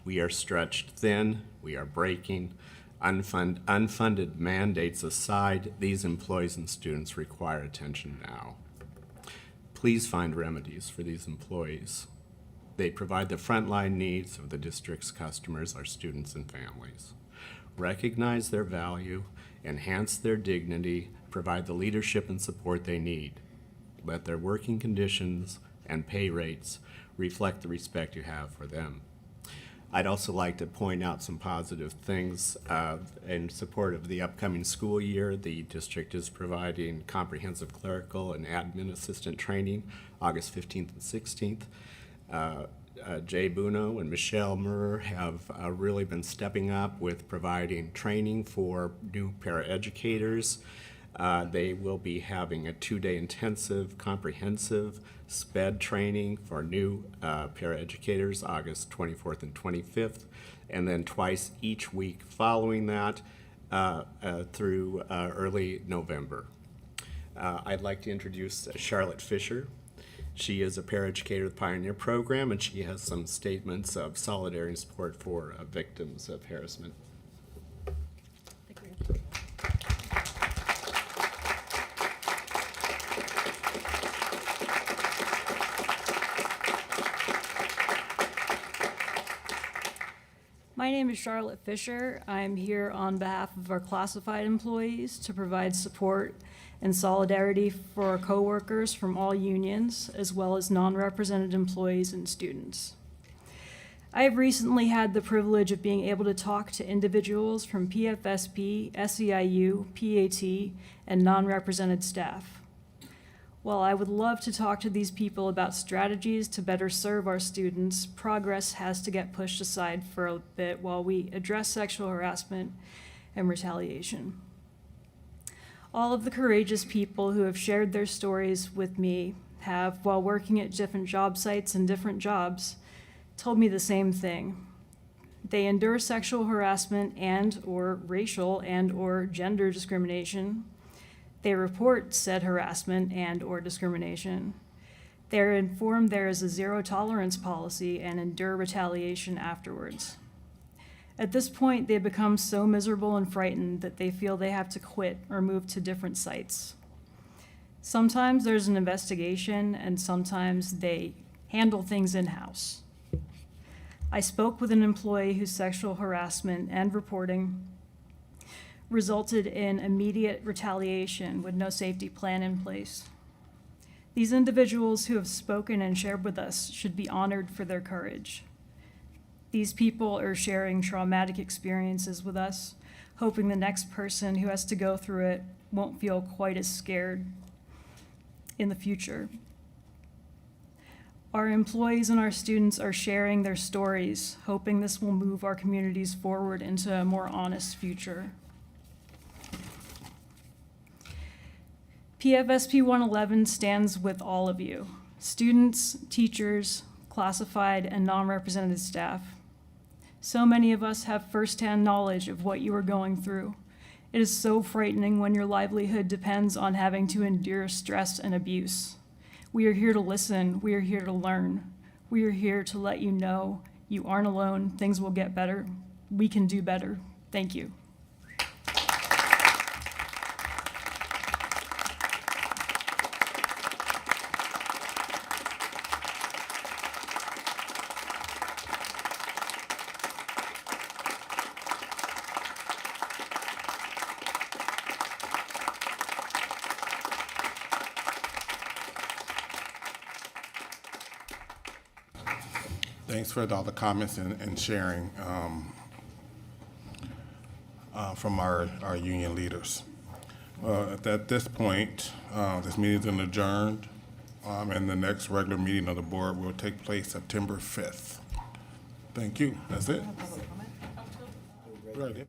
We are stretched thin, we are breaking. Unfunded mandates aside, these employees and students require attention now. Please find remedies for these employees. They provide the frontline needs of the district's customers, our students and families. Recognize their value, enhance their dignity, provide the leadership and support they need. Let their working conditions and pay rates reflect the respect you have for them. I'd also like to point out some positive things in support of the upcoming school year. The district is providing comprehensive clerical and admin assistant training August 15th and 16th. Jay Buno and Michelle Murr have really been stepping up with providing training for new paraeducators. They will be having a 2-day intensive, comprehensive SPED training for new paraeducators, August 24th and 25th, and then twice each week following that through early November. I'd like to introduce Charlotte Fisher. She is a paraeducator with Pioneer Program, and she has some statements of solidarity and support for victims of harassment. My name is Charlotte Fisher. I'm here on behalf of our classified employees to provide support and solidarity for our coworkers from all unions, as well as non-represented employees and students. I have recently had the privilege of being able to talk to individuals from PFSP, SEIU, PAT, and non-represented staff. While I would love to talk to these people about strategies to better serve our students, progress has to get pushed aside for a bit while we address sexual harassment and retaliation. All of the courageous people who have shared their stories with me have, while working at different job sites and different jobs, told me the same thing. They endure sexual harassment and or racial and or gender discrimination. They report said harassment and or discrimination. They're informed there is a zero tolerance policy and endure retaliation afterwards. At this point, they become so miserable and frightened that they feel they have to quit or move to different sites. Sometimes there's an investigation, and sometimes they handle things in-house. I spoke with an employee whose sexual harassment and reporting resulted in immediate retaliation with no safety plan in place. These individuals who have spoken and shared with us should be honored for their courage. These people are sharing traumatic experiences with us, hoping the next person who has to go through it won't feel quite as scared in the future. Our employees and our students are sharing their stories, hoping this will move our communities forward into a more honest future. PFSP 111 stands with all of you, students, teachers, classified, and non-represented staff. So many of us have firsthand knowledge of what you are going through. It is so frightening when your livelihood depends on having to endure stress and abuse. We are here to listen. We are here to learn. We are here to let you know you aren't alone. Things will get better. We can do better. Thank you. Thanks for all the comments and sharing from our union leaders. At this point, this meeting's been adjourned, and the next regular meeting of the board will take place September 5th. Thank you. That's it. Right.